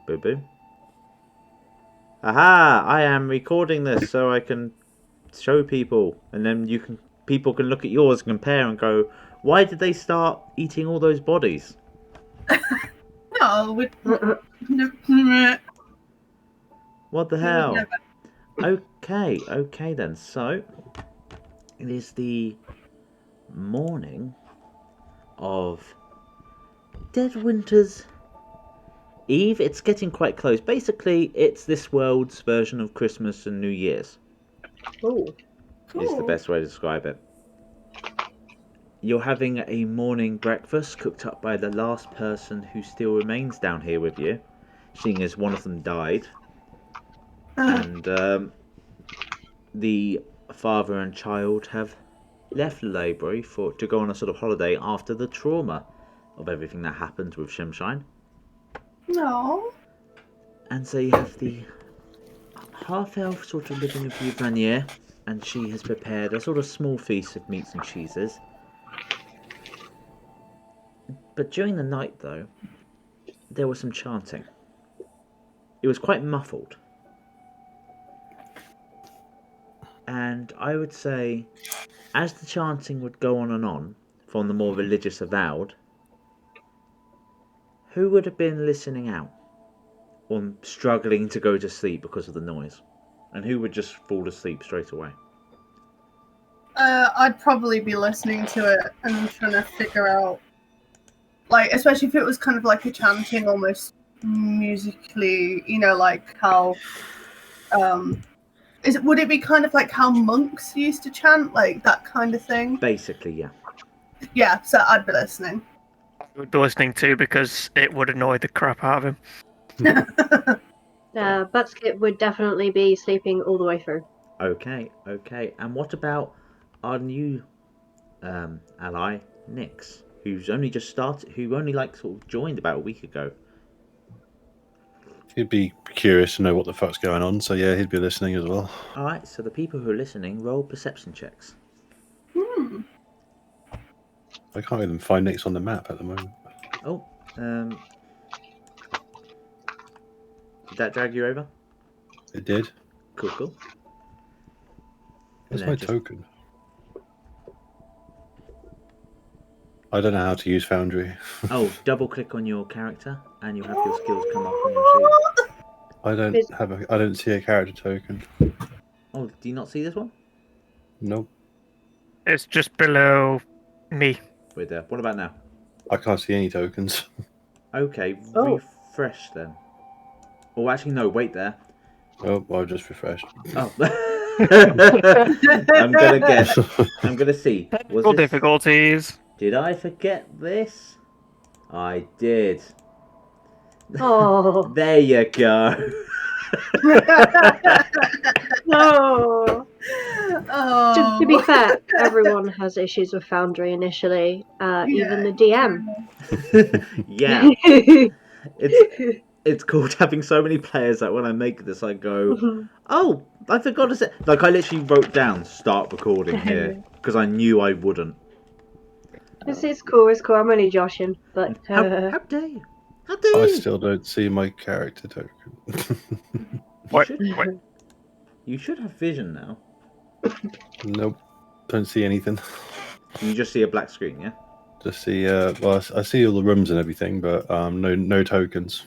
Boo boo. Aha! I am recording this so I can show people, and then people can look at yours and compare and go, why did they start eating all those bodies? No, What the hell? Okay then. So it is the morning of Deadwinter's Eve. It's getting quite close. Basically, it's this world's version of Christmas and New Year's. Oh, Is the best way to describe it. You're having a morning breakfast cooked up by the last person who still remains down here with you, seeing as one of them died. And the father and child have left the library to go on a sort of holiday after the trauma of everything that happened with Shimshine. No. And so you have the half-elf sort of living with you, Vanier, and she has prepared a sort of small feast of meats and cheeses. But during the night, though, there was some chanting. It was quite muffled. And I would say, as the chanting would go on and on, from the more religious avowed, who would have been listening out? Or struggling to go to sleep because of the noise? And who would just fall asleep straight away? I'd probably be listening to it and trying to figure out, like, especially if it was kind of like a chanting almost musically, you know, like how, would it be kind of like how monks used to chant, like that kind of thing? Basically, yeah. Yeah, so I'd be listening. I would be listening too because it would annoy the crap out of him. Buttskit would definitely be sleeping all the way through. Okay. And what about our new ally, Nyx, who's only just started, who only sort of joined about a week ago? He'd be curious to know what the fuck's going on, so yeah, he'd be listening as well. Alright, so the people who are listening, roll perception checks. I can't even find Nyx on the map at the moment. Oh, did that drag you over? It did. Cool. Where's my token? I don't know how to use Foundry. Oh, double click on your character and you'll have your skills come up on your sheet. I don't see a character token. Oh, do you not see this one? Nope. It's just below me. Wait there. What about now? I can't see any tokens. Okay, refresh then. Oh, actually, no, wait there. Oh, I just refreshed. Oh. I'm gonna guess. I'm gonna see. Technical difficulties. Did I forget this? I did. Oh. There you go. No. Oh. To be fair, everyone has issues with Foundry initially, even the DM. Yeah. It's called having so many players that when I make this, I go, oh, I forgot to say. Like, I literally wrote down start recording here because I knew I wouldn't. It's cool. I'm only joshing, but how dare you? How dare you? I still don't see my character token. What? You should have vision now. Nope. Don't see anything. You just see a black screen, yeah? Just see, well, I see all the rooms and everything, but no tokens.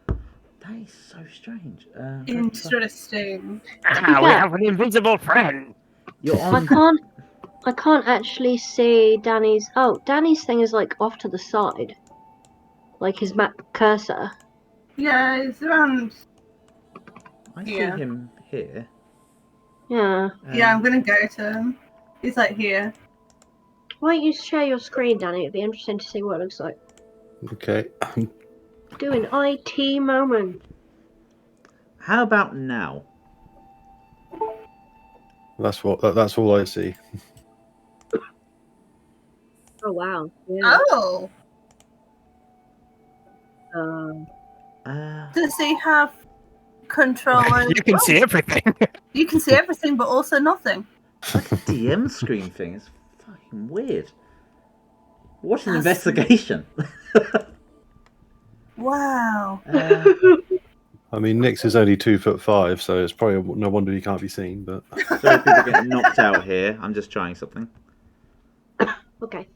That is so strange. Interesting. We have an invisible friend. You're on. I can't actually see Danny's. Oh, Danny's thing is like off to the side, like his map cursor. Yeah, it's around. I see him here. Yeah. Yeah, I'm gonna go to him. He's like here. Why don't you share your screen, Danny? It'd be interesting to see what it looks like. Okay. Do an IT moment. How about now? That's all I see. Oh wow. Yeah. Oh. Does he have control over? You can see everything. You can see everything, but also nothing. Like a DM screen thing. It's fucking weird. What an investigation. Wow. I mean, Nyx is only 2'5", so it's probably no wonder he can't be seen. But Sorry, people get knocked out here. I'm just trying something. Okay.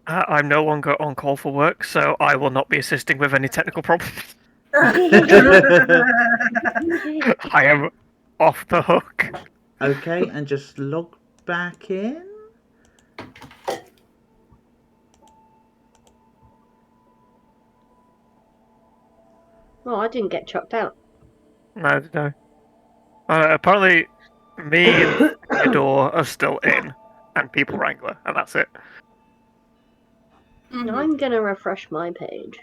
I'm no longer on call for work, so I will not be assisting with any technical problems. I am off the hook. Okay, and just log back in. Oh, I didn't get chucked out. No. Apparently, me and Theodore are still in, and People Wrangler, and that's it. Mhm. I'm gonna refresh my page.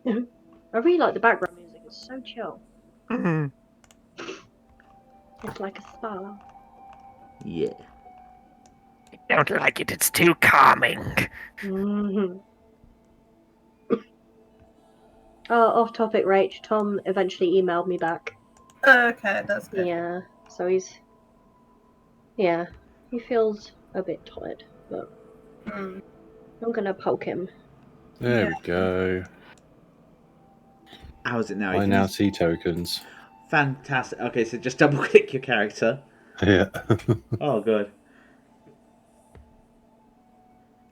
I really like the background music. It's so chill. Mhm. It's like a spa. Yeah. I don't like it, it's too calming. Mm-hmm. Off topic, Rach. Tom eventually emailed me back. Okay, that's good. Yeah, so he's. Yeah, he feels a bit tired, but Mm. I'm gonna poke him. there Yeah. we go. How's it now? I now see tokens. Fantastic. Okay, so just double click your character. Yeah. Oh, good.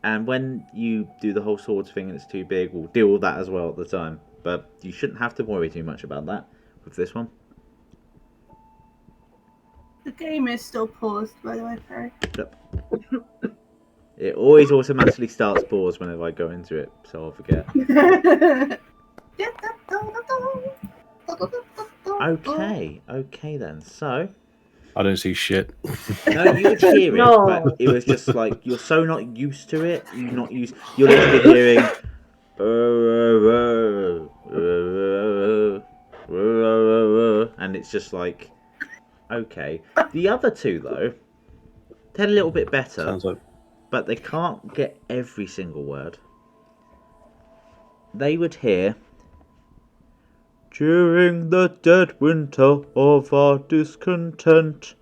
And when you do the whole swords thing and it's too big, we'll deal with that as well at the time. But you shouldn't have to worry too much about that with this one. The game is still paused, by the way, Perry. Yep. It always automatically starts pause whenever I go into it, so I'll forget. Okay then. So, I don't see shit. no, you would hear it, No. but it was just like you're so not used to it. You're literally hearing. And it's just like, okay. The other two though, they're a little bit better, Sounds like but they can't get every single word. They would hear, during the dead winter of our discontent,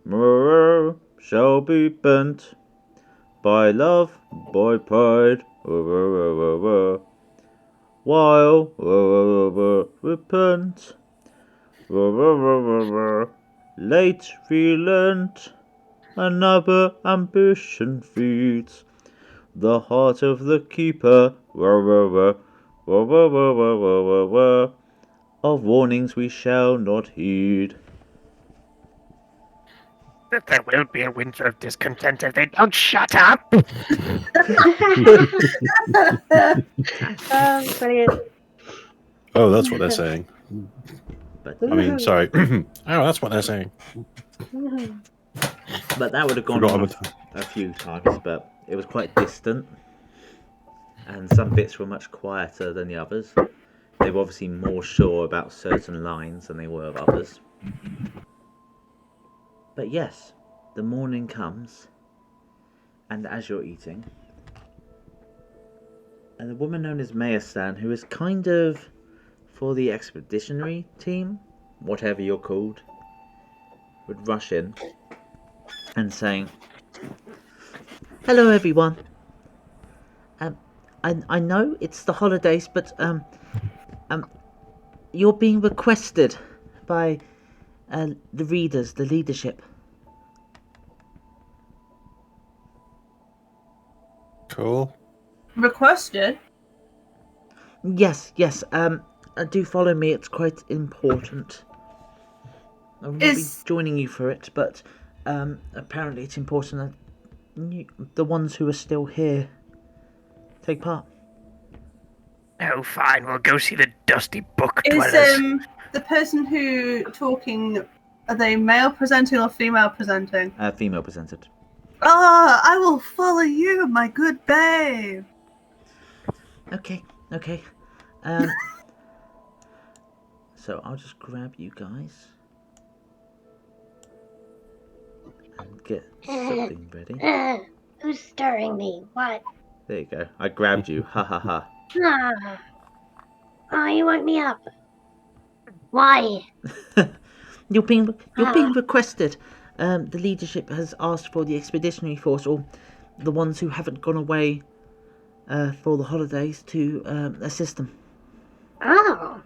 morrow shall be bent by love, by pride, while repent, late relent, another ambition feeds the heart of the keeper, of warnings we shall not heed. There will be a winter of discontent if they don't shut up. Brilliant. oh, that's what they're saying. But I mean, sorry. oh, that's what they're saying. But that would have gone Forgot on about a few times, but it was quite distant. And some bits were much quieter than the others. They were obviously more sure about certain lines than they were of others. But yes, the morning comes, and as you're eating, and the woman known as Mayastan, who is kind of for the expeditionary team, whatever you're called, would rush in and saying, "Hello, everyone. I know it's the holidays, but you're being requested by the readers, the leadership." Cool. Requested? Yes. Do follow me. It's quite important. I will not be joining you for it, but apparently it's important that the ones who are still here take part. Oh, fine, we'll go see the dusty book Is dwellers. the person who talking, are they male presenting or female presenting? Female presented. Ah, I will follow you, my good babe. Okay. So I'll just grab you guys and get something ready. Who's stirring me? What? There you go. I grabbed you. Ha ha ha. Ah. Oh, you woke me up. Why? You're being requested. The leadership has asked for the expeditionary force, or the ones who haven't gone away for the holidays, to assist them. Oh.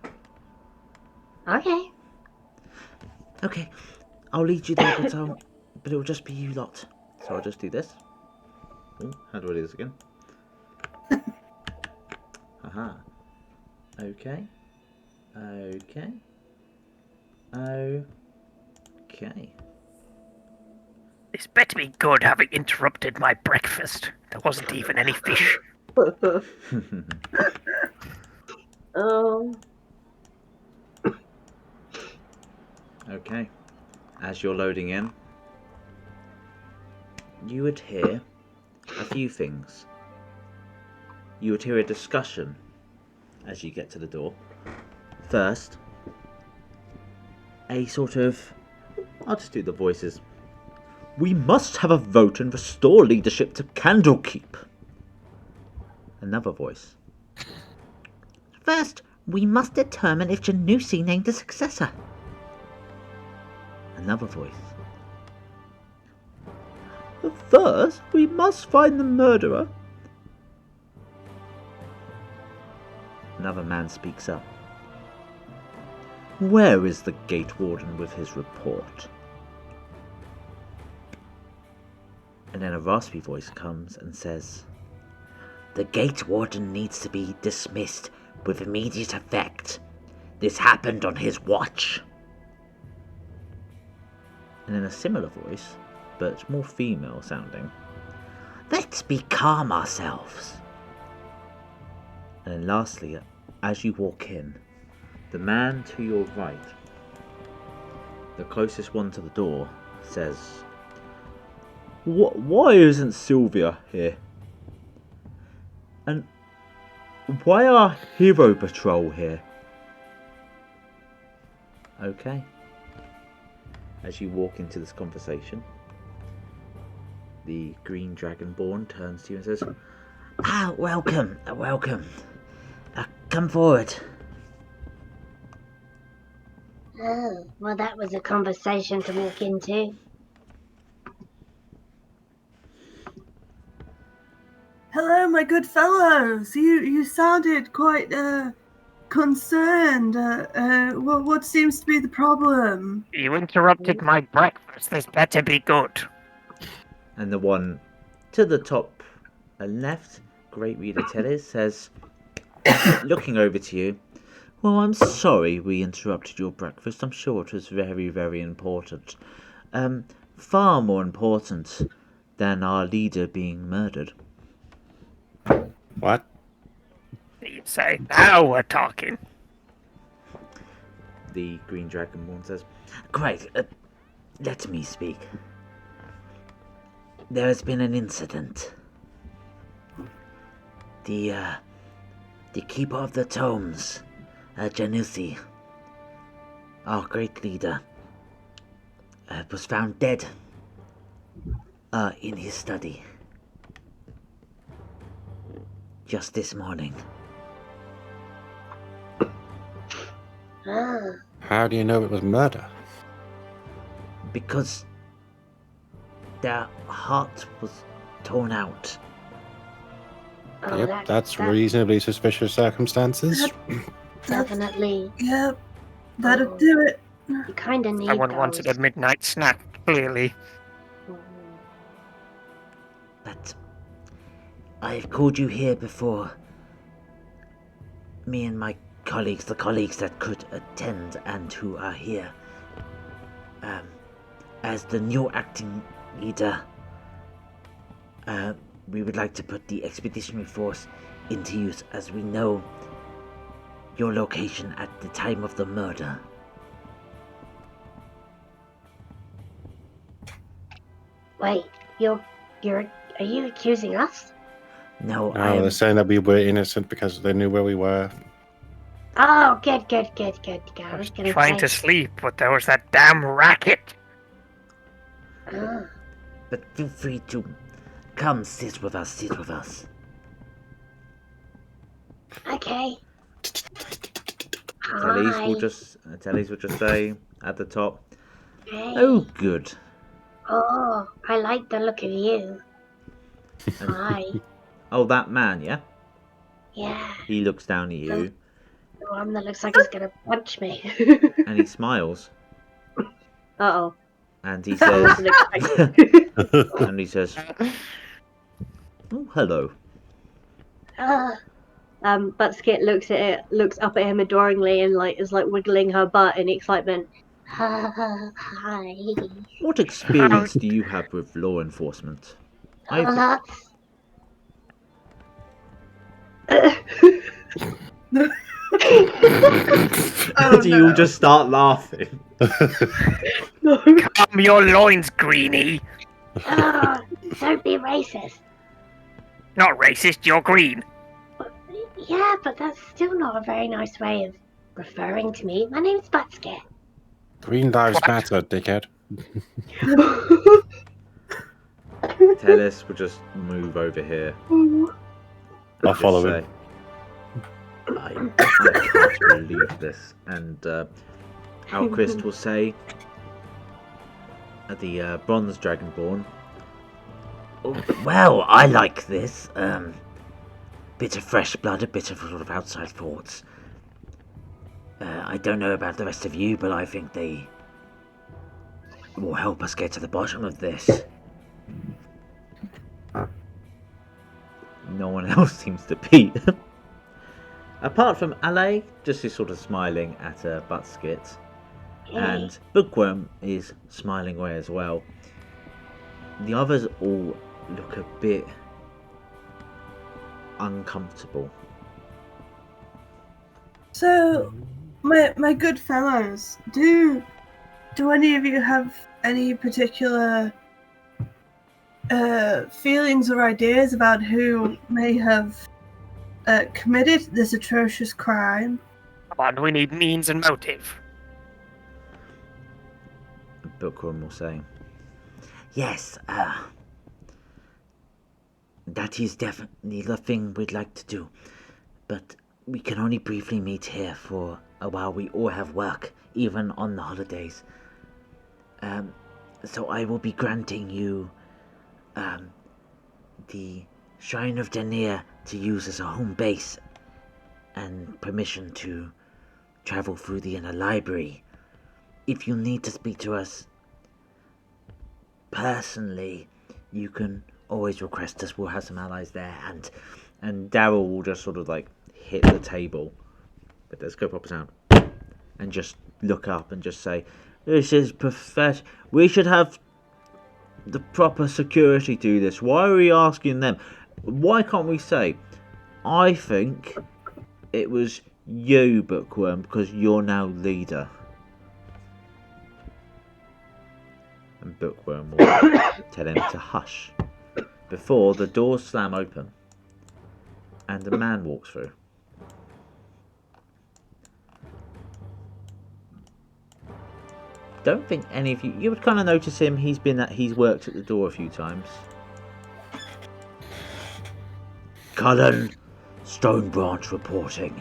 Okay. Okay, I'll lead you there, but it'll just be you lot. So I'll just do this. Ooh, how do I do this again? Aha. Okay. Okay. Okay. This better be good, having interrupted my breakfast. There wasn't even any fish. Okay. As you're loading in, you would hear a few things. You would hear a discussion as you get to the door. First, a sort of... I'll just do the voices. We must have a vote and restore leadership to Candlekeep. Another voice. First, we must determine if Janusi named the successor. Another voice. First, we must find the murderer. Another man speaks up. Where is the gate warden with his report? And then a raspy voice comes and says, the gate warden needs to be dismissed with immediate effect. This happened on his watch. And in a similar voice, but more female sounding, let's be calm ourselves. And then lastly, as you walk in, the man to your right, the closest one to the door, says, why isn't Sylvia here? And why are Hero Patrol here? Okay. As you walk into this conversation, the Green Dragonborn turns to you and says, welcome. Come forward. Oh, well, that was a conversation to walk into. Hello, my good fellows. You sounded quite concerned. What seems to be the problem? You interrupted my breakfast. This better be good. And the one to the top left, Great Reader Tellers, says, looking over to you, well, I'm sorry we interrupted your breakfast. I'm sure it was very, very important. Far more important than our leader being murdered. What? You say, now we're talking. The Green Dragonborn says, Great, let me speak. There has been an incident. The Keeper of the Tomes, Janusi, our great leader, was found dead in his study. Just this morning. Oh. How do you know it was murder? Because their heart was torn out. Oh, Yep, that's reasonably suspicious circumstances. Definitely. Yep, that'll do it. You kind of need Someone those. wanted a midnight snack, clearly. But I've called you here before. Me and my colleagues, the colleagues that could attend and who are here. As the new acting leader, we would like to put the expeditionary force into use, as we know your location at the time of the murder. Wait, are you accusing us? No, Oh, they're saying that we were innocent because they knew where we were. Oh, good. I I was was gonna trying say. to sleep, but there was that damn racket. Oh. But feel free to come sit with us. Okay. Tellies Hi. will just say at the top, Hey. oh good. Oh, I like the look of you. And, Hi. oh, that man, yeah? Yeah. He looks down at you The one that looks like he's gonna punch me. and he smiles Uh-oh. and he I says, wasn't expecting. and he says, "Oh, hello." Buttskit looks up at him adoringly and is wiggling her butt in excitement. Hi. What experience do you have with law enforcement? Lots. Oh, Do you all no. just start laughing? Calm your loins, Greenie. Oh, don't be racist. Not racist, you're green. Yeah, but that's still not a very nice way of referring to me. My name's Buttskit. Green lives What? matter, dickhead. Tellis will just move over here. I'll follow him. I can't believe this. And Alchrist will say, the Bronze Dragonborn, well, I like this. Bit of fresh blood, a bit of sort of outside thoughts. I don't know about the rest of you, but I think they will help us get to the bottom of this. No one else seems to be. Apart from Ale, just is sort of smiling at Buttskit. And Bookworm is smiling away as well. The others all look a bit uncomfortable. So, my good fellows, do any of you have any particular feelings or ideas about who may have committed this atrocious crime? Come on, we need means and motive. Bookworm will say, yes, that is definitely the thing we'd like to do. But we can only briefly meet here for a while. We all have work, even on the holidays. So I will be granting you the Shrine of Denier to use as a home base and permission to travel through the inner library. If you need to speak to us personally, you can always request us. We'll have some allies there, and Daryl will just sort of hit the table, but let's go proper sound, and just look up and just say, this is we should have the proper security do this. Why are we asking them? Why can't we say, I think it was you, Bookworm, because you're now leader? And Bookworm will tell him to hush before the doors slam open and a man walks through. Don't think any of you would kind of notice him. He's worked at the door a few times. Cullen, Stonebranch reporting.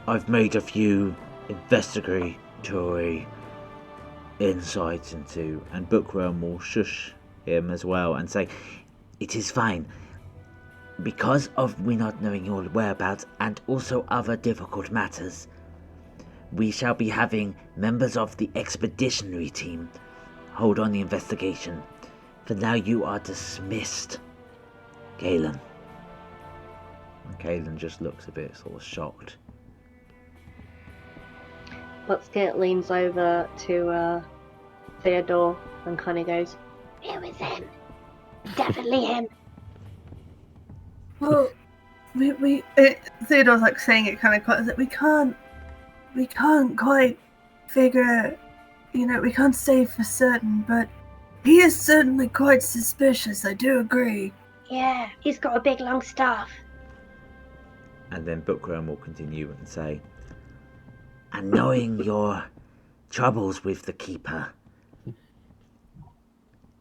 I've made a few investigatory insights into, and Bookworm will shush him as well and say, it is fine. Because of we not knowing your whereabouts and also other difficult matters, we shall be having members of the expeditionary team hold on the investigation. For now you are dismissed, Galen. And Galen just looks a bit sort of shocked. Buttskit leans over to Theodore and kind of goes, It was him. Definitely him. Well, Theodore's saying it kind of quite that we can't quite figure, we can't say for certain, but he is certainly quite suspicious, I do agree. Yeah, he's got a big long staff. And then Bookworm will continue and say, and knowing your troubles with the Keeper,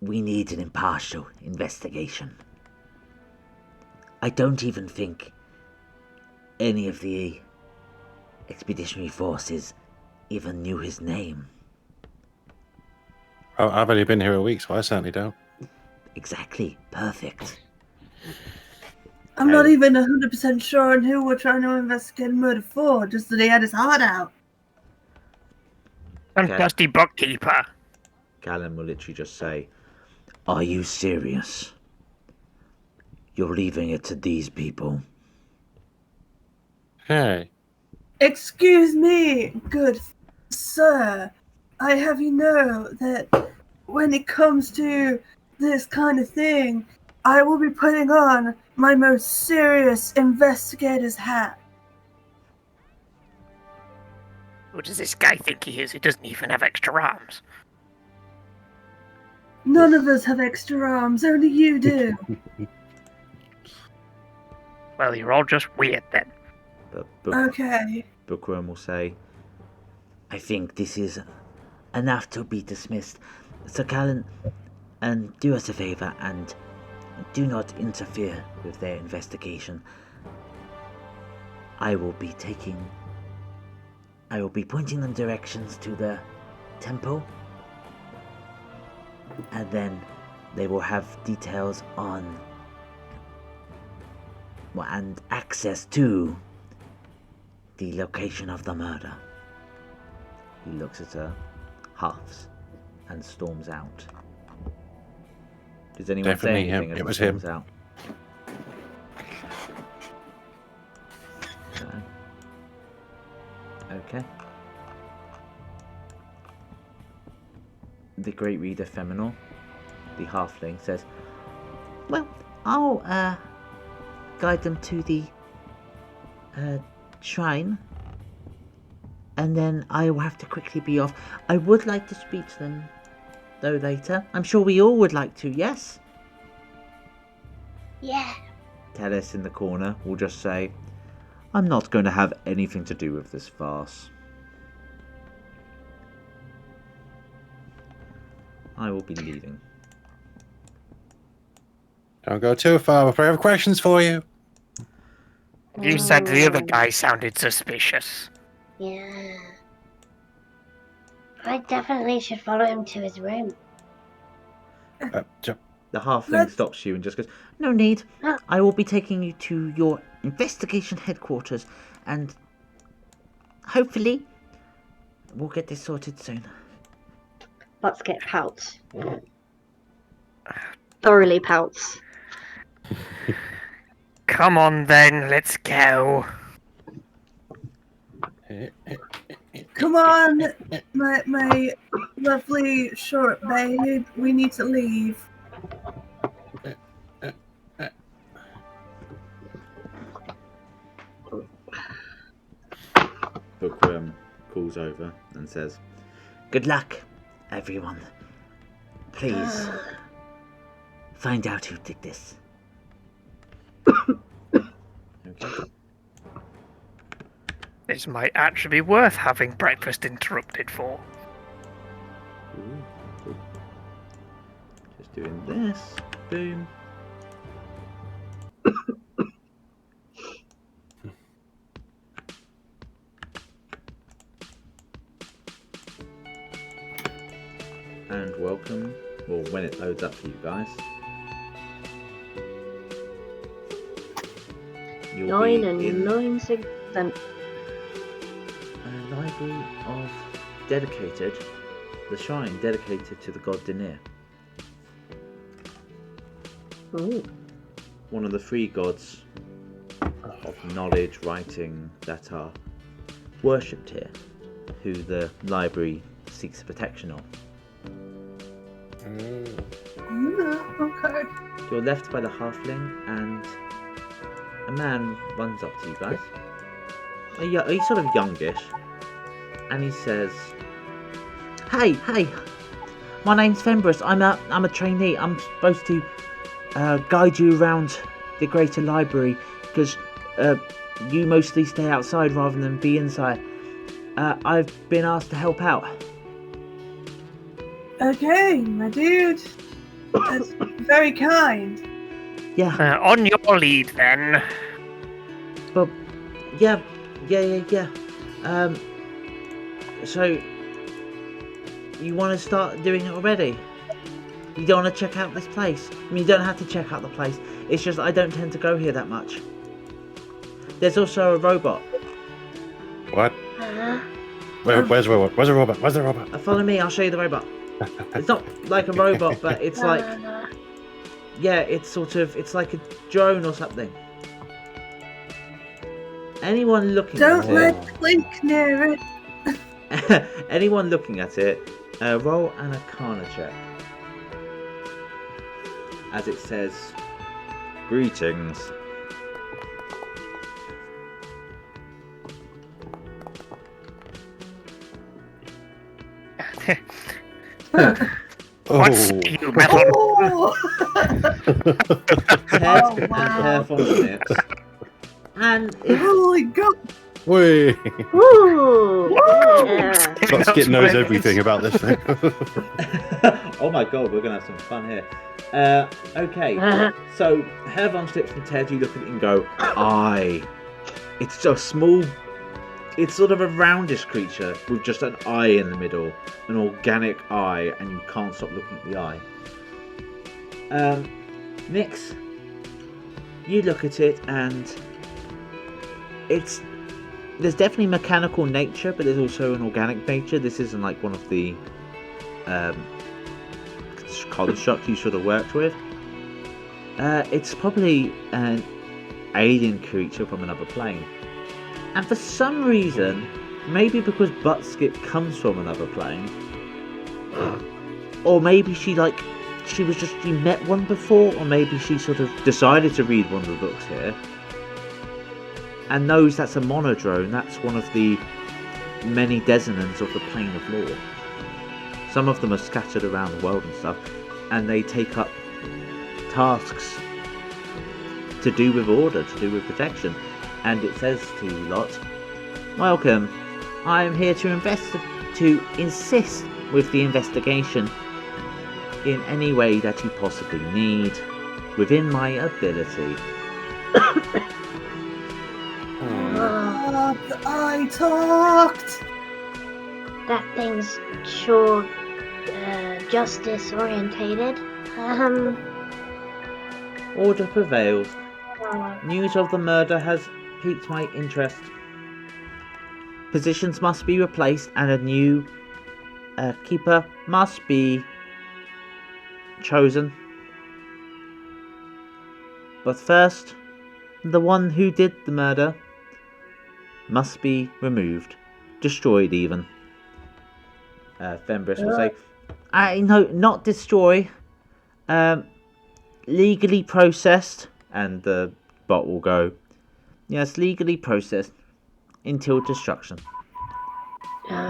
we need an impartial investigation. I don't even think any of the expeditionary forces even knew his name. I've only been here a week, so I certainly don't. Exactly. Perfect. I'm not even 100% sure on who we're trying to investigate a murder for, just that he had his heart out. And Okay. dusty bookkeeper. Callan will literally just say, "Are you serious? You're leaving it to these people?" Hey. Excuse me, good sir. I have you know that when it comes to this kind of thing, I will be putting on my most serious investigator's hat. Who does this guy think he is? He doesn't even have extra arms. None of us have extra arms, only you do. Well, you're all just weird then. But Okay. Bookworm will say, "I think this is enough to be dismissed. So Callan, and do us a favour and do not interfere with their investigation. I will be pointing them directions to the temple, and then they will have details on and access to the location of the murder." He looks at her, huffs, and storms out. Does anyone Definitely say anything him. as It he was storms him. out? Okay. The Great Reader Feminor, the halfling, says, "Well, I'll guide them to the shrine, and then I will have to quickly be off. I would like to speak to them, though, later. I'm sure we all would like to, yes?" Yeah. Teles in the corner will just say, "I'm not going to have anything to do with this farce. I will be leaving." Don't go too far before I have questions for you. You said the other guy sounded suspicious. Yeah. I definitely should follow him to his room. The halfling Let's- stops you and just goes, "No need. Oh. I will be taking you to your investigation headquarters, and hopefully we'll get this sorted soon." Buttskit pouts. Thoroughly pouts. Come on then, let's go. Come on, my lovely short babe. We need to leave. Bookworm calls over and says, "Good luck, everyone. Please find out who did this." Okay. This might actually be worth having breakfast interrupted for. Ooh, cool. Just doing this. Boom. And welcome, or when it loads up for you guys, you'll 9 be and in 9 then. a library of dedicated, the shrine dedicated to the god Dinir, Ooh. one of the three gods of knowledge, writing that are worshipped here, who the library seeks the protection of. Okay. You're left by the halfling, and a man runs up to you guys. He's sort of youngish, and he says, "Hey, my name's Fembris. I'm a trainee. I'm supposed to guide you around the greater library because you mostly stay outside rather than be inside. I've been asked to help out." Okay, my dude. That's very kind. Yeah, On your lead then. but yeah. So you want to start doing it already? You don't want to check out this place? I mean, you don't have to check out the place. It's just I don't tend to go here that much. There's also a robot. What? Where's the robot? Where's the robot? Where's the robot? Follow me, I'll show you the robot. It's not like a robot, but it's like... Yeah, it's sort of... It's like a drone or something. Anyone looking Don't at it... let Clink near it. Anyone looking at it, roll an Arcana check. As it says, greetings. What's Oh. you metal? Oh! Ted Oh, and wow. Herr from Schnips. And it's Holy God! Whee! Ooh! Yeah. Buttskit knows everything about this thing. oh my god, we're gonna have some fun here. Okay, so Herr von Schnips and Ted, you look at it and go, eye. It's so small. It's sort of a roundish creature with just an eye in the middle, an organic eye, and you can't stop looking at the eye. Nix, you look at it and there's definitely mechanical nature, but there's also an organic nature. This isn't like one of the constructs you sort of worked with. It's probably an alien creature from another plane. And for some reason, maybe because Buttskit comes from another plane, or maybe you met one before, or maybe she sort of decided to read one of the books here, and knows that's a monodrone. That's one of the many designants of the plane of law. Some of them are scattered around the world and stuff, and they take up tasks to do with order, to do with protection. And it says to you lot, welcome, I am here to assist with the investigation in any way that you possibly need, within my ability. I talked! That thing's sure justice orientated. Order prevails. News of the murder has piqued my interest. Positions must be replaced and a new keeper must be chosen. But first, the one who did the murder must be removed. Destroyed even. Fembris will say, no, not destroy. Legally processed. And the bot will go, yes, legally processed until destruction.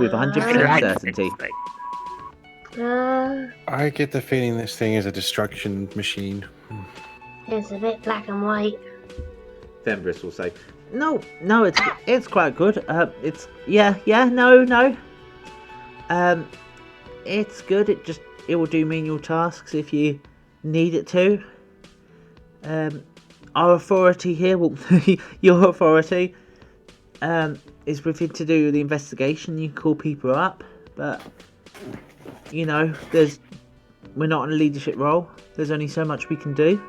With 100% certainty. I get the feeling this thing is a destruction machine. It's a bit black and white. Fembris will say, no, it's quite good. No. It's good. It will do menial tasks if you need it to. Our authority here, your authority, is within to do the investigation. You can call people up, but we're not in a leadership role. There's only so much we can do.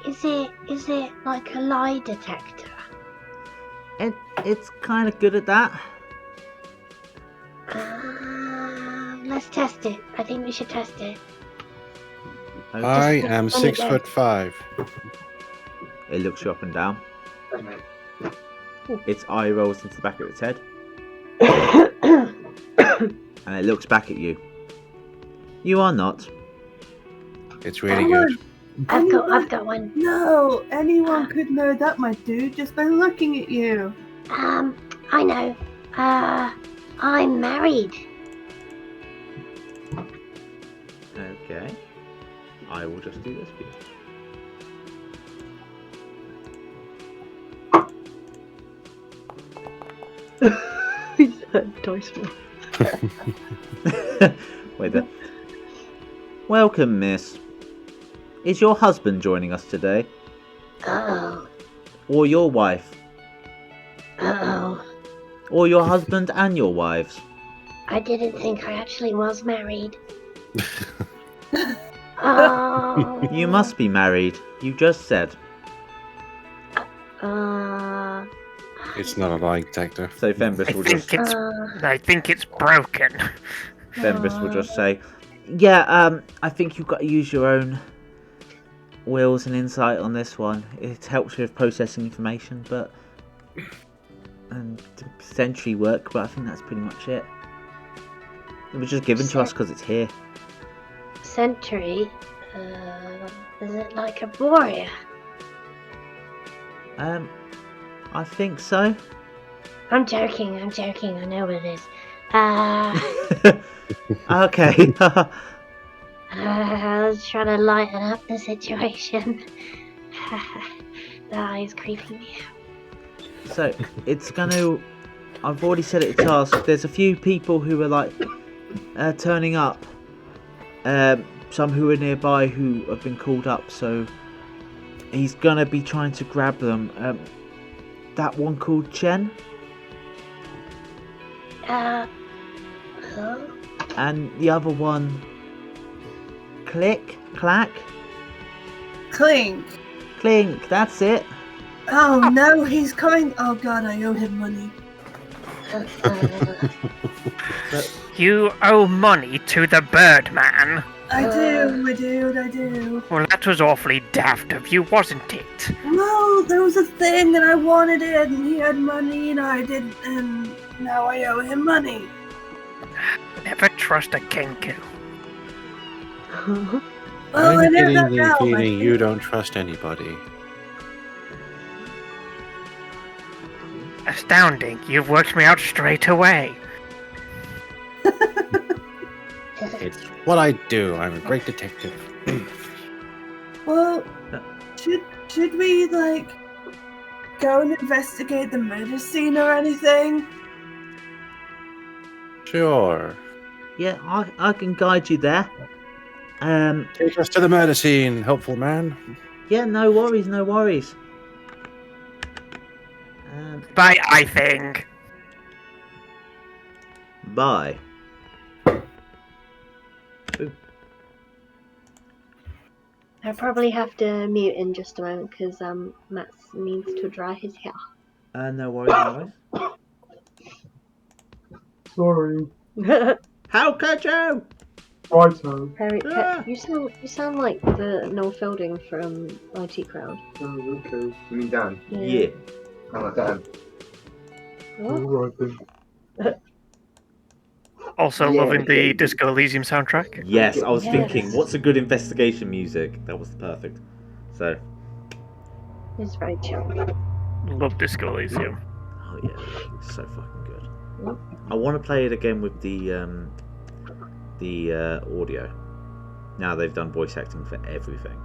Is it like a lie detector? It's kind of good at that. Let's test it. I think we should test it. Okay. I am 6'5". It looks you up and down. Its eye rolls into the back of its head. And it looks back at you. You are not. It's really good. I've got one. No, anyone could know that, my dude, just by looking at you. I know. I'm married. Okay. I will just do this for you. Dice roll. Wait there. Welcome, miss. Is your husband joining us today? Uh-oh. Or your wife? Uh-oh. Or your husband and your wives? I didn't think I actually was married. Oh. You must be married. You just said. It's not a lying detector. So Fembus will just I think it's broken. Fembus will just say, "Yeah, I think you've got to use your own wills and insight on this one. It helps with processing information, and to potentially work. But I think that's pretty much it. It was just given to us because it's here." Sentry? Is it like a warrior? I think so. I'm joking, I know what it is. Okay. I was trying to lighten up the situation. The eye's creeping me out. So it's gonna. I've already set it a task. There's a few people who are like turning up. Some who are nearby who have been called up. So he's gonna be trying to grab them. That one called Cien. Who? And the other one, Clink. Clink. That's it. Oh no, he's coming. Oh god, I owe him money. You owe money to the Birdman. I do, my dude, I do. Well, that was awfully daft of you, wasn't it? No, there was a thing and I wanted it and he had money and I didn't, and now I owe him money. Never trust a Kenku. Well, I I'm know getting that the now. feeling you don't trust anybody. Astounding, you've worked me out straight away. It's what I do. I'm a great detective. Well, should we like go and investigate the murder scene or anything? Sure. Yeah, I can guide you there. Take us to the murder scene, helpful man. Yeah, no worries. Bye, I think. Bye. I probably have to mute in just a moment because Matt needs to dry his hair. No worries. Sorry. How could you? Righto. Harry, Ah. you sound like the Noel Fielding from IT Crowd. Oh, okay. You mean Dan? Yeah. Oh, Dan. What? Alright then. Also Yeah, loving the okay. Disco Elysium soundtrack. Yes, I was Yes. thinking, what's a good investigation music? That was perfect. So, It's very chill. Love Disco Elysium. oh yeah, it's so fucking good. I want to play it again with the audio. Now they've done voice acting for everything.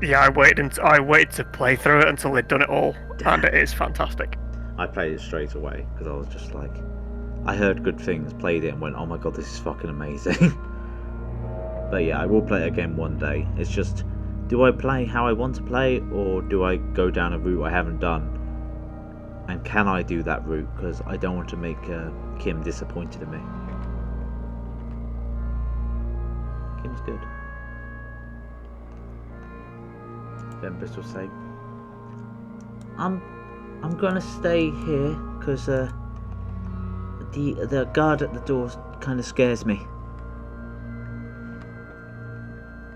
Yeah, I waited to play through it until they'd done it all, and it is fantastic. I played it straight away because I was just like, I heard good things, played it, and went, oh my god, this is fucking amazing. But yeah, I will play it again one day. It's just, do I play how I want to play, or do I go down a route I haven't done? And can I do that route? Because I don't want to make Kim disappointed in me. Kim's good. Then Bristol say, I'm gonna stay here because the guard at the door kind of scares me.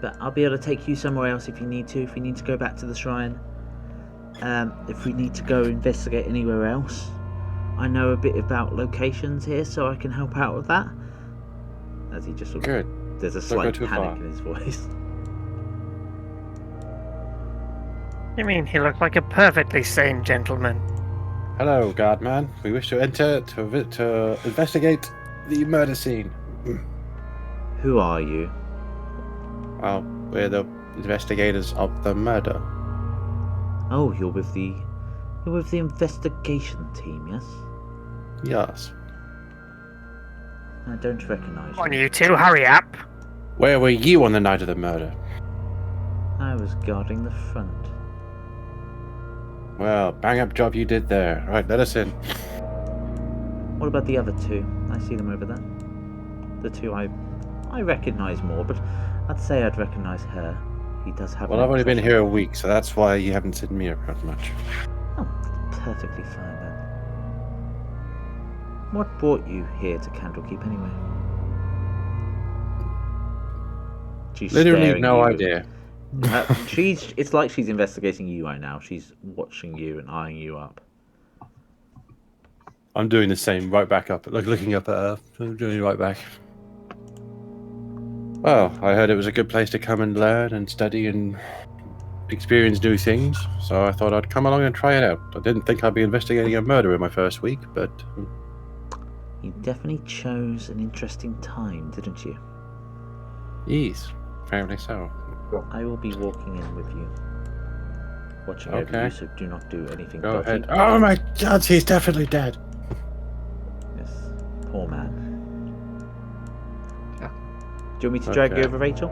But I'll be able to take you somewhere else if you need to. If you need to go back to the shrine. If we need to go investigate anywhere else. I know a bit about locations here, so I can help out with that. As he just sort of, Good. there's a Don't slight go too panic far. in his voice. You mean he looked like a perfectly sane gentleman? Hello, guardman. We wish to enter to investigate the murder scene. Who are you? Well, we're the investigators of the murder. Oh, you're with the investigation team, yes? Yes. I don't recognise On you. you two, hurry up! Where were you on the night of the murder? I was guarding the front. Well, bang up job you did there. Right, let us in. What about the other two? I see them over there. The two I recognise more, but I'd say I'd recognise Herr. He does have. Well, I've only been here a week, so that's why you haven't seen me around much. Oh, perfectly fine then. What brought you here to Candlekeep anyway? She's Literally staring no at you. idea. It's like she's investigating you right now. She's watching you and eyeing you up. I'm doing the same, right back up, like looking up at her. I'm doing it right back. Well, I heard it was a good place to come and learn and study and experience new things, so I thought I'd come along and try it out. I didn't think I'd be investigating a murder in my first week, but... You definitely chose an interesting time, didn't you? Yes, apparently so. I will be walking in with you. Watching over Okay. you, so do not do anything Go dodgy. ahead. Oh my god, he's definitely dead. Yes, poor man. Do you want me to drag you Okay. over, Rachel?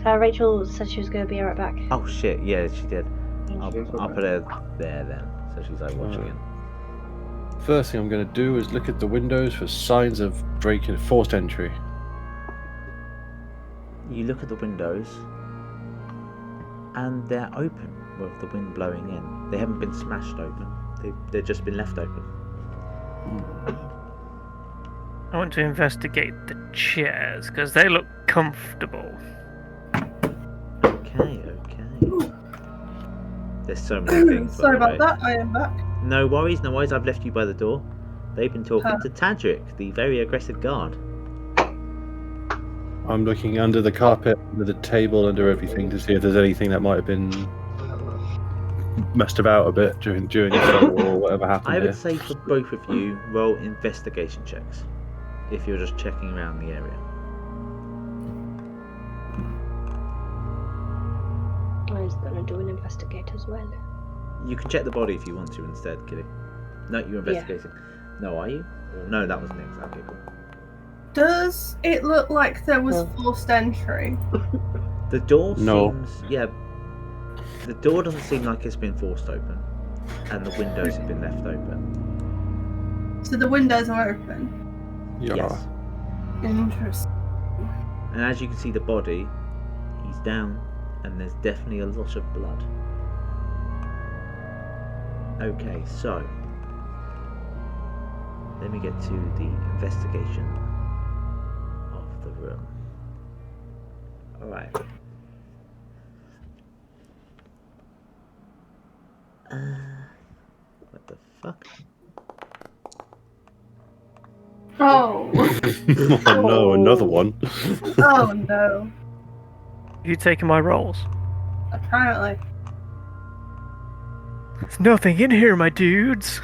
Rachel said she was going to be right back. Oh shit, yeah, she did. I'll She's put her there then, so she's like watching it. First thing I'm going to do is look at the windows for signs of breaking, forced entry. You look at the windows, and they're open with the wind blowing in. They haven't been smashed open. They've just been left open. I want to investigate the chairs because they look comfortable. Okay. There's so many things. Sorry by the about way. that, I am back. No worries. I've left you by the door. They've been talking Huh. to Tadric, the very aggressive guard. I'm looking under the carpet, under the table, under everything to see if there's anything that might have been messed about a bit during the struggle or whatever happened I would here. say for both of you, roll investigation checks if you're just checking around the area. I was going to do an investigate as well. You can check the body if you want to instead, Kitty. No, you're investigating. No, are you? No, that was Nick's. Okay, cool. Does it look like there was forced entry? The door No. seems... Yeah. The door doesn't seem like it's been forced open. And the windows have been left open. So the windows are open. Yeah. Yes. Interesting. And as you can see the body, he's down. And there's definitely a lot of blood. Okay, so... Let me get to the investigation of the room. Alright. What the fuck? Oh. Oh no, another one. Oh no. You taking my rolls? Apparently. There's nothing in here, my dudes.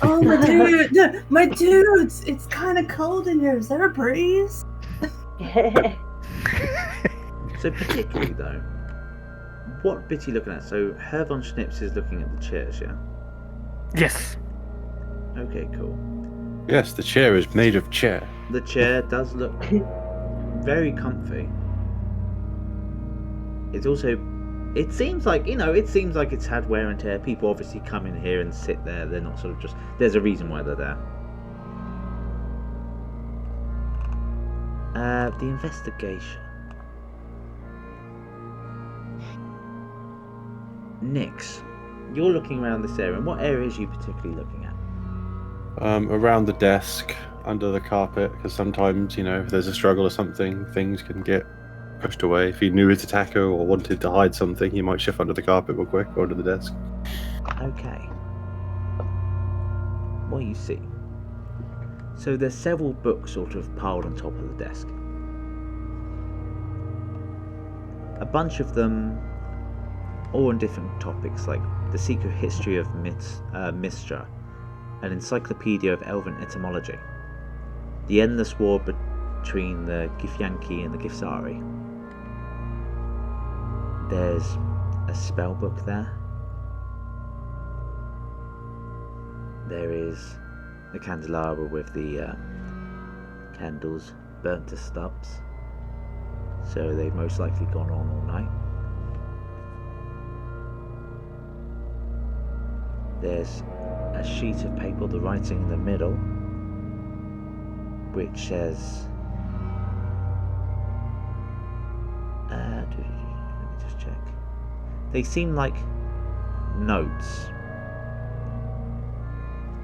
Oh my dude, no, my dudes! It's kind of cold in here. Is there a breeze? So particularly though, what bit are you looking at? So Herr von Schnips is looking at the chairs, yeah? Yes. Okay, cool. Yes, the chair is made of chair. The chair does look very comfy. It's also... It seems like, it's had wear and tear. People obviously come in here and sit there. They're not sort of just... There's a reason why they're there. The investigation. Nix, you're looking around this area. And what areas are you particularly looking at? Around the desk, under the carpet, because sometimes, if there's a struggle or something, things can get pushed away. If he knew his attacker or wanted to hide something, he might shift under the carpet real quick or under the desk. Okay. What you see? So there's several books sort of piled on top of the desk. A bunch of them all on different topics, like The Secret History of Mistra, an encyclopedia of Elven etymology, The Endless War between the Githyanki and the Githzari. There's a spell book there. There is the candelabra with the candles burnt to stubs, so they've most likely gone on all night. There's a a sheet of paper, the writing in the middle, which says, let me just check. They seem like notes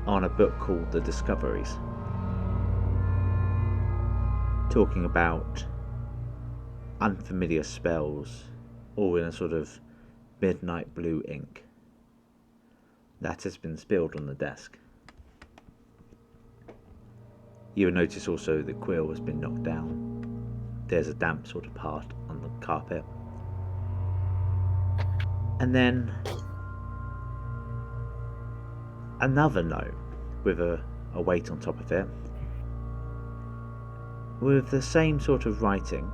on a book called The Discoveries, talking about unfamiliar spells, all in a sort of midnight blue ink that has been spilled on the desk. You'll notice also the quill has been knocked down. There's a damp sort of part on the carpet. And then another note with a weight on top of it, with the same sort of writing,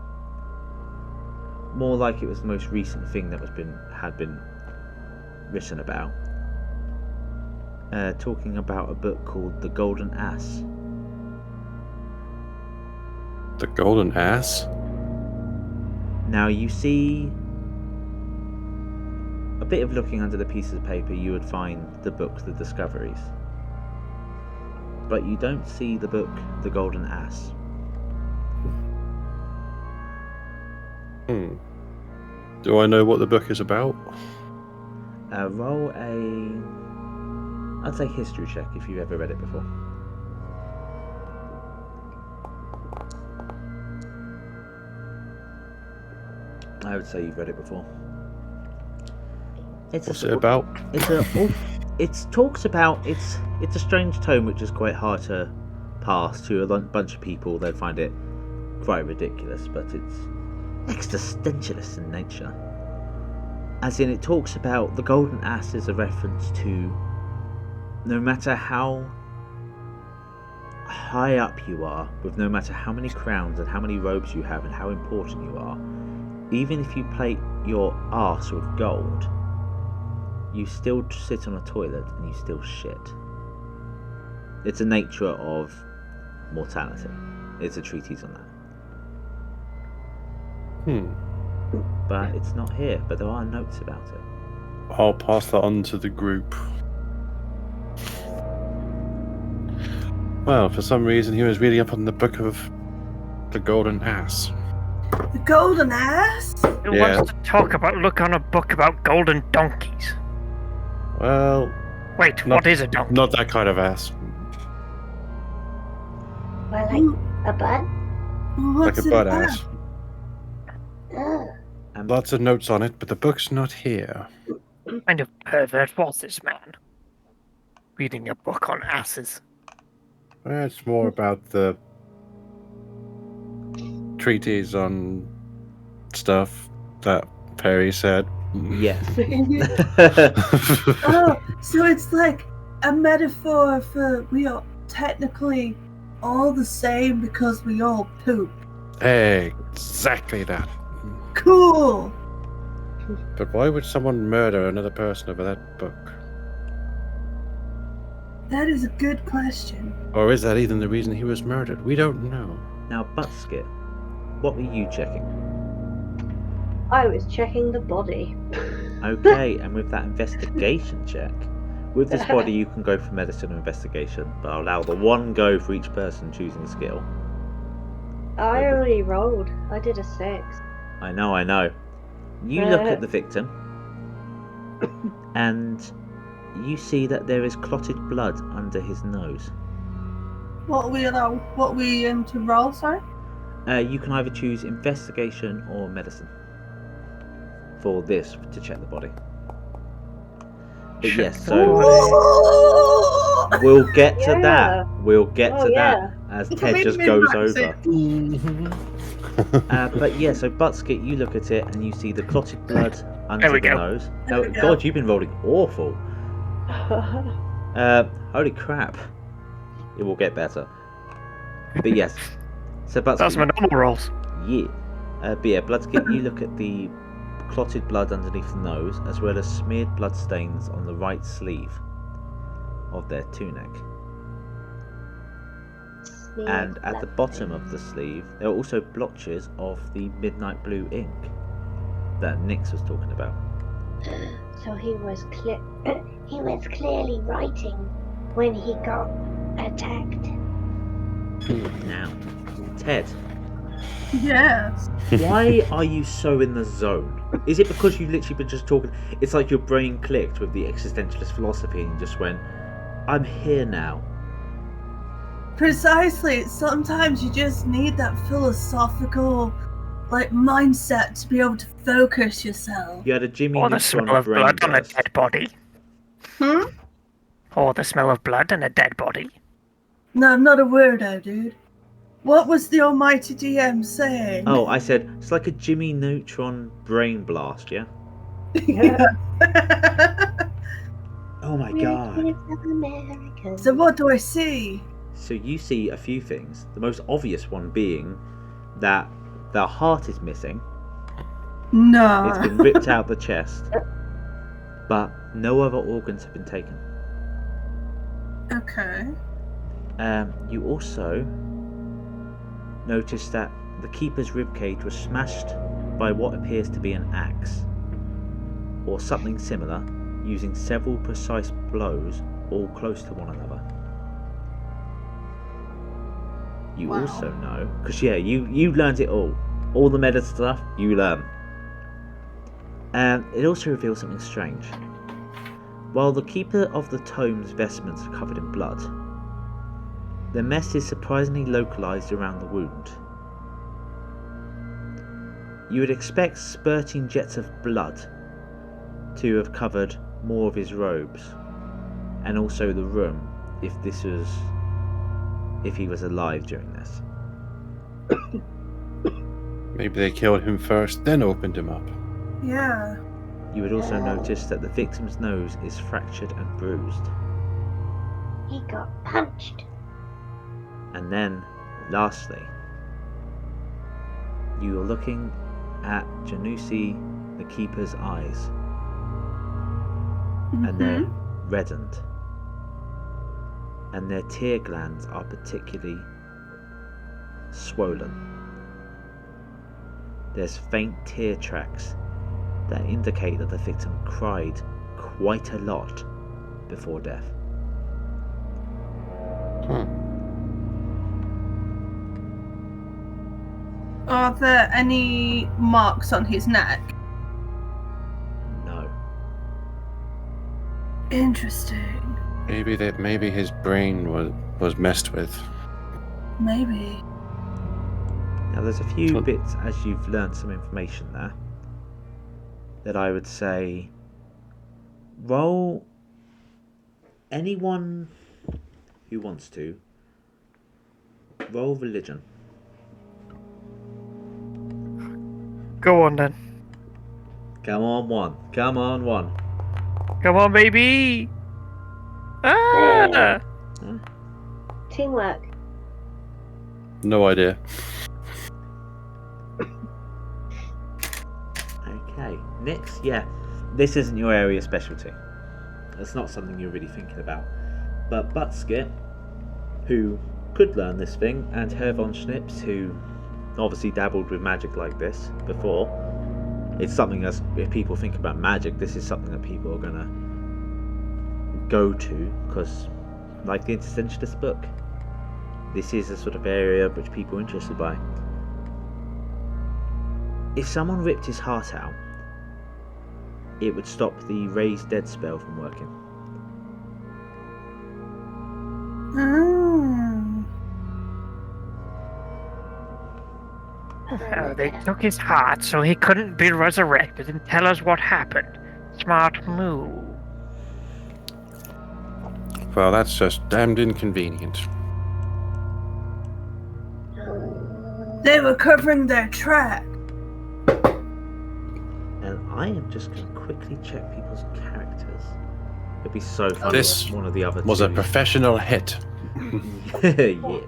more like it was the most recent thing that had been written about, talking about a book called The Golden Ass. The Golden Ass? Now you see, a bit of looking under the pieces of paper, you would find the book The Discoveries, but you don't see the book The Golden Ass. Do I know what the book is about? Roll I'd say history check if you've ever read it before. I would say you've read it before. What's it about? It talks about, it's a strange tome which is quite hard to pass to a bunch of people. They'd find it quite ridiculous, but it's existentialist in nature. As in, it talks about the Golden Ass is a reference to no matter how high up you are, with no matter how many crowns and how many robes you have and how important you are, even if you plate your arse with gold, you still sit on a toilet and you still shit. It's a nature of mortality. It's a treatise on that. But it's not here, but there are notes about it. I'll pass that on to the group. Well, for some reason he was reading up on the book of the Golden Ass. The Golden Ass? Who Yeah. wants to look on a book about golden donkeys? Well, Wait, Not- what is a donkey? not that kind of ass. Well, like a bud? What's Like a it butt about? ass. Ugh. Lots of notes on it, but the book's not here. What kind of pervert was this man? Reading a book on asses. Well, it's more about the treatise on stuff that Perry said. Yes. Oh, so it's like a metaphor for we are technically all the same because we all poop. Exactly that. Cool! But why would someone murder another person over that book? That is a good question. Or is that even the reason he was murdered? We don't know. Now, Buttskit, what were you checking? I was checking the body. Okay, and with that investigation check, with this body you can go for medicine or investigation, but I'll allow the one go for each person choosing a skill. I already rolled. I did a 6. I know. You look at the victim, and you see that there is clotted blood under his nose. What we in to roll, sorry? You can either choose investigation or medicine for this to check the body. But Check yes, the so body. we'll get to Yeah. that. We'll get Oh, to yeah. that as It's Ted a just win-win, goes that's over. But yeah, so Buttskit, you look at it and you see the clotted blood under we the go. nose. There Oh we go. God, you've been rolling awful. Holy crap! It will get better. But yes, so That's my Buttskit, normal rolls. yeah. But yeah, Buttskit, you look at the clotted blood underneath the nose, as well as smeared blood stains on the right sleeve of their tunic. And at the bottom of the sleeve, there are also blotches of the midnight blue ink that Nix was talking about. So he was clearly writing when he got attacked. Now, Ted, Yes. why are you so in the zone? Is it because you've literally been just talking? It's like your brain clicked with the existentialist philosophy and you just went, I'm here now. Precisely. Sometimes you just need that philosophical, mindset to be able to focus yourself. You had a Jimmy Or the smell Neutron of brain blood on a burst. dead body. Or the smell of blood in a dead body. No, I'm not a weirdo, dude. What was the almighty DM saying? Oh, I said, it's like a Jimmy Neutron brain blast, yeah? Yeah. Oh my god. Kids of America. So what do I see? So you see a few things. The most obvious one being that the heart is missing. No. It's been ripped out the chest. But no other organs have been taken. Okay. You also notice that the keeper's ribcage was smashed by what appears to be an axe, or something similar, using several precise blows all close to one another. You Wow. also know, because you learned it all the meta stuff you learn. It also reveals something strange. While the keeper of the tome's vestments are covered in blood, the mess is surprisingly localized around the wound. You would expect spurting jets of blood to have covered more of his robes, and also the room, if he was alive during this. Maybe they killed him first, then opened him up. Yeah. You would also notice that the victim's nose is fractured and bruised. He got punched. And then, lastly, you are looking at Janusi, the keeper's eyes, and they're reddened, and their tear glands are particularly swollen. There's faint tear tracks that indicate that the victim cried quite a lot before death. Are there any marks on his neck? No. Interesting. Maybe his brain was messed with. Maybe. Now there's a few bits as you've learned some information there that I would say roll anyone who wants to roll religion. Go on then. Come on one. Come on one. Come on, baby! Ah! Teamwork. No idea. Okay. Next, this isn't your area of specialty. It's not something you're really thinking about. But Buttskit, who could learn this thing, and Herr von Schnips, who obviously dabbled with magic like this before, it's something that if people think about magic, this is something that people are gonna go to, because like the Existentialist book, this is a sort of area which people are interested by. If someone ripped his heart out, it would stop the raised dead spell from working. They took his heart so he couldn't be resurrected and tell us what happened. Smart move. Well, that's just damned inconvenient. They were covering their track. And I am just going to quickly check people's characters. It'd be so funny This if one of the other was two... a professional hit. Yes.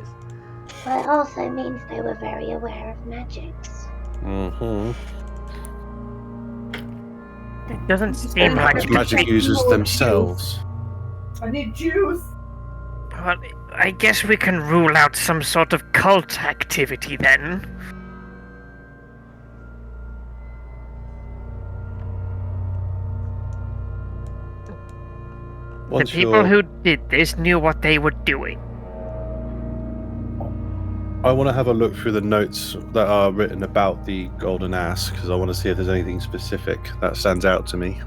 But it also means they were very aware of magics. Mm-hmm. It doesn't seem like Magic users themselves. I need juice. But I guess we can rule out some sort of cult activity then. Once the people you're- who did this knew what they were doing. I want to have a look through the notes that are written about the Golden Ass, because I want to see if there's anything specific that stands out to me.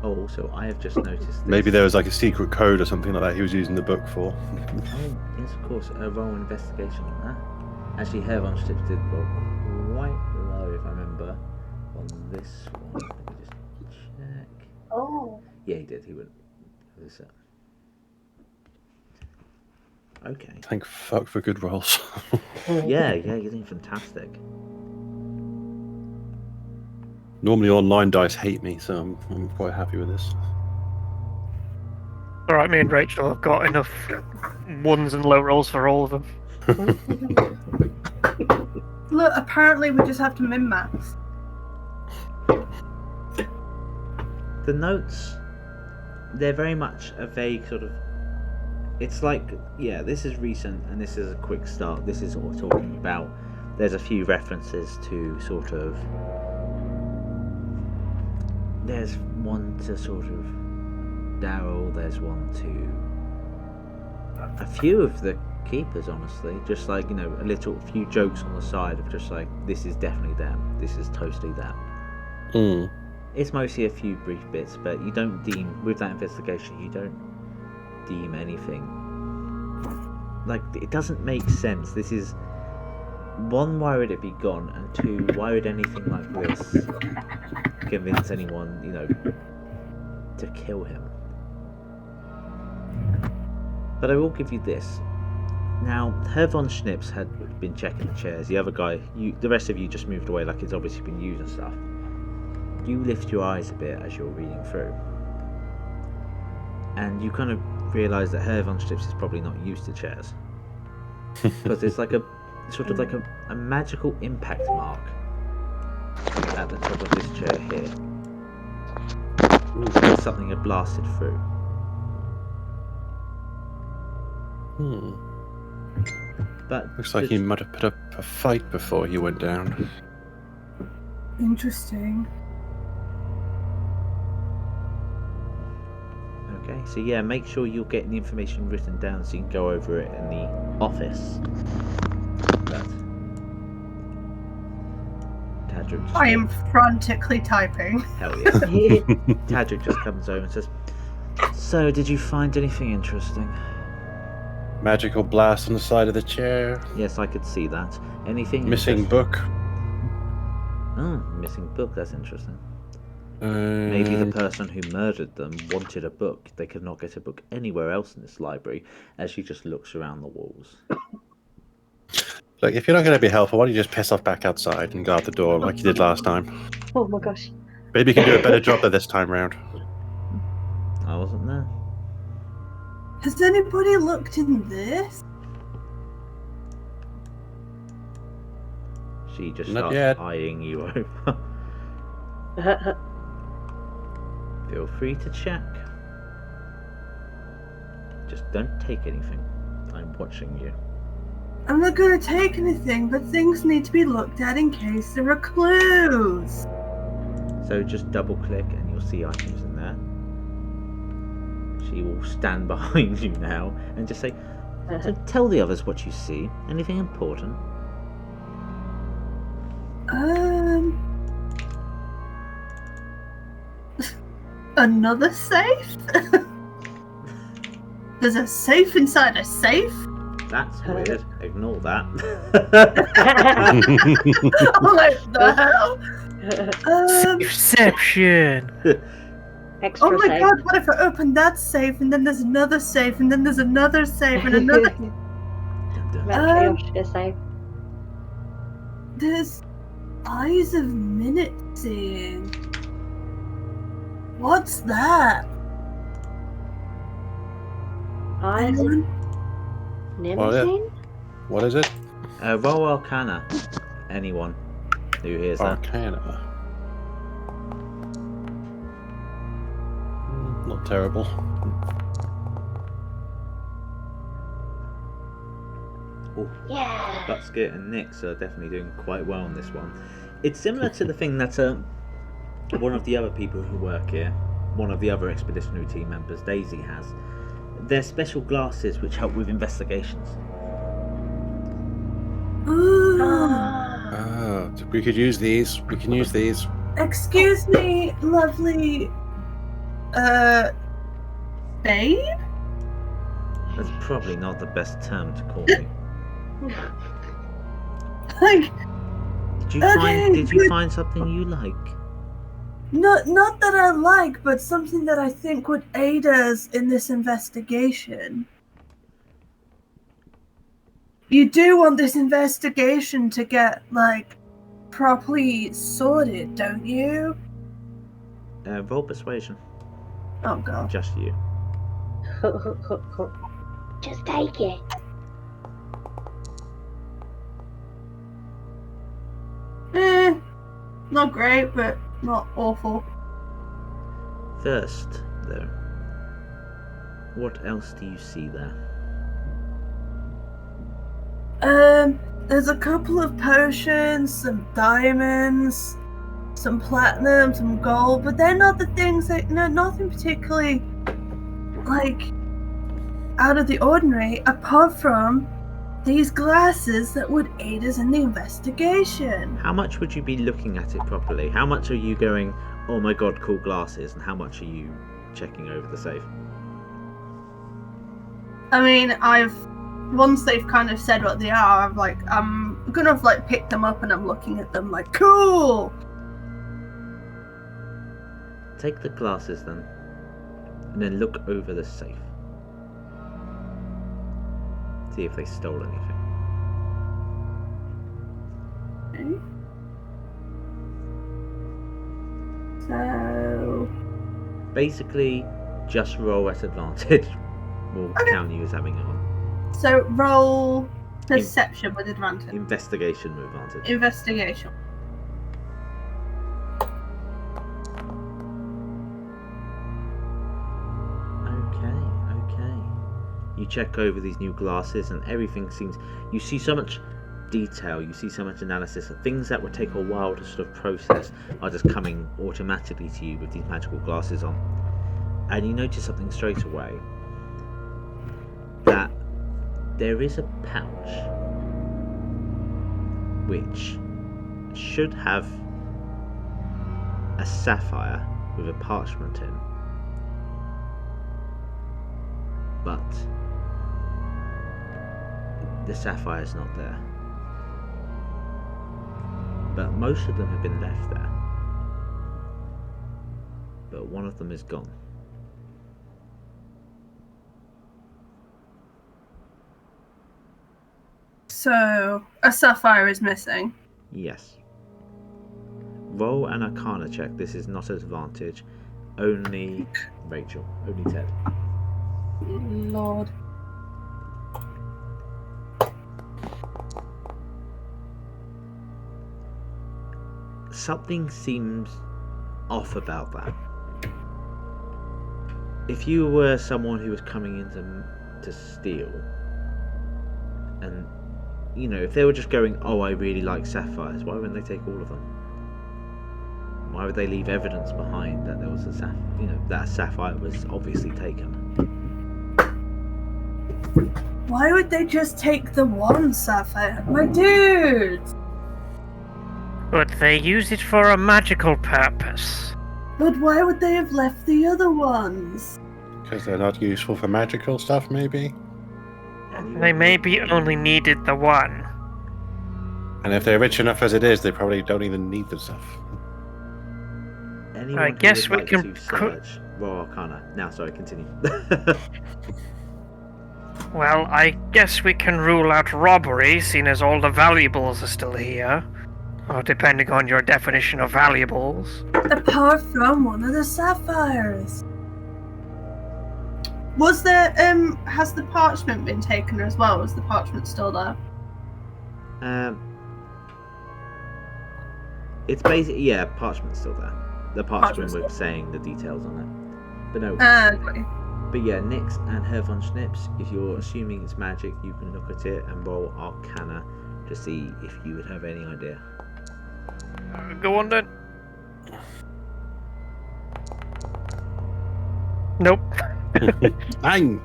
Oh, also, I have just noticed this. Maybe there was like a secret code or something like that he was using the book for. Oh, yes, of course. A roll investigation on that. Actually, Herr von Schnips did roll quite low, if I remember, on this one. Let me just check. Oh. Yeah, he did. He went. Okay. Thank fuck for good rolls. Yeah, you're doing fantastic. Normally online dice hate me, so I'm quite happy with this. Alright, me and Rachel have got enough ones and low rolls for all of them. Look, apparently we just have to min-max. The notes, they're very much a vague sort of. It's like, yeah, this is recent and this is a quick start. This is what we're talking about. There's a few references to sort of. There's one to sort of Daryl, there's one to a few of the keepers, honestly. Just like, a few jokes on the side of just like, this is definitely them, this is totally them. It's mostly a few brief bits, but you don't deem, with that investigation, you don't deem anything. Like, it doesn't make sense. This is, one, why would it be gone? And two, why would anything like this convince anyone, to kill him? But I will give you this. Now, Herr von Schnips had been checking the chairs. The other guy, the rest of you just moved away like it's obviously been used and stuff. You lift your eyes a bit as you're reading through. And you kind of realise that Herr von Schnips is probably not used to chairs. Because there's like a sort of like a magical impact mark at the top of this chair here. Like something had blasted through. But Looks like he might have put up a fight before he went down. Interesting. Okay, so yeah, make sure you're getting the information written down so you can go over it in the office. But Tadric just I am frantically typing. Hell yeah. Tadric just comes over and says, "So, did you find anything interesting?" Magical blast on the side of the chair. Yes, I could see that. Anything Missing interesting? book. Oh, missing book, that's interesting. Maybe the person who murdered them wanted a book. They could not get a book anywhere else in this library, as she just looks around the walls. Look, if you're not going to be helpful, why don't you just piss off back outside and guard the door like you did last time? Oh my gosh. Maybe you can do a better job this time round. I wasn't there. Has anybody looked in this? She just Not starts yet. eyeing you over. Feel free to check. Just don't take anything. I'm watching you. I'm not gonna take anything, but things need to be looked at in case there are clues. So just double click and you'll see items in there. She will stand behind you now and just say, "So tell the others what you see. Anything important?" Another safe? There's a safe inside a safe? That's weird. Ignore that. I'm like, the hell? Exception. Extra Oh my safe. god, what if I open that safe and then there's another safe and then there's another safe and another... Matryoshka safe. There's Eyes of Minute Seeing. What's that? Eyes of Anyone? Nemesis? What is it? Roll Arcana. Anyone who hears that. Arcana. Not terrible. Ooh. Yeah. Buttskit and Nyx are definitely doing quite well on this one. It's similar to the thing that one of the other people who work here one of the other expeditionary team members, Daisy, has. They're special glasses which help with investigations. Ooh. Ah, we could use these. We can use these. Excuse me, lovely. Babe? That's probably not the best term to call me. Like, Did you find something you like? not that I like, but something that I think would aid us in this investigation. You do want this investigation to get, like, properly sorted, don't you? Roll persuasion. Oh, God. Just you. Just take it. Not great, but not awful. First, though, what else do you see there? There's a couple of potions, some diamonds, some platinum, some gold, but they're not the things that, nothing particularly, like, out of the ordinary, apart from these glasses that would aid us in the investigation. How much would you be looking at it properly? How much are you going, oh my god, cool glasses, and how much are you checking over the safe? I mean, once they've kind of said what they are, I'm gonna have, like, picked them up and I'm looking at them like, cool! Take the glasses then, and then look over the safe. See if they stole anything. Okay. So... Basically, just roll at advantage. We'll count you as having it on. So roll perception with advantage. Investigation with advantage. Investigation. Okay. You check over these new glasses and everything seems... You see so much detail, you see so much analysis. Things that would take a while to sort of process are just coming automatically to you with these magical glasses on. And you notice something straight away. That there is a pouch which should have a sapphire with a parchment in, but the sapphire is not there. But most of them have been left there, but one of them is gone. So, a sapphire is missing. Yes. Roll an Arcana check. This is not an advantage. Only Rachel. Only Ted. Lord. Something seems off about that. If you were someone who was coming in to steal, and you know, if they were just going, oh, I really like sapphires, why wouldn't they take all of them? Why would they leave evidence behind that there was a that sapphire was obviously taken? Why would they just take the one sapphire? My dude! But they use it for a magical purpose. But why would they have left the other ones? Because they're not useful for magical stuff, maybe? They maybe only needed the one. And if they're rich enough as it is, they probably don't even need the stuff. Anyone I guess who would we like can to search Roll Arcana. Now, sorry, continue. Well, I guess we can rule out robbery, seeing as all the valuables are still here. Or depending on your definition of valuables. Apart from one of the sapphires. Was there, has the parchment been taken as well? Was the parchment still there? It's basically, yeah, parchment's still there. The parchment with saying the details on it. But no. But yeah, Nyx and Herr von Schnips, if you're assuming it's magic, you can look at it and roll Arcana to see if you would have any idea. Go on then. Nope. Bang!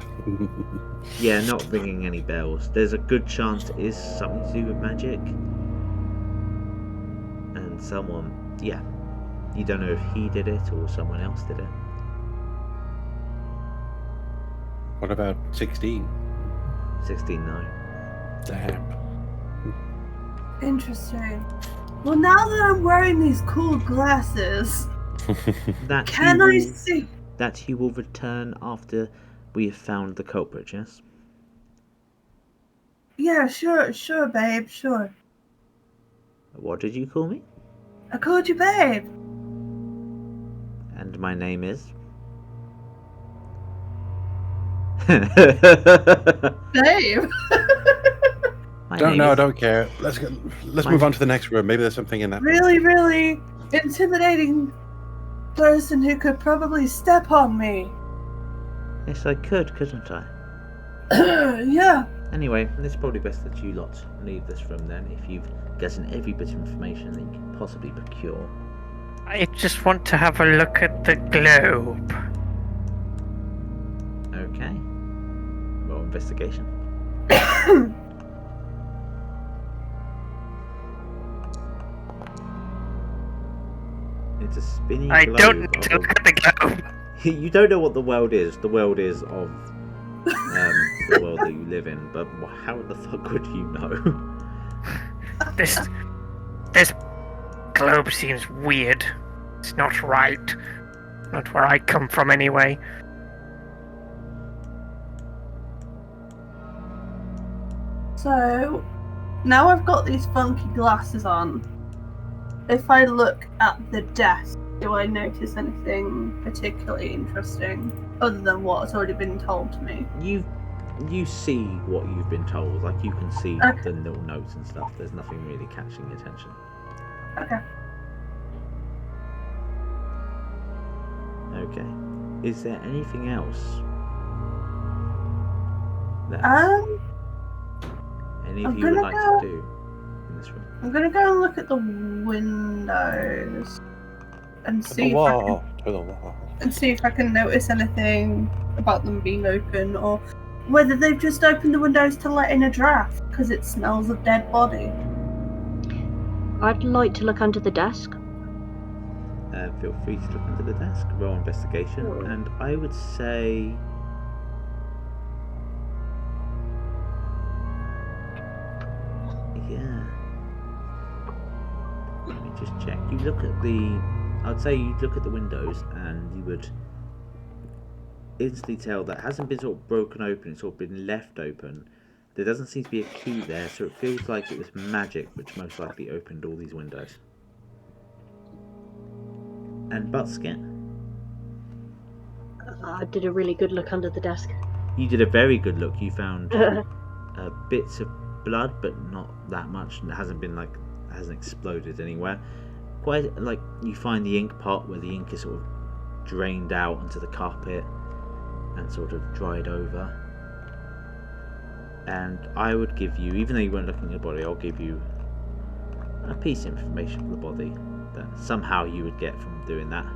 Yeah, not ringing any bells. There's a good chance it is something to do with magic. And someone, yeah, you don't know if he did it or someone else did it. What about 16? 16, no. Damn. Interesting. Well, now that I'm wearing these cool glasses, That can he I will, see? That he will return after we have found the culprit, yes? Yeah, sure, babe, sure. What did you call me? I called you babe. And my name is? Babe. My Don't name know, I is- don't care. Let's move on to the next room. Maybe there's something in that. Really, really intimidating person who could probably step on me. Yes, I could, couldn't I? Yeah. Anyway, it's probably best that you lot leave this room then, if you've gotten every bit of information that you can possibly procure. I just want to have a look at the globe. Okay. Roll investigation. It's a spinning I globe. don't need to look at the globe. You don't know what the world is. The world is of the world that you live in, but how the fuck would you know? This globe seems weird. It's not right. Not where I come from anyway. So, now I've got these funky glasses on. If I look at the desk, do I notice anything particularly interesting other than what's already been told to me? You see what you've been told. Like, you can see Okay. the little notes and stuff. There's nothing really catching your attention. Okay. Okay. Is there anything else that any of I'm you would gonna like go- to do in this room? I'm gonna go and look at the windows and To see the if I can, wall. To the wall. and see if I can notice anything about them being open, or whether they've just opened the windows to let in a draft because it smells of dead body. I'd like to look under the desk. Feel free to look under the desk, roll investigation, and I would say yeah. Let me just check. You look at the I'd say you look at the windows and you would instantly tell that it hasn't been sort of broken open, it's sort of been left open. There doesn't seem to be a key there, so it feels like it was magic which most likely opened all these windows. And Buttskit, I did a really good look under the desk. you did a very good look. You found bits of blood, but not that much. It hasn't exploded anywhere. Quite like you find the ink pot where the ink is sort of drained out onto the carpet and sort of dried over. And I would give you, even though you weren't looking at the body, I'll give you a piece of information for the body that somehow you would get from doing that.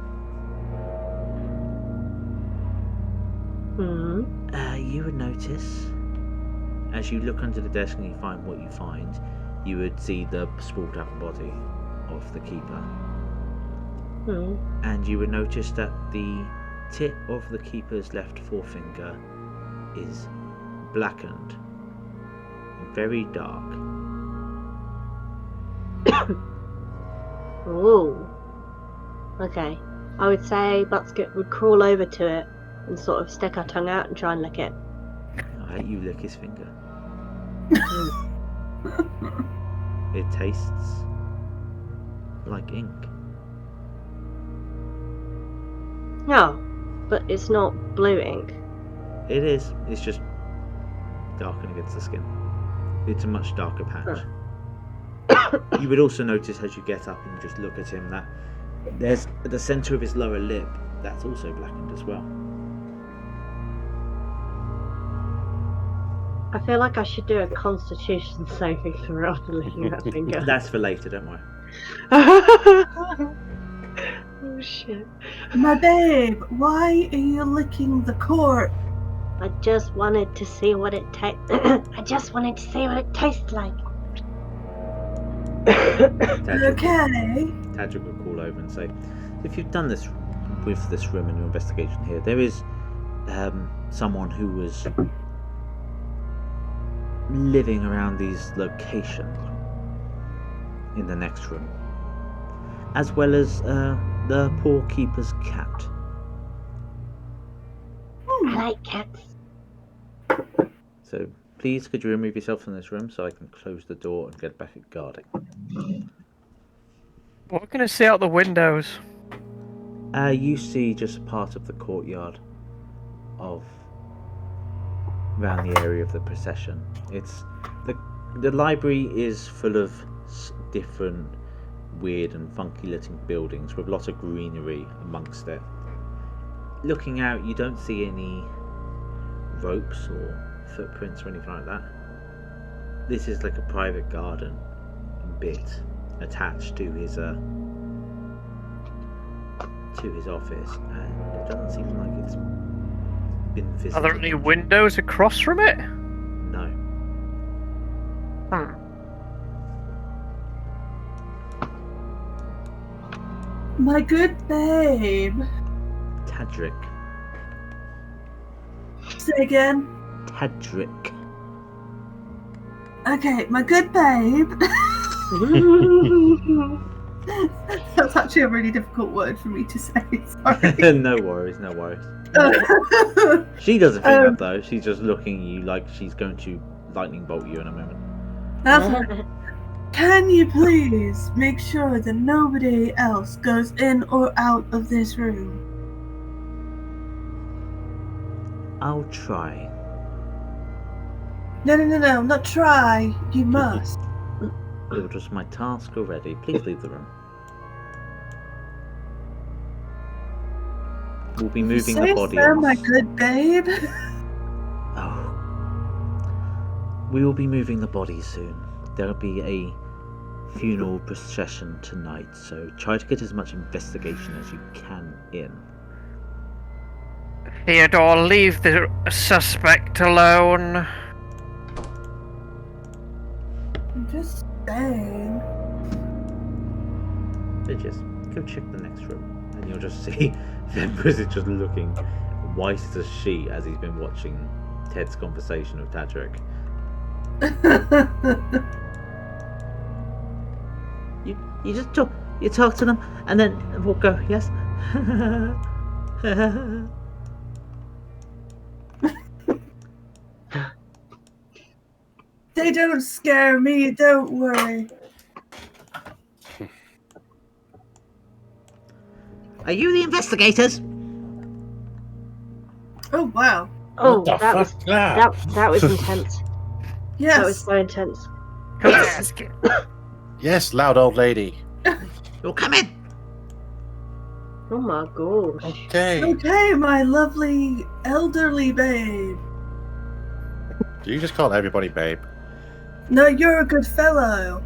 You would notice, as you look under the desk and you find what you find, you would see the sprawled out body of the keeper. And you would notice that the tip of the keeper's left forefinger is blackened, very dark. Ooh. Okay. I would say Buttskit would crawl over to it and sort of stick her tongue out and try and lick it. Alright, you lick his finger. It tastes like ink. No, but it's not blue ink. It is. It's just darkened against the skin. It's a much darker patch. You would also notice as you get up and you just look at him that there's at the centre of his lower lip that's also blackened as well. I feel like I should do a constitution saving throw after licking that finger. That's for later, don't worry. Oh shit. My babe, why are you licking the court? I just wanted to see what it I just wanted to see what it tastes like. Okay. Tadric will call over and say, if you've done this with this room in your investigation here, there is someone who was living around these locations in the next room, as well as the poor keeper's cat. I like cats. So please, could you remove yourself from this room so I can close the door and get back at guarding? What can I see out the windows? You see just part of the courtyard of around the area of the procession. It's the library is full of different weird and funky looking buildings with lots of greenery amongst it. Looking out, you don't see any ropes or footprints or anything like that. This is like a private garden bit attached to his office, and it doesn't seem like it's been visited. Are there any windows across from it? No. My good babe. Tadric. Say again. Tadric. Okay, my good babe. That's actually a really difficult word for me to say. Sorry. No worries, no worries. She doesn't think that though. She's just looking at you like she's going to lightning bolt you in a moment. Can you please make sure that nobody else goes in or out of this room? I'll try. No, not try. You must. It was my task already. Please leave the room. We'll be moving the body. So, my good babe. Oh. We will be moving the body soon. There'll be a funeral procession tonight, so try to get as much investigation as you can in. Theodore, leave the suspect alone. I'm just saying. Bitches, go check the next room, and you'll just see Vembris is just looking white as a sheet as he's been watching Ted's conversation with Tadric. You just talk to them, and then we'll go. Yes. They don't scare me. Don't worry. Are you the investigators? Oh wow. Oh, What the that was fuck that? that was intense. Yes. That was so intense. Who's asking? Yes, loud old lady. You'll come in. Oh my gosh. Okay. Okay, my lovely elderly babe. Do you just call everybody babe? No, you're a good fellow.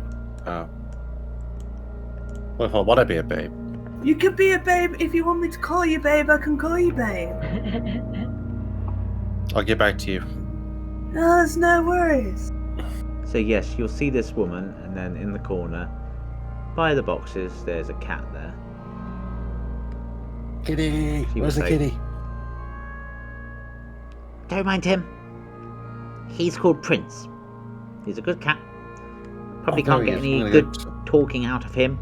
Oh. Well, if I want to be a babe. You could be a babe if you want me to call you babe. I can call you babe. I'll get back to you. No, there's no worries. So yes, you'll see this woman, and then in the corner, by the boxes, there's a cat there. Kitty! She Where's will the say- kitty? Don't mind him. He's called Prince. He's a good cat. Probably Oh, can't there get he is. any I'm good gonna go- talking out of him.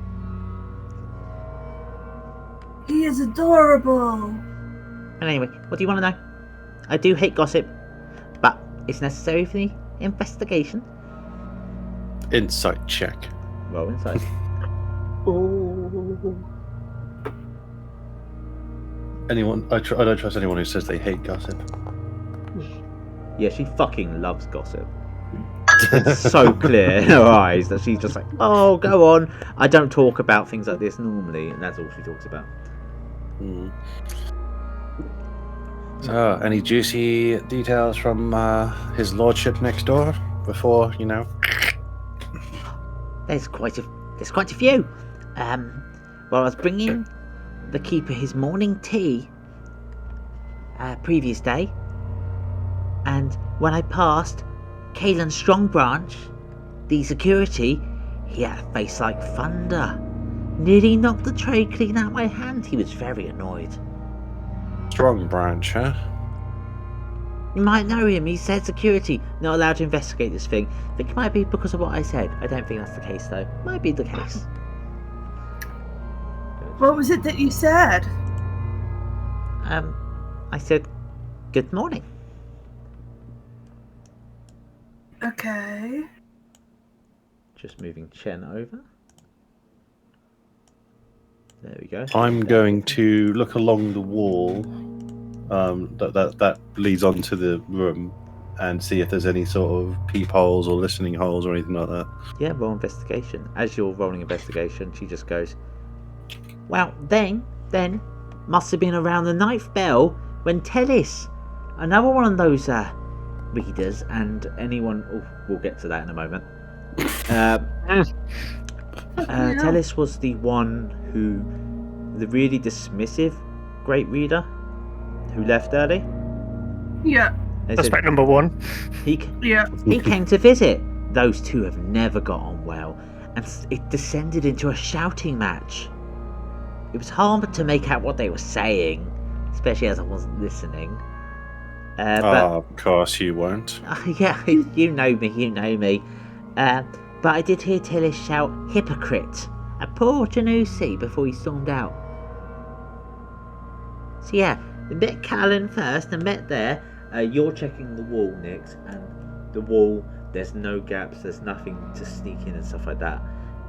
He is adorable. But anyway, what do you want to know? I do hate gossip, but it's necessary for the investigation. Insight check. Roll inside. Oh. I don't trust anyone who says they hate gossip. Yeah, she fucking loves gossip. It's so clear in her eyes that she's just like, oh, go on. I don't talk about things like this normally, and that's all she talks about. Hmm. So, any juicy details from his lordship next door before, you know? There's quite a few. Well, I was bringing the keeper his morning tea previous day, and when I passed Kaelin's strong branch, the security, he had a face like thunder. Nearly knocked the tray clean out my hand. He was very annoyed. Strong branch, huh? You might know him. He said security, not allowed to investigate this thing. I think it might be because of what I said. I don't think that's the case, though. Might be the case. What was it that you said? I said, good morning. Okay. Just moving Chen over. There we go. I'm going to look along the wall that leads onto the room and see if there's any sort of peepholes or listening holes or anything like that. Yeah, roll investigation. As you're rolling investigation, she just goes, well, then, must have been around the 9th bell when Tellis, another one of those readers, and anyone, we'll get to that in a moment. Tellis was the one who, the really dismissive great reader who left early. Yeah. Suspect number 1. He came to visit. Those two have never got on well, and it descended into a shouting match. It was hard to make out what they were saying, especially as I wasn't listening. But of course you weren't. yeah, you know me. But I did hear Tillis shout, hypocrite, at poor Janusi before he stormed out. So yeah, we met Callan first and met there. You're checking the wall, Nix, and the wall, there's no gaps, there's nothing to sneak in and stuff like that.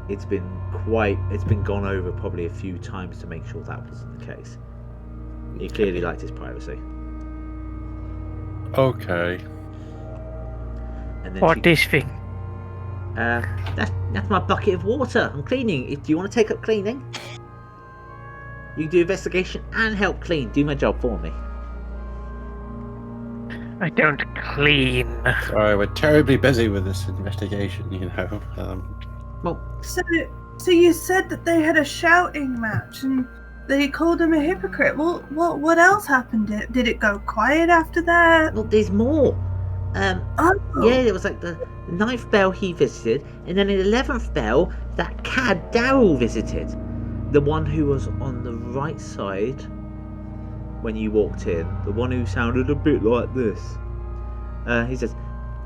It's been gone over probably a few times to make sure that wasn't the case. He clearly liked his privacy. Okay. What And then this thing? that's my bucket of water. I'm cleaning. Do you want to take up cleaning? You can do investigation and help clean. Do my job for me. I don't clean. Sorry, we're terribly busy with this investigation, you know. Well, So you said that they had a shouting match and they called him a hypocrite. Well, what else happened? Did it go quiet after that? well, there's more. Oh. Yeah, it was like the 9th bell he visited, and then the 11th bell that cad Daryl visited. The one who was on the right side when you walked in. The one who sounded a bit like this. He says,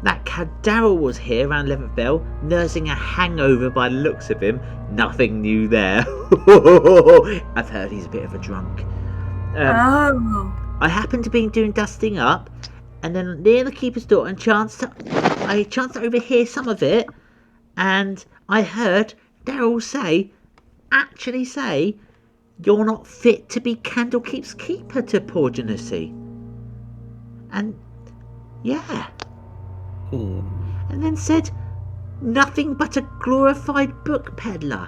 that cad Daryl was here around 11th bell, nursing a hangover by the looks of him. Nothing new there. I've heard he's a bit of a drunk. I happened to be doing dusting up, and then near the keeper's door, and I chanced to overhear some of it, and I heard Daryl actually say, you're not fit to be Candlekeep's keeper to poor Janusi. And yeah. And then said, nothing but a glorified book peddler.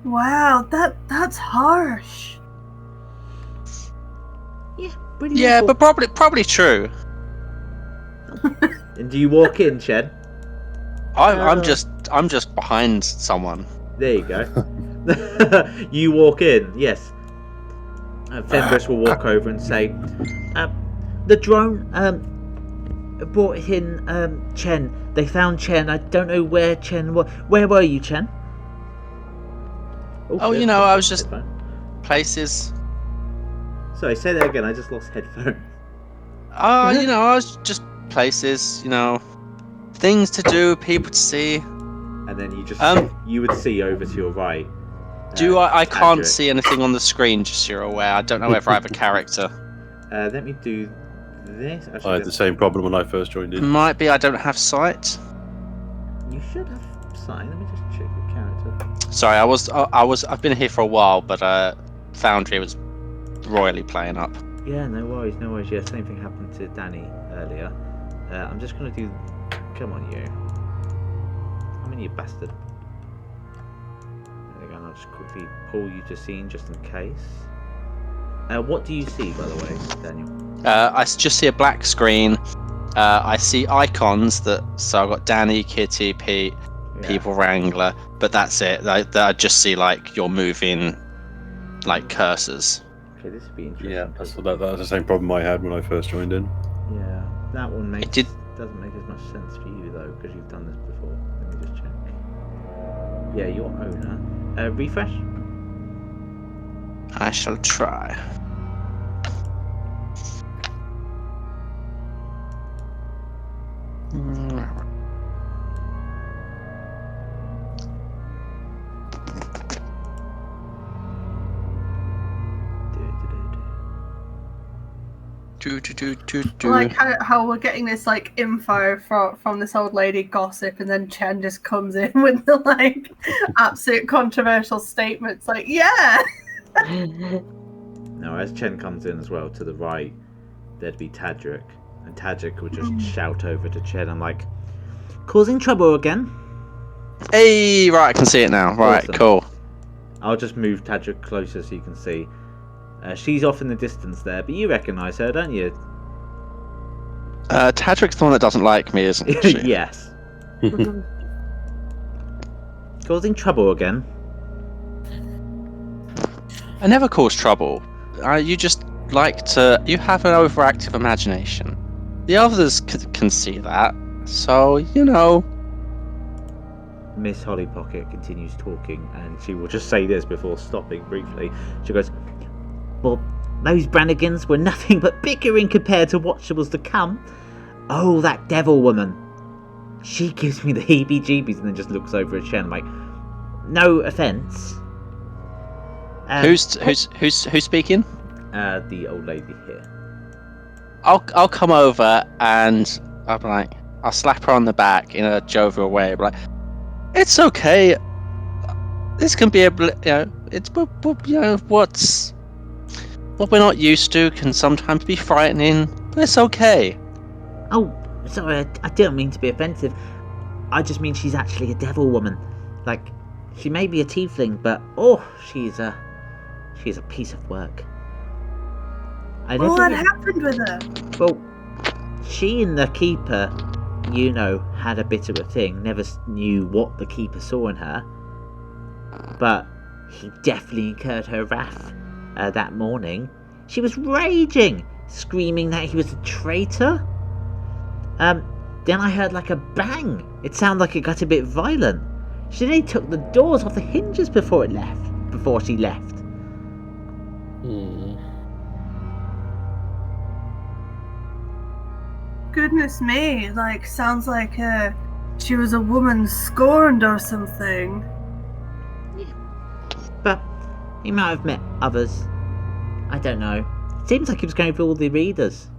Wow, that's harsh. Yeah, pretty Yeah, awful. but probably true. And do you walk in, Chen? I'm just behind someone. There you go. You walk in, yes. Fenris will walk over and say, the drone brought in Chen. They found Chen. I don't know where Chen was. Where were you, Chen? Oh, you know, I was just places. Sorry, say that again. I just lost headphones. You know, I was just places, you know, things to do, people to see. And then you just you would see over to your right. I can't Adric. see anything on the screen, just so you're aware. I don't know whether I have a character. Let me do this. Actually, I had the same problem when I first joined in. Might be I don't have sight. You should have sight. Let me just check your character. Sorry, I've been here for a while, but Foundry was royally playing up. Yeah, no worries. Yeah, same thing happened to Danny earlier. I'm just gonna do. Come on, you. I mean, you bastard. There we go. And I'll just quickly pull you to scene just in case. What do you see, by the way, Daniel? I just see a black screen. I see icons so I've got Danny, Kitty, Pete, people wrangler, but that's it. I just see like you're moving like cursors. Okay, this would be interesting. Yeah, that's the same problem I had when I first joined in. Yeah, that one did- doesn't make as much sense for you though, because you've done this before. Let me just check. Yeah, your owner. Refresh. I shall try. I like how we're getting this like info from this old lady gossip, and then Chen just comes in with the like absolute controversial statements. Like, yeah. Now, as Chen comes in as well to the right, there'd be Tadric, and Tadric would just shout over to Chen. I'm like, causing trouble again. Hey, right, I can see it now. Right, Awesome. cool. I'll just move Tadric closer so you can see. She's off in the distance there, but you recognise her, don't you? Tadric's the one that doesn't like me, isn't she? Yes. Causing trouble again. I never cause trouble. You just like to. You have an overactive imagination. The others can see that, so you know. Miss Holly Pocket continues talking, and she will just say this before stopping briefly. She goes, "Well, those Brannigans were nothing but bickering compared to what was to come. Oh, that devil woman. She gives me the heebie-jeebies," and then just looks over at Chen like, "No offence." Who's speaking? The old lady here. I'll come over and I'll be like, I'll slap her on the back in a jovial way. But like, it's okay. This can be it's what we're not used to can sometimes be frightening, but it's okay. Oh, sorry, I didn't mean to be offensive. I just mean she's actually a devil woman. Like, she may be a tiefling, but she's a piece of work. What happened with her? Well, she and the keeper, had a bit of a thing. Never knew what the keeper saw in her, but he definitely incurred her wrath that morning. She was raging, screaming that he was a traitor. Then I heard like a bang. It sounded like it got a bit violent. She nearly took the doors off the hinges before she left. Goodness me, like, sounds like she was a woman scorned or something. But he might have met others. I don't know. Seems like he was going through all the readers.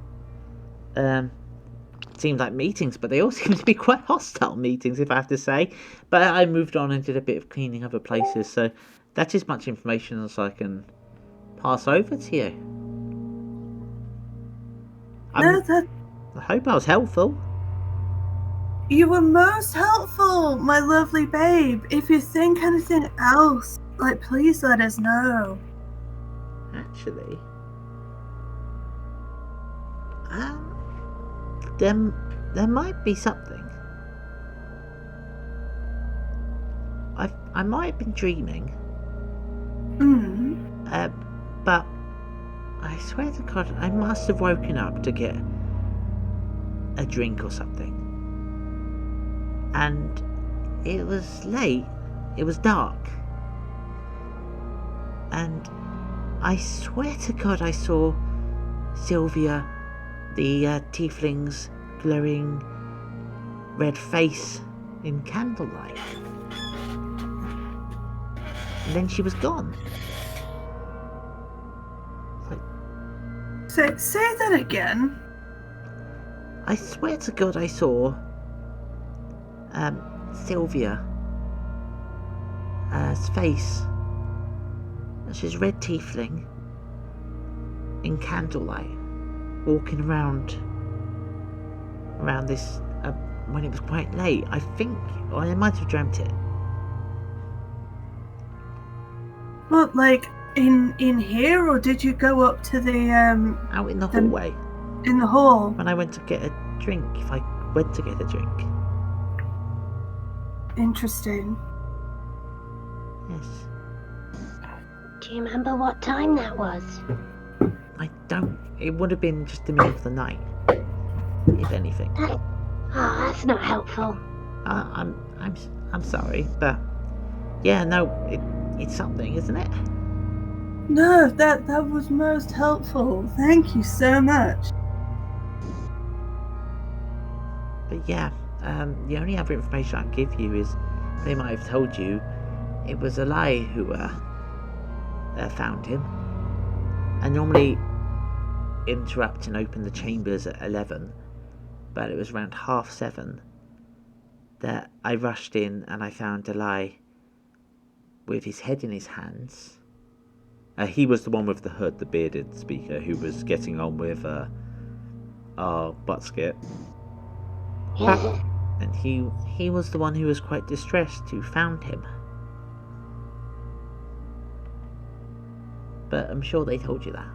Seemed like meetings, but they all seem to be quite hostile meetings, if I have to say. But I moved on and did a bit of cleaning other places, so that's as much information as I can pass over to you. I hope I was helpful. You were most helpful, my lovely babe. If you think anything else, like, please let us know. Actually, there might be something. I might have been dreaming. But I swear to God, I must have woken up to get a drink or something. And it was late. It was dark. And I swear to God I saw Sylvia, the tiefling's glowing red face in candlelight. And then she was gone. Say that again. I swear to God I saw Sylvia's face. She's red tiefling in candlelight, walking around this when it was quite late. I think I might have dreamt it. What, like in here, or did you go up to the Out in the hallway. In the hall. When I went to get a drink, if I went to get a drink. Interesting. Yes. Do you remember what time that was? I don't. It would have been just the middle of the night, if anything. Oh, that's not helpful. I'm sorry, but yeah, no, it's something, isn't it? No, that was most helpful. Thank you so much. But yeah, the only other information I can give you is they might have told you it was a lie who found him. I normally interrupt and open the chambers at 11, but it was around 7:30 that I rushed in and I found Delay with his head in his hands. He was the one with the hood, the bearded speaker, who was getting on with our Buttskit. Yeah. And he was the one who was quite distressed who found him. But I'm sure they told you that.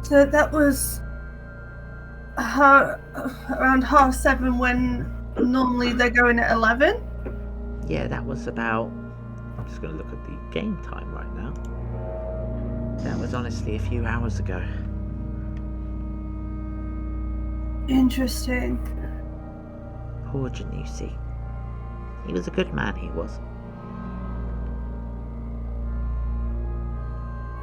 So that was around 7:30 when normally they're going at 11? Yeah, that was about... I'm just going to look at the game time right now. That was honestly a few hours ago. Interesting. Poor Janusi. He was a good man, he was.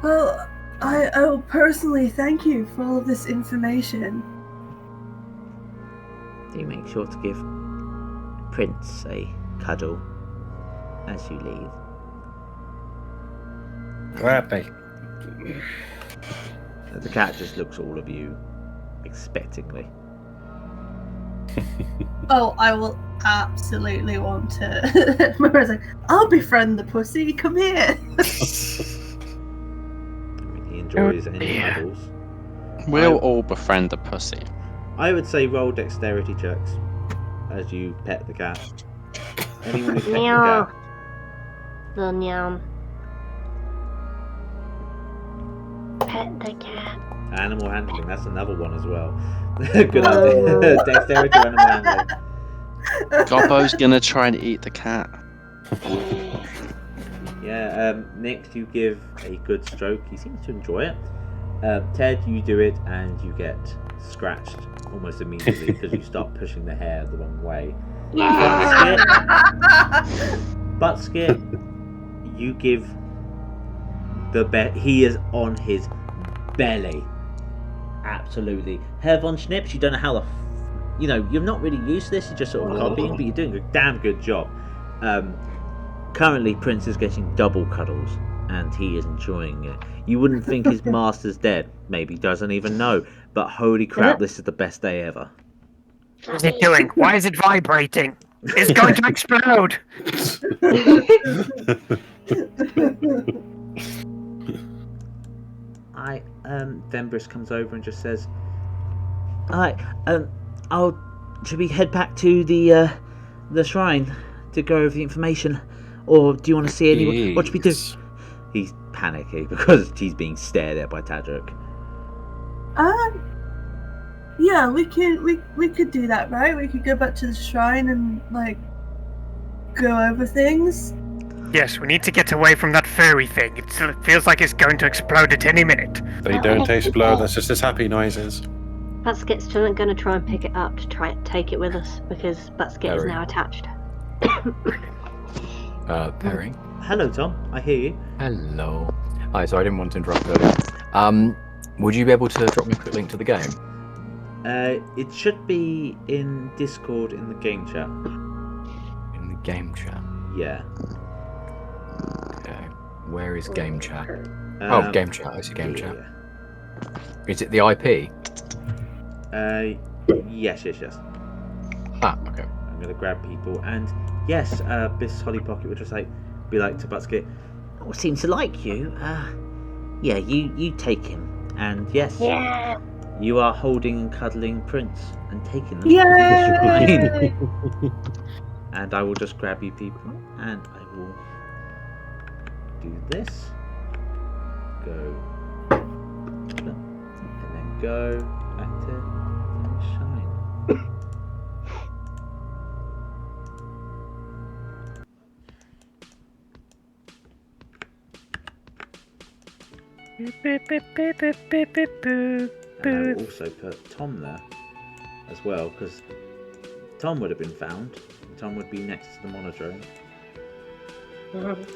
Well, I will personally thank you for all of this information. Do make sure to give Prince a cuddle as you leave. Gladly. The cat just looks at all of you expectingly. Oh, I will absolutely want to. Mara's like, I'll befriend the pussy, come here. He enjoys any cuddles. We'll all befriend the pussy. I would say roll dexterity checks as you pet the cat. Anyone who's pet the Meow. cat. Little meow. Pet the cat. Animal handling, that's another one as well. Good idea. Dexterity animal handling. Gobbo's gonna try and eat the cat. Yeah, next you give a good stroke. He seems to enjoy it. Ted, you do it and you get scratched almost immediately because you start pushing the hair the wrong way. Buttskit, you give the bet. He is on his belly. Absolutely. Herr von Schnips, you don't know how the... you're not really used to this. You're just sort of copying, but you're doing a damn good job. Currently, Prince is getting double cuddles, and he is enjoying it. You wouldn't think his master's dead. Maybe doesn't even know. But holy crap, this is the best day ever. What is it doing? Why is it vibrating? It's going to explode! Vembris comes over and just says, "Alright, should we head back to the shrine to go over the information? Or do you want to see anyone? What should we do?" He's panicky because he's being stared at by Tadric. Yeah, we could do that, right? We could go back to the shrine and go over things. Yes, we need to get away from that furry thing. It feels like it's going to explode at any minute. They don't explode, that's just as happy noises. Buttskit's still going to try and pick it up to try and take it with us because Buttskit is now attached. Perry. Hello, Tom. I hear you. Hello. Hi, sorry, I didn't want to interrupt earlier. Would you be able to drop me a quick link to the game? It should be in Discord in the game chat. In the game chat? Yeah. Okay. Where is game chat? Game chat. I see game chat. Yeah. Is it the IP? Yes. Ah, okay. I'm gonna grab people, and yes, Miss Holly Pocket would just be like to Buttskit, "Oh, seems to like you. Yeah, you take him, and yes, Yeah. you are holding and cuddling Prince and taking them. Yay! And I will just grab you people, and I will do this. Go, and then go back to the shine. And I will also put Tom there as well, because Tom would have been found. Tom would be next to the monodrome. Let's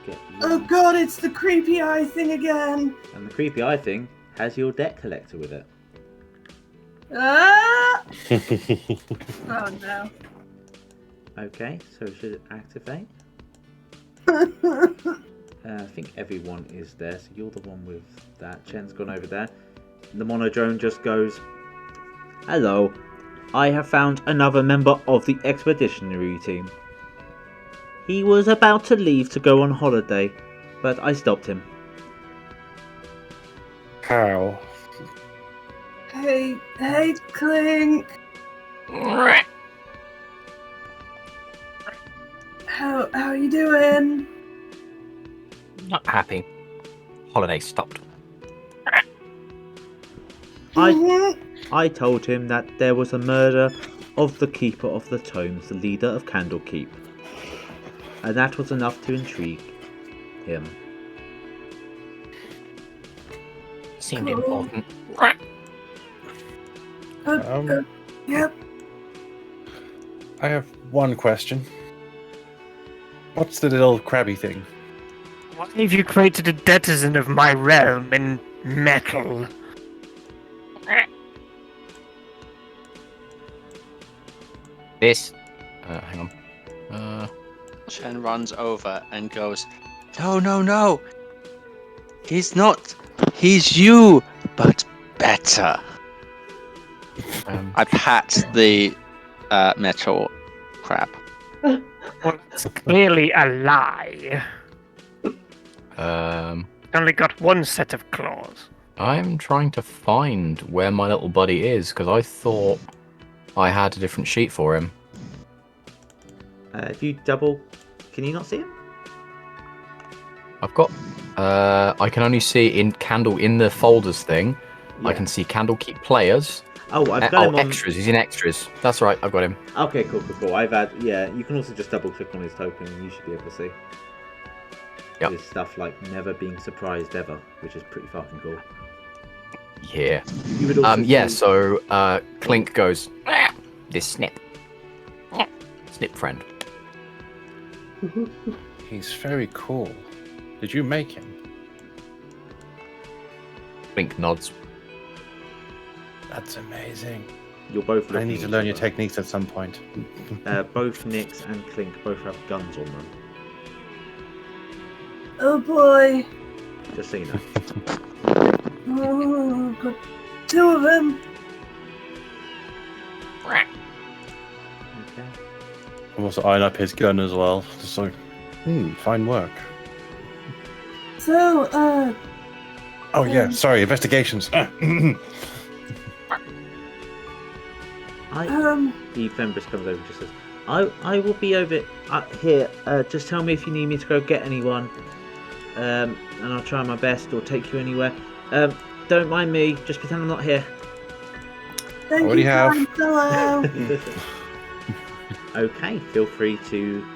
get you. Oh god, it's the creepy eye thing again. And the creepy eye thing has your debt collector with it. Ah! Oh no. Okay, so should it activate? I think everyone is there, so you're the one with that. Chen's gone over there. The monodrome just goes, "Hello, I have found another member of the expeditionary team. He was about to leave to go on holiday, but I stopped him." How? Hey, Clink. How are you doing? Not happy. Holiday stopped. I told him that there was a murder of the Keeper of the Tomes, the leader of Candlekeep. And that was enough to intrigue him. Seemed Cool. important. Yep. I have one question. What's the little crabby thing? Why have you created a denizen of my realm in metal? This. Hang on. Chen runs over and goes, No. He's not. He's you, but better. I pat the metal crab. Well, it's clearly a lie. Only got one set of claws. I'm trying to find where my little buddy is because I thought I had a different sheet for him. If you double, can you not see him? I've got. I can only see in the folders thing. Yeah. I can see Candlekeep players. Oh, I've got him on extras. He's in extras. That's right. I've got him. Okay, cool. I've had, yeah, you can also just double click on his token and you should be able to see. Yep. There's stuff like never being surprised ever, which is pretty fucking cool. Yeah. You would also Yeah. see- So Clink goes. This Snip. Snip friend. He's very cool. Did you make him? Clink nods. That's amazing. You're both I looking need to at learn each your other. techniques at some point. Both Nix and Clink both have guns on them. Oh boy. Just so you know. Oh, got two of them. Okay. I'm also eyeing up his gun as well. Just like, fine work. So, Oh yeah, sorry, investigations. The Fembris comes over and just says, I will be over here. Just tell me if you need me to go get anyone. And I'll try my best or take you anywhere. Don't mind me, just pretend I'm not here. thank Already you, have. kind fellow. Okay, feel free to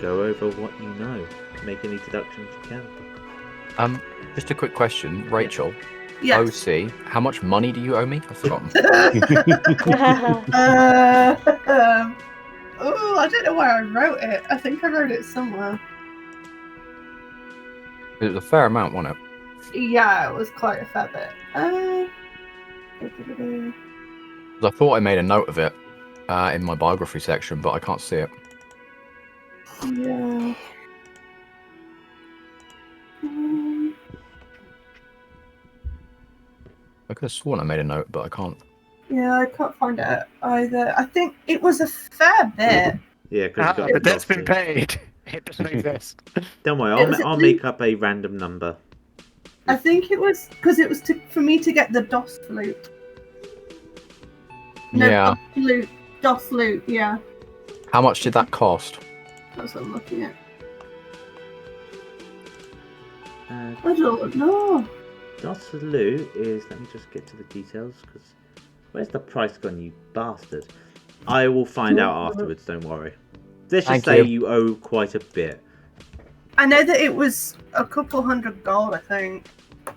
go over what you know. Make any deductions you can. Just a quick question, Rachel. Yes. OC, how much money do you owe me? I've forgotten. Oh, I don't know where I wrote it. I think I wrote it somewhere. It was a fair amount, wasn't it? Yeah, it was quite a fair bit. 'Cause I thought I made a note of it in my biography section, but I can't see it. Yeah. I could have sworn I made a note, but I can't. Yeah, I can't find it either. I think it was a fair bit. Yeah, because The debt's been paid. It doesn't exist. Don't worry, It was at I'll make up a random number. I think it was because it was for me to get the DOS flute. No, Yeah. DOS flute, yeah. How much did that cost? That's what I'm looking at. Uh, I don't know. Dot Salute is, let me just get to the details because Where's the price gone, you bastard? I will find out afterwards, don't worry. Let's just say you owe quite a bit. I know that it was a couple hundred gold, I think.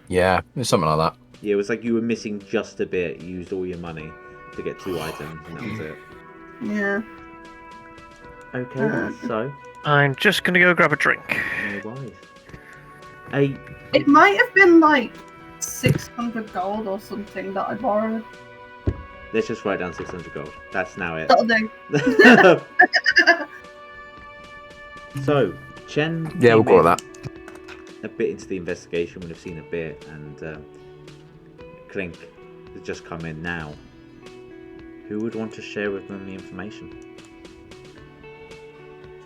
Yeah, it's something like that. Yeah, it was like you were missing just a bit. You used all your money to get 2 items, and that was it. Yeah. Okay, so... I'm just gonna go grab a drink. No worries. It might have been like 600 gold or something that I borrowed. Let's just write down 600 gold. That's now it. That'll do. So, Cien... Yeah, we'll go with that. A bit into the investigation, would have seen a bit, and Clink has just come in now. Who would want to share with them the information?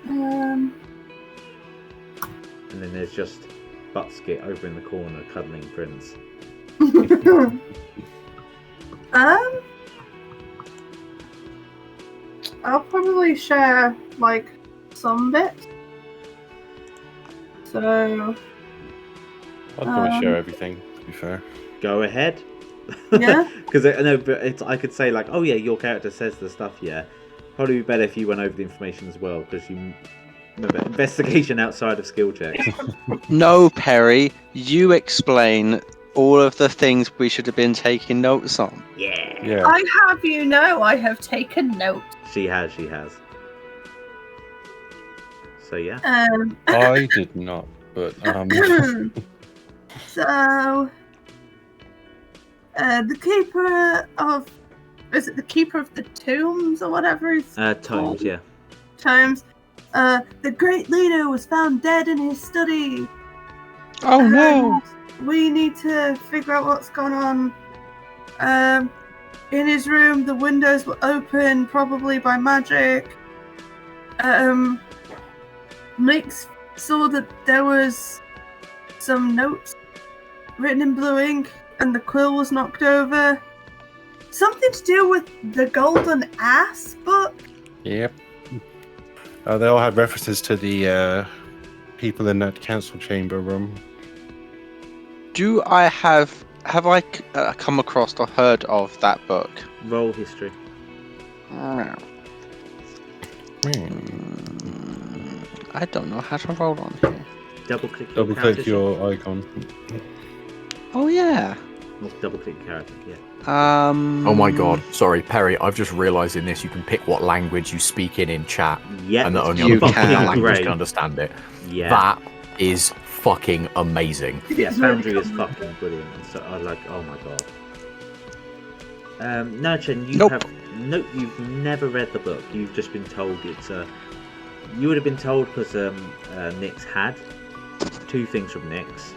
Um, And then there's just Buttskit over in the corner cuddling Prince. I'll probably share like some bits. So I'd probably share everything, to be fair. Go ahead. Yeah. Because I know, but I could say like, oh yeah, your character says the stuff. Yeah, probably be better if you went over the information as well, because you remember investigation outside of skill checks. No, Perry, you explain all of the things we should have been taking notes on. Yeah. I have I have taken note. She has. So yeah. I did not, but So the keeper of the keeper of the tombs or whatever it's Tomes, called? yeah. Tombs. The great leader was found dead in his study. Oh no! We need to figure out what's gone on. In his room, the windows were open, probably by magic. Nix saw that there was some notes written in blue ink, and the quill was knocked over. Something to do with the Golden Ass book? Yep. They all had references to the people in that council chamber room. Do I have I come across or heard of that book? Roll history. I don't know how to roll on here. Double click your icon. Oh yeah. Or double click character, yeah. Oh my god, sorry, Perry, I've just realised in this you can pick what language you speak in chat. Yeah, and that only you other can. language can understand it. Yeah. That is fucking amazing. Yeah, Foundry is fucking brilliant. So I was like, oh my god. No, Cien, you've never read the book. You've just been told it's you would have been told because Nix had 2 things from Nix.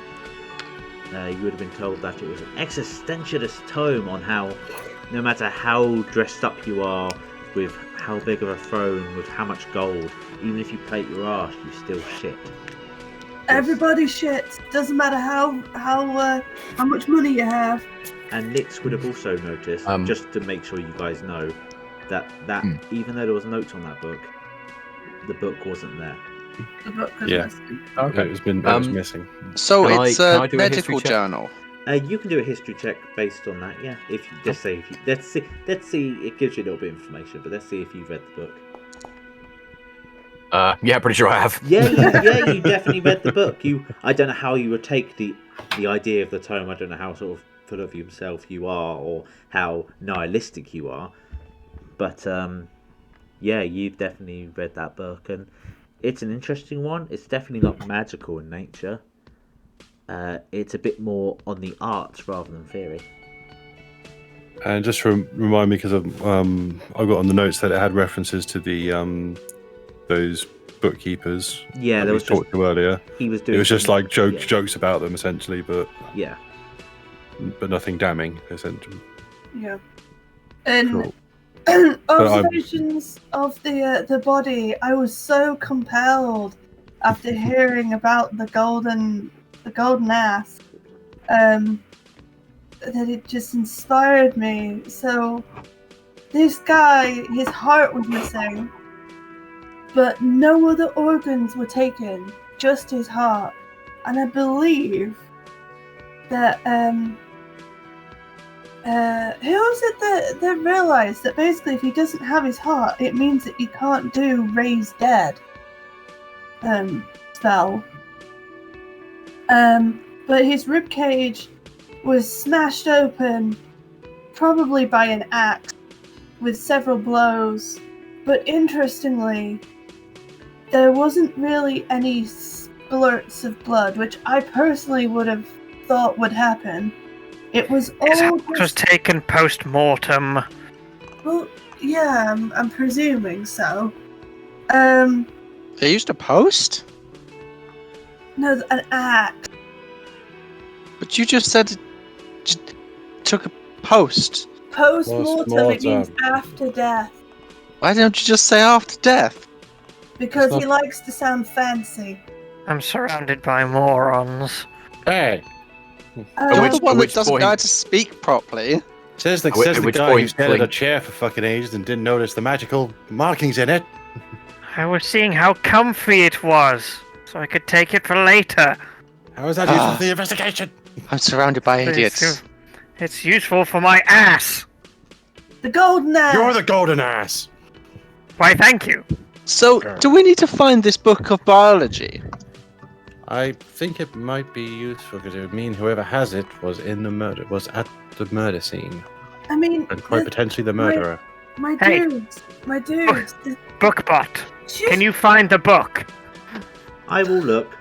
You would have been told that it was an existentialist tome on how, no matter how dressed up you are, with how big of a throne, with how much gold, even if you plate your arse, you still shit. Everybody shits. Doesn't matter how much money you have. And Nix would have also noticed, just to make sure you guys know, that even though there was notes on that book, the book wasn't there. The book was Yeah. missing. Okay. It was missing. So Can it's I a do a history medical check? journal. You can do a history check based on that, yeah. If you let's see, it gives you a little bit of information, but let's see if you've read the book. Yeah, pretty sure I have. Yeah, you definitely read the book. I don't know how you would take the idea of the tome. I don't know how sort of full of yourself you are, or how nihilistic you are. But yeah, you've definitely read that book, and it's an interesting one. It's definitely not magical in nature. It's a bit more on the arts rather than theory. And just to remind me, because I got on the notes that it had references to the those bookkeepers. Yeah, there was talked to earlier. He was doing. It was just like jokes yeah. about them essentially, but Yeah. but nothing damning essentially. Yeah. And Cool. observations of the body, I was so compelled after hearing about the golden ass, that it just inspired me. So this guy, his heart was missing, but no other organs were taken, just his heart. And I believe that Who was it that realized that basically if he doesn't have his heart, it means that he can't do raise dead spell. But his ribcage was smashed open, probably by an axe, with several blows. But interestingly, there wasn't really any splurts of blood, which I personally would have thought would happen. It was all It was taken post-mortem. Well, yeah, I'm presuming so. They used a post? No, an axe. But you just said it took a post. Post-mortem, it means Post-mortem. after death. Why don't you just say after death? Because It's he not- likes to sound fancy. I'm surrounded by morons. Hey, You're which- the one at that which doesn't know point- how to speak properly. says the At which guy who point, sat in a Clink- chair for fucking ages and didn't notice the magical markings in it. I was seeing how comfy it was, so I could take it for later. How is that useful for the investigation? I'm surrounded by idiots. It's useful for my ass. The golden axe. You're the golden ass. Why, thank you. So, do we need to find this book of biology? I think it might be useful because it would mean whoever has it was at the murder scene I mean, and quite potentially the murderer. my Hey. dudes. My dudes. Bookbot, Just- can you find the book? I will look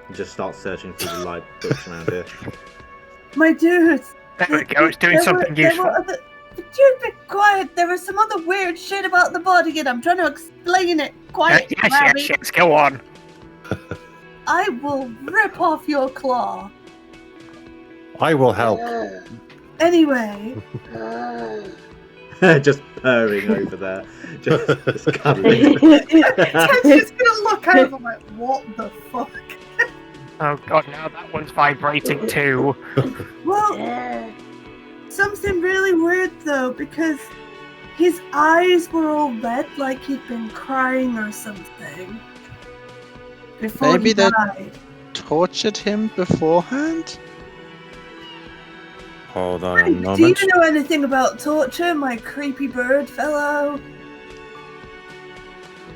and just start searching through the live books around here. My dudes. There we go, it's doing something useful. Dude, be quiet. There was some other weird shit about the body, and I'm trying to explain it. Quiet, Rabbit. Yes, go on. I will rip off your claw. I will help. Anyway, Just purring over there. Just cuddling. Ted's just gonna look over like, what the fuck? Oh god, now that one's vibrating too. Well, something really weird though, because his eyes were all red like he'd been crying or something. Before Maybe he they- died. Tortured him beforehand? Hold on a Do you moment. know anything about torture, my creepy bird fellow?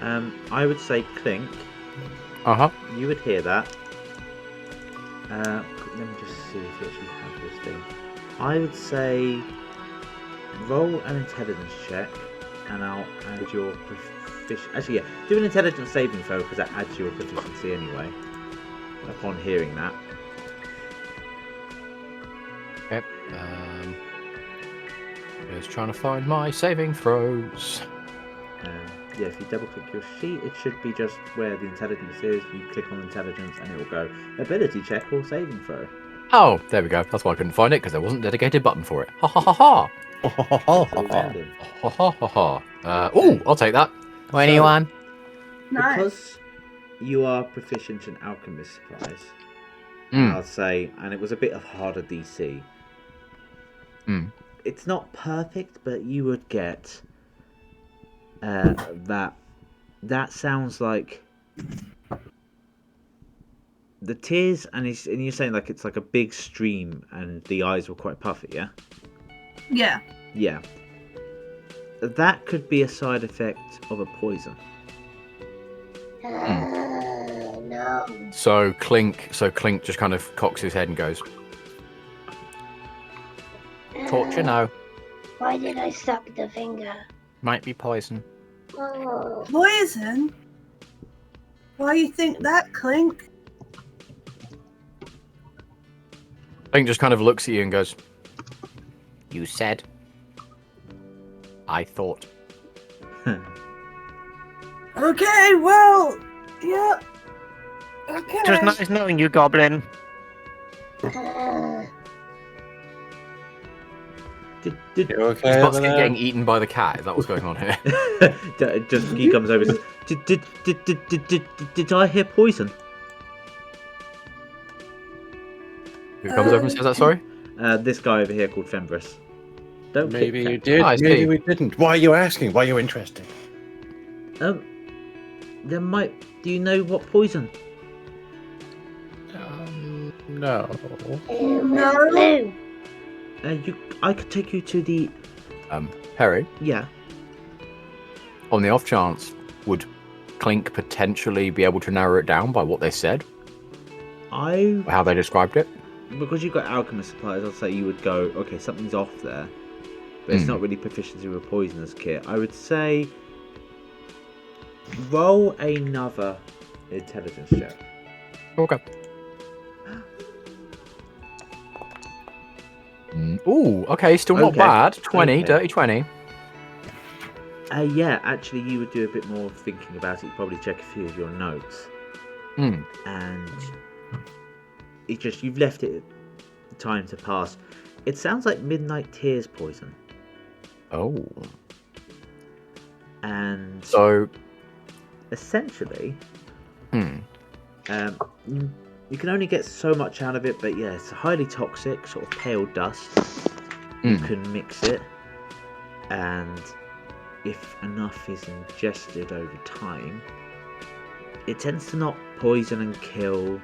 I would say Clink. Uh-huh. You would hear that. Let me just see if you actually have this thing. I would say roll an intelligence check, and I'll add your proficiency. Actually, yeah, do an intelligence saving throw because that adds your proficiency anyway. Upon hearing that, Yep. Just trying to find my saving throws. yeah, if you double click your sheet, it should be just where the intelligence is. You click on intelligence, and it will go ability check or saving throw. Oh, there we go. That's why I couldn't find it, because there wasn't a dedicated button for it. Ha ha ha ha! So random. Ha ha ha ha. I'll take that. Anyone? Nice. Because you are proficient in alchemist supplies, Mm. I'll say, and it was a bit of harder DC. Mm. It's not perfect, but you would get that. That sounds like the tears, and you're saying like it's like a big stream, and the eyes were quite puffy, yeah. Yeah. Yeah. That could be a side effect of a poison. No. So Clink just kind of cocks his head and goes, torture no. Why did I suck the finger? Might be poison. Oh. Poison? Why you think that, Clink? Clink just kind of looks at you and goes, you said. I thought. Okay, well, yeah. Okay. It was nice knowing you, Goblin. Did You okay Is over Buttskit there? getting eaten by the cat? Is that what's going on here? just he comes over and says, did I hear poison? Who comes over and says that, sorry? This guy over here called Fembris. Don't kick Maybe you that. did, I see. maybe we didn't. Why are you asking? Why are you interested? There might. Do you know what poison? No. Blue. I could take you to the. Harry, Yeah. on the off chance, would Clink potentially be able to narrow it down by what they said? How they described it? Because you've got alchemist supplies, I'd say you would go, okay, something's off there. But it's not really proficiency with poisonous kit. I would say roll another intelligence check. Okay. Ooh, okay, still not Okay. bad. 20, Okay. dirty 20. Yeah, actually, you would do a bit more thinking about it. You'd probably check a few of your notes. And it just, you've left it time to pass. It sounds like Midnight Tears poison. Oh. And So, essentially, you can only get so much out of it, but yeah, it's highly toxic, sort of pale dust. You can mix it, and if enough is ingested over time, it tends to not poison and kill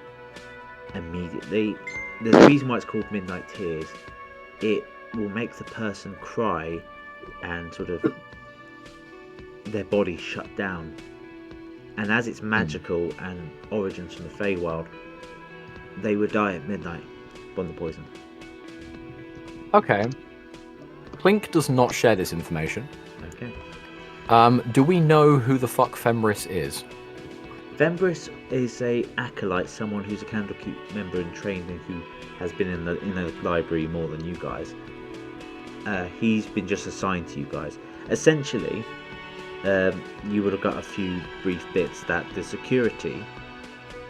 immediately. There's a reason why it's called Midnight Tears. It will make the person cry and sort of their body shut down. And as it's magical and origins from the Feywild, they would die at midnight from the poison. okay. Clink does not share this information. Okay. Do we know who the fuck Fenris is? Fenris is a acolyte, someone who's a Candlekeep member in training who has been in the library more than you guys. He's been just assigned to you guys. Essentially, you would have got a few brief bits that the security,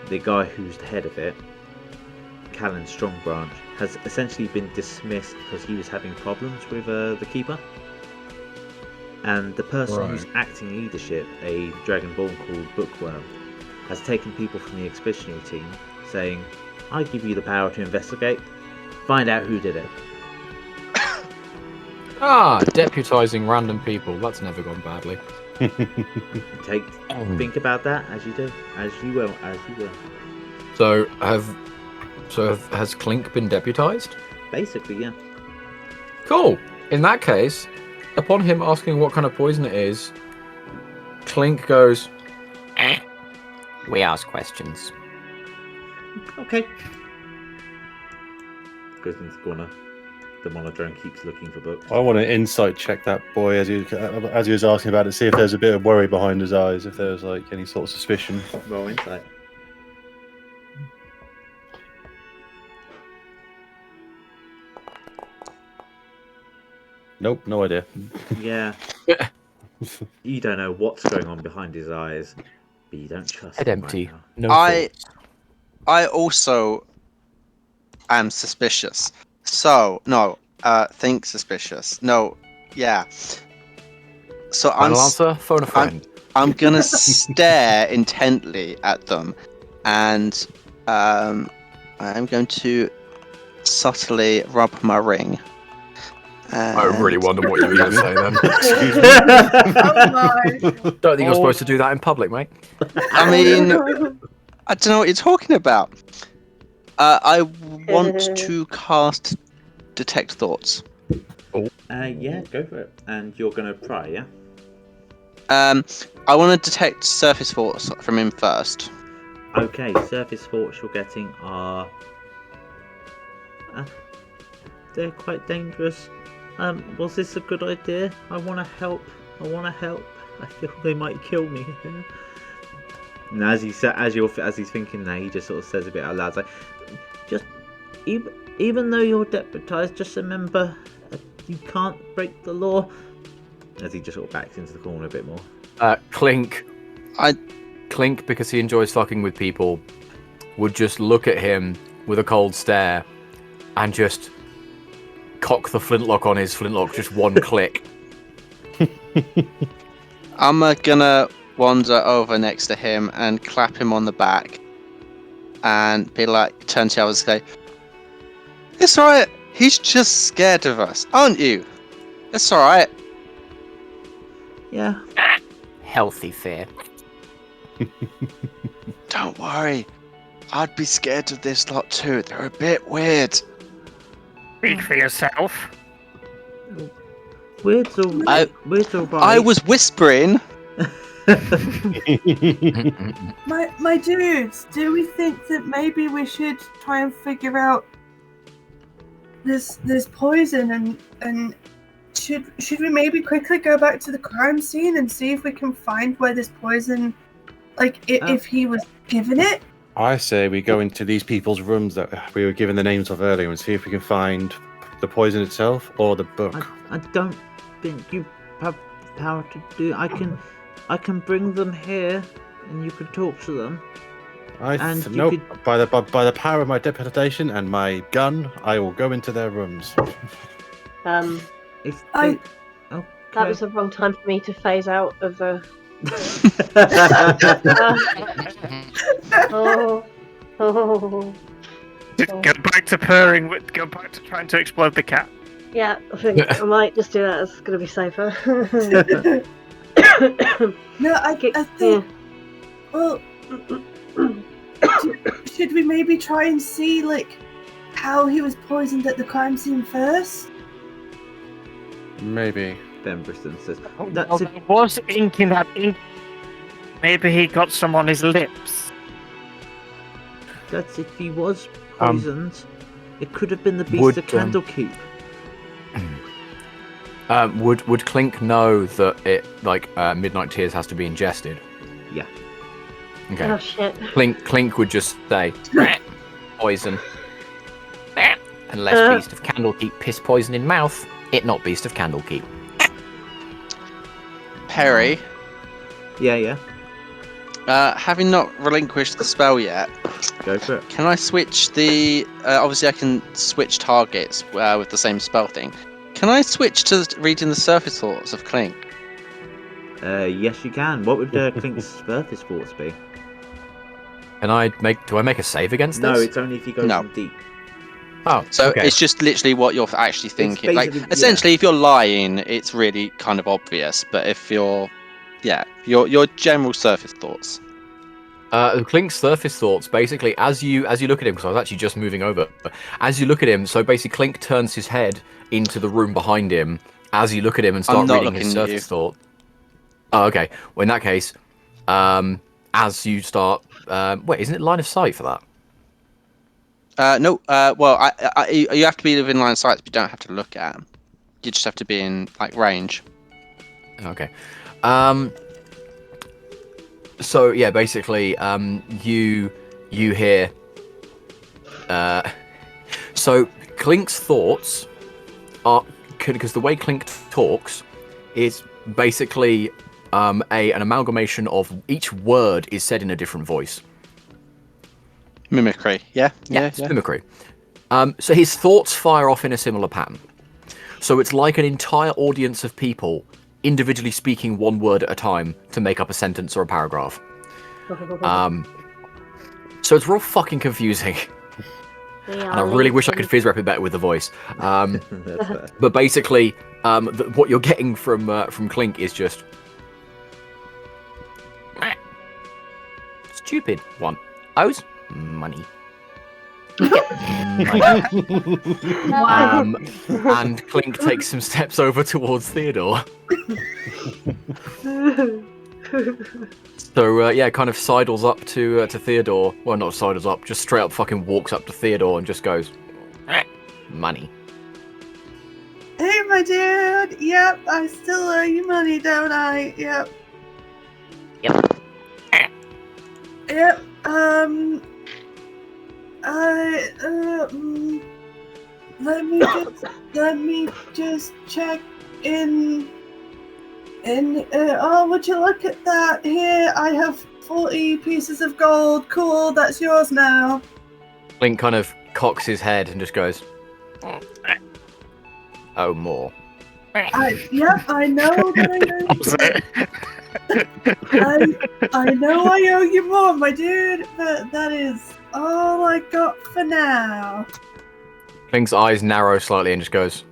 the guy who's the head of it, Callan Strongbranch, has essentially been dismissed because he was having problems with the keeper. And the person who's acting leadership, a dragonborn called Bookworm, has taken people from the expeditionary team, saying, I give you the power to investigate, find out who did it. Deputizing random people. That's never gone badly. Think about that as you do, as you will. So has Clink been deputized? Basically, yeah. Cool. In that case, upon him asking what kind of poison it is, Clink goes, we ask questions. Okay. Goes into the corner. The monodrone keeps looking for books. I want to insight check that boy as he was asking about it, see if there's a bit of worry behind his eyes, if there's like any sort of suspicion. Roll insight. Nope, no idea. Yeah. You don't know what's going on behind his eyes, but you don't trust Head him empty. right now. I also am suspicious. So think suspicious. No, yeah. So Final answer, phone a friend. I'm gonna stare intently at them, and I'm going to subtly rub my ring. I really wonder what you were going to say then. Excuse me. Oh my. Don't think you're supposed to do that in public, mate. I mean, I don't know what you're talking about. I want to cast Detect Thoughts. Yeah, go for it. And you're gonna pry, yeah? I want to detect surface thoughts from him first. Okay, surface thoughts you're getting are... they're quite dangerous. Was this a good idea? I want to help. I feel they might kill me. And as he's thinking that, he just sort of says a bit out loud, like, just even though you're deputized, just remember you can't break the law. As he just sort of backs into the corner a bit more. Clink, because he enjoys fucking with people, would just look at him with a cold stare and just cock the flintlock on his flintlock, just one click. I'm gonna wander over next to him and clap him on the back and be like, turn to the others and say, it's alright, he's just scared of us, aren't you? It's alright. Yeah. Healthy fear. Don't worry, I'd be scared of this lot too, they're a bit weird. Speak for yourself. Words all I- words all right. I was whispering. My dudes, do we think that maybe we should try and figure out this poison and should we maybe quickly go back to the crime scene and see if we can find where this poison, like if he was given it? I say we go into these people's rooms that we were given the names of earlier and see if we can find the poison itself or the book. I don't think you have the power to do. I can bring them here, and you can talk to them. Nope. By the power of my deputation and my gun, I will go into their rooms. If I- okay. That was the wrong time for me to phase out of the. Oh. Go back to purring. Go back to trying to explode the cat. Yeah, I think I might just do that. It's gonna be safer. No, I think. Well, should we maybe try and see like how he was poisoned at the crime scene first? Maybe. Ben Briston says, Well, "That's there was ink in that ink. Maybe he got some on his lips. if he was poisoned. It could have been the beast of Candlekeep." Would Clink know that it Midnight Tears has to be ingested? Yeah. Okay. Oh shit. Clink would just say poison. Unless Beast of Candlekeep piss poison in mouth, it not Beast of Candlekeep. Perry, Yeah. having not relinquished the spell yet, Go for it. can I switch the... obviously I can switch targets with the same spell thing. Can I switch to reading the surface thoughts of Clink? Yes, you can. What would Clink's surface thoughts be? Do I make a save against No, this? it's only if you go No. from deep. Oh, So okay. it's just literally what you're actually thinking. Like, basically- essentially, if you're lying, it's really kind of obvious. But if you're... Yeah, your general surface thoughts. Clink's surface thoughts, basically, as you look at him, because I was actually just moving over. As you look at him, so basically Clink turns his head into the room behind him as you look at him and start I'm not reading his looking at surface thought. Oh, okay. Well, in that case, as you start... wait, isn't it line of sight for that? No, well, you have to be within line of sight, but you don't have to look at 'em. You just have to be in, like, range. Okay. So yeah, basically, you hear. So Clink's thoughts are because the way Clink talks is basically an amalgamation of each word is said in a different voice. Mimicry, yeah. It's mimicry. So his thoughts fire off in a similar pattern. So it's like an entire audience of people individually speaking one word at a time to make up a sentence or a paragraph. So it's real fucking confusing. And I really wish I could fizz rep it better with the voice. That's fair. But basically, what you're getting from Clink is just stupid one. O's money. And Clink takes some steps over towards Theodore. So yeah, kind of sidles up to Theodore. Well, not sidles up, just straight up fucking walks up to Theodore and just goes, money. Hey, my dude. Yep, I still owe you money, don't I? Yep. Yep. Let me just check in. Oh, would you look at that? Here, I have 40 pieces of gold. Cool, that's yours now. Clink kind of cocks his head and just goes, oh, more. Yep, I know that I know I owe you more, my dude, but that is all I got for now. Clink's eyes narrow slightly and just goes,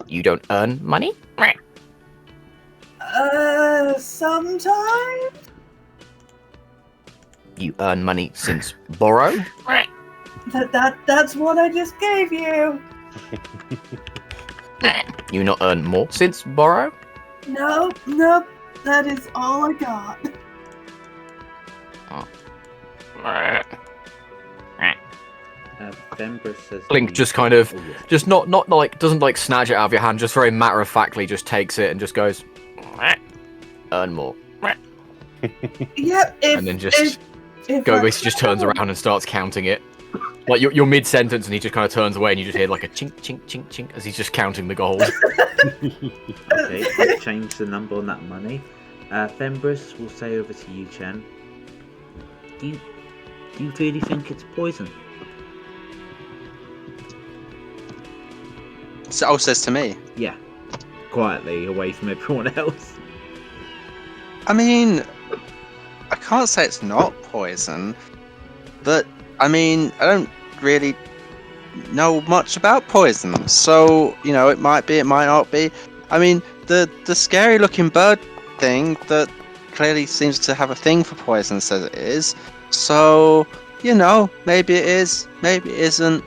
you don't earn money? Sometimes? You earn money since borrow? That's what I just gave you. You not earn more since borrow? Nope. That is all I got. Fembris says Clink just kind of, just not like, doesn't like snatch it out of your hand, just very matter-of-factly just takes it and just goes, earn more. Yep. And then just basically just turns around and starts counting it. Like you're mid-sentence and he just kind of turns away and you just hear like a chink, chink, chink, chink as he's just counting the gold. Okay, let's change the number on that money. Fembris will say over to you, Cien. Do you really think it's poison? So says to me. Yeah, quietly away from everyone else. I mean, I can't say it's not poison, but I mean, I don't really know much about poison, so it might be, it might not be. I mean, the scary looking bird thing that clearly seems to have a thing for poison says it is. So maybe it is, maybe it isn't.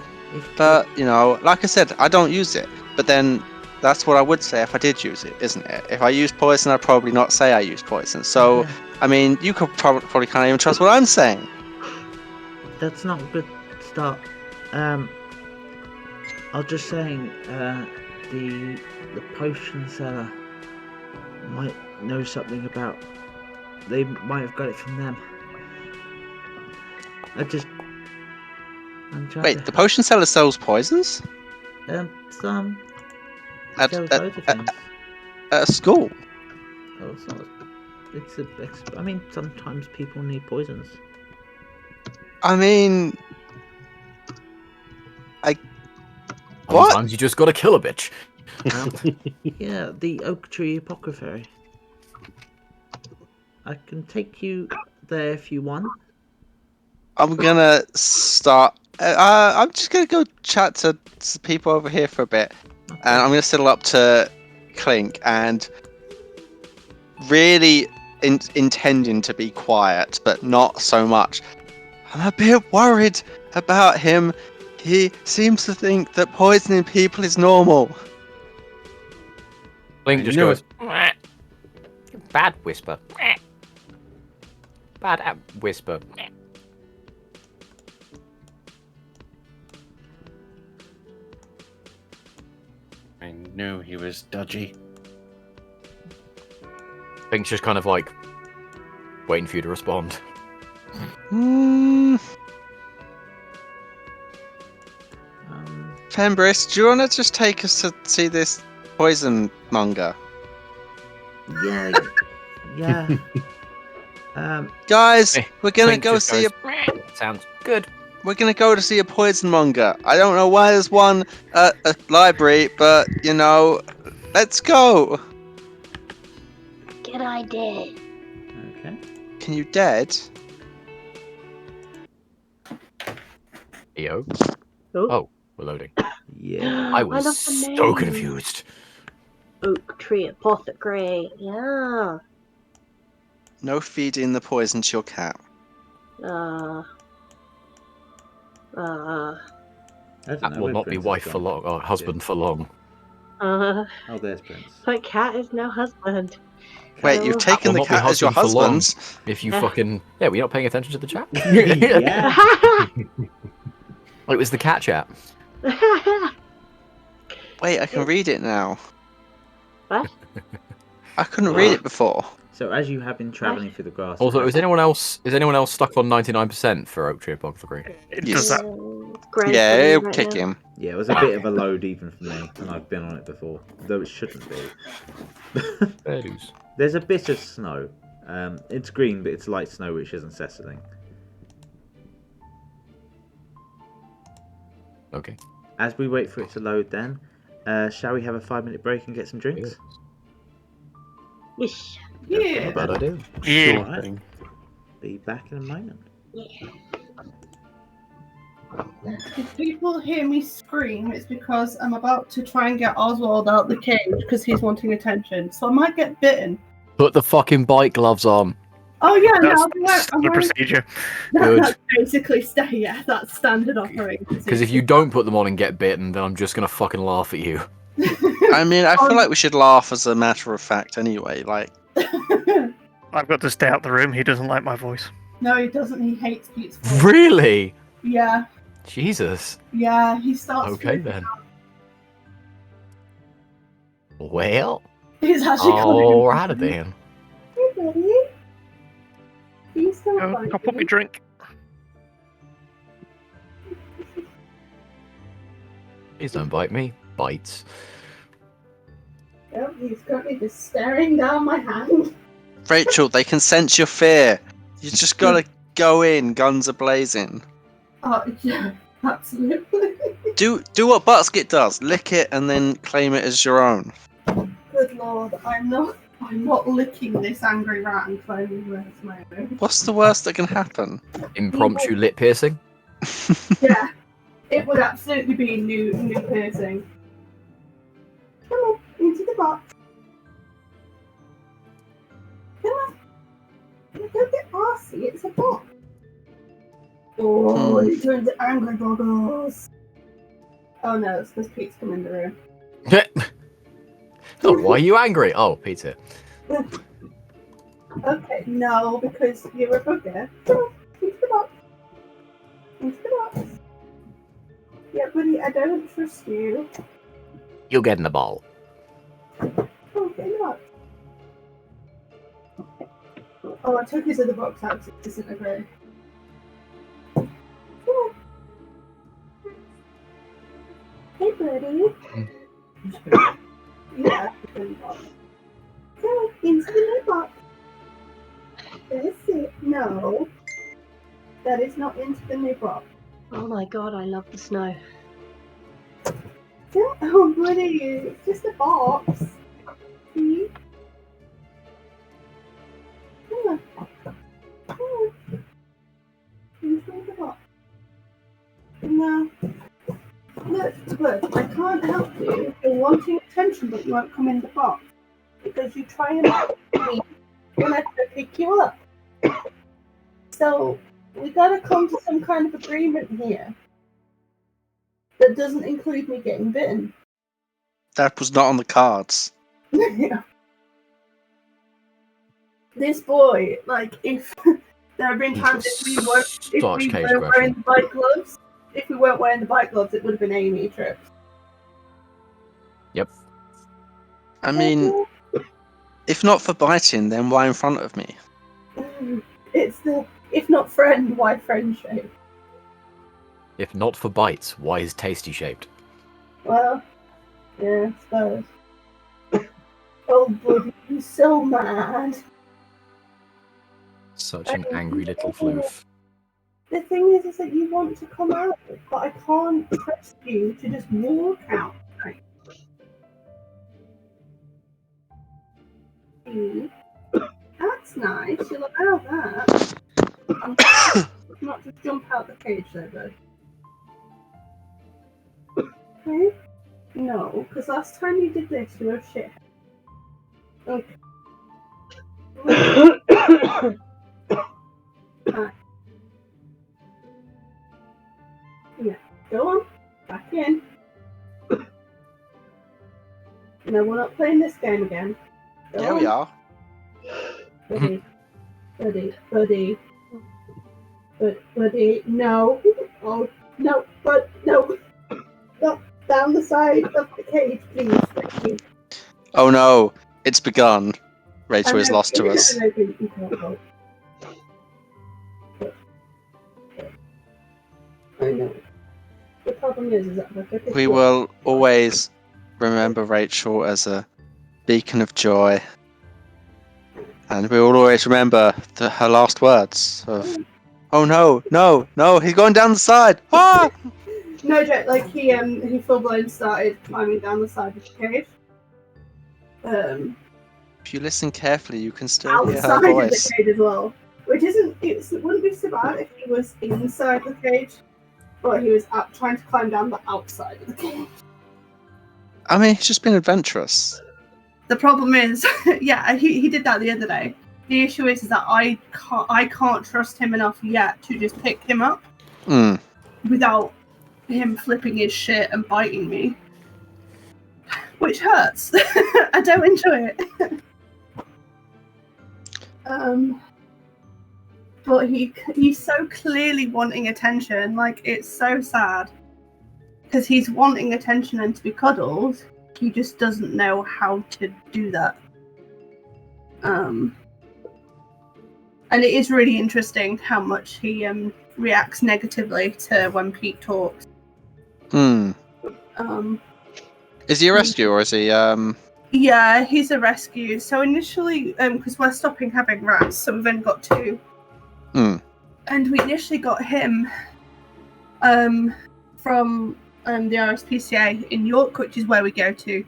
But like I said, I don't use it. But then that's what I would say if I did use it, isn't it? If I used poison, I'd probably not say I used poison. So I mean, you could probably can't even trust what I'm saying. That's not a good start. I was just saying, the potion seller might know something about. They might have got it from them. Wait, the potion seller sells poisons? Some. At Sells loads of things. a school? Oh, it's not. I mean, sometimes people need poisons. I mean, what? Sometimes you just gotta kill a bitch. Yeah, the Oak Tree Apothecary. I can take you there if you want. I'm gonna start. I'm just gonna go chat to some people over here for a bit, and I'm gonna settle up to Clink and really intending to be quiet, but not so much. I'm a bit worried about him. He seems to think that poisoning people is normal. Clink just goes, bad whisper. Bad whisper. I knew he was dodgy. Clink's just kind of like waiting for you to respond. Fembris, do you want to just take us to see this poison monger? Yeah. Guys, we're gonna Clink go just see goes, sounds good. We're gonna go to see a poison monger. I don't know why there's one at a library, but let's go. Good idea. Okay. Can you dead? EO? Oh. Oh, we're loading. Yeah. I love was the so name. confused. Oak Tree Apothecary. Yeah. No feeding the poison to your cat. That will not be wife for long, or husband for long. Oh, there's Prince. My cat is now husband. Wait, you've taken the will not be cat as your husband for long. husband? If you fucking... Yeah, were you not paying attention to the chat? Yeah. It was the cat chat. Wait, I can read it now. What? I couldn't read it before. So as you have been travelling through the grass. Also, is anyone else stuck on 99% for Oak Tree Apothecary? Yes. Grand Yeah, Prix it'll right kick now. him. Yeah, it was a bit of a load even for me, and I've been on it before, though it shouldn't be. Fair dues. There's a bit of snow. It's green, but it's light snow, which isn't settling. Okay. As we wait for it to load then, shall we have a 5-minute break and get some drinks? Yes. Yeah. Bad idea. Yeah. Sure Alright. thing. Be back in a moment. If people hear me scream, it's because I'm about to try and get Oswald out the cage because he's wanting attention. So I might get bitten. Put the fucking bite gloves on. Oh yeah, That's no, standard procedure. Good. That's basically yeah, that's standard operating. Because if you don't put them on and get bitten, then I'm just gonna fucking laugh at you. I mean, I feel like we should laugh as a matter of fact anyway. Like, I've got to stay out the room. He doesn't like my voice. No, he doesn't. He hates Pete's voice. Really? Yeah, Jesus. yeah. He starts. Okay then. Well, He's actually alrighty then. Hey, buddy. He's so funny. I'll put me drink. Please don't bite me. Bites. Oh, he's currently just staring down my hand. Rachel, they can sense your fear. You just gotta go in, guns are blazing. Oh yeah, absolutely. Do what Buttskit does. Lick it and then claim it as your own. Good lord, I'm not licking this angry rat and claiming it as my own. What's the worst that can happen? Impromptu lip piercing. Yeah, it would absolutely be new piercing. Come on, into the box. Come on. Don't get arsey, it's a box. Oh, he turns to angry boggles. Oh no, it's because Pete's come in the room. Oh, why are you angry? Oh, Peter. Okay, no, because you're a bugger. Come on, into the box. Into the box. Yeah, buddy, I don't trust you. You'll get in the ball. Oh, get in the box. Oh, I took his other box out to disintegrate. Come on. Hey, buddy. Yeah, into the box. Go into the new box. That's it. No. That is not into the new box. Oh my god, I love the snow. Oh, buddy, it's just a box. See? Come on. Come on. Into the box. No. Look, I can't help you. You're wanting attention, but you won't come in the box. Because you try and help me when I pick you up. So, we gotta come to some kind of agreement here. That doesn't include me getting bitten. That was not on the cards. Yeah. This boy, like, if there have been times if we weren't wearing the bike gloves, it would have been A&E trips. Yep. I mean, if not for biting, then why in front of me? It's the, if not friend, why friend shape? If not for bites, why is tasty shaped? Well, yeah, I suppose. Oh, buddy, you're so mad. Such an angry little floof. The thing is that you want to come out, but I can't trust you to just walk out. Right? See? That's nice. You'll allow that. Not to jump out the cage, though. Okay. No, because last time you did this, you were shit. Okay. Right. Yeah, go on. Back in. No, we're not playing this game again. Go Yeah, on. we are. Buddy, no. Oh, no, no. No, down the side of the cage, please. Thank you. Oh no, it's begun. Rachel is lost to us. I know you can't help. I know. The problem is that We will always remember Rachel as a beacon of joy. And we will always remember her last words of, "Oh no, no, no, he's going down the side! Ah!" No joke, like he full blown started climbing down the side of the cave. If you listen carefully, you can still hear her Outside of the voice. cage as well. Which it wouldn't be so bad if he was inside the cage, but he was trying to climb down the outside of the cage. I mean, he's just been adventurous. The problem is, yeah, he did that the other day, The issue is that I can't trust him enough yet to just pick him up without him flipping his shit and biting me, which hurts. I don't enjoy it. But he's so clearly wanting attention. Like, it's so sad because he's wanting attention and to be cuddled. He just doesn't know how to do that. And it is really interesting how much he reacts negatively to when Pete talks. Is he a rescue or is he Yeah, he's a rescue. So initially, because we're stopping having rats, so we've only got 2. And we initially got him from the RSPCA in York, which is where we go to.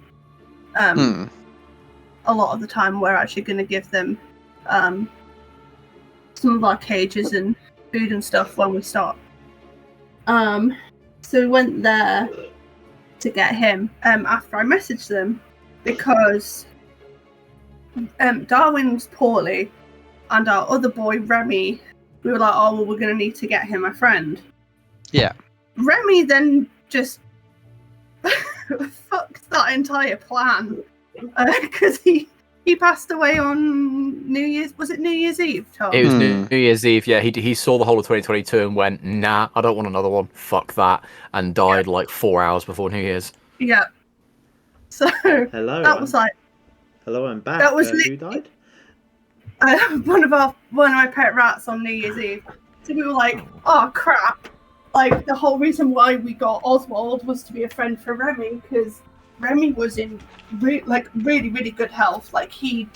A lot of the time, we're actually going to give them some of our cages and food and stuff when we stop. So we went there to get him after I messaged them because Darwin was poorly and our other boy Remy, we were like, oh well, we're going to need to get him a friend. Yeah. Remy then just fucked that entire plan because he passed away on New Year's. Was it New Year's Eve, Tom? It was New Year's Eve, yeah. He saw the whole of 2022 and went, nah, I don't want another one. Fuck that. And died like 4 hours before New Year's. Yeah. So Hello. was like... Hello, I'm back. That was who died? one of my pet rats on New Year's Eve. So we were like, oh crap. Like, the whole reason why we got Oswald was to be a friend for Remy, because Remy was in really, really good health. Like, he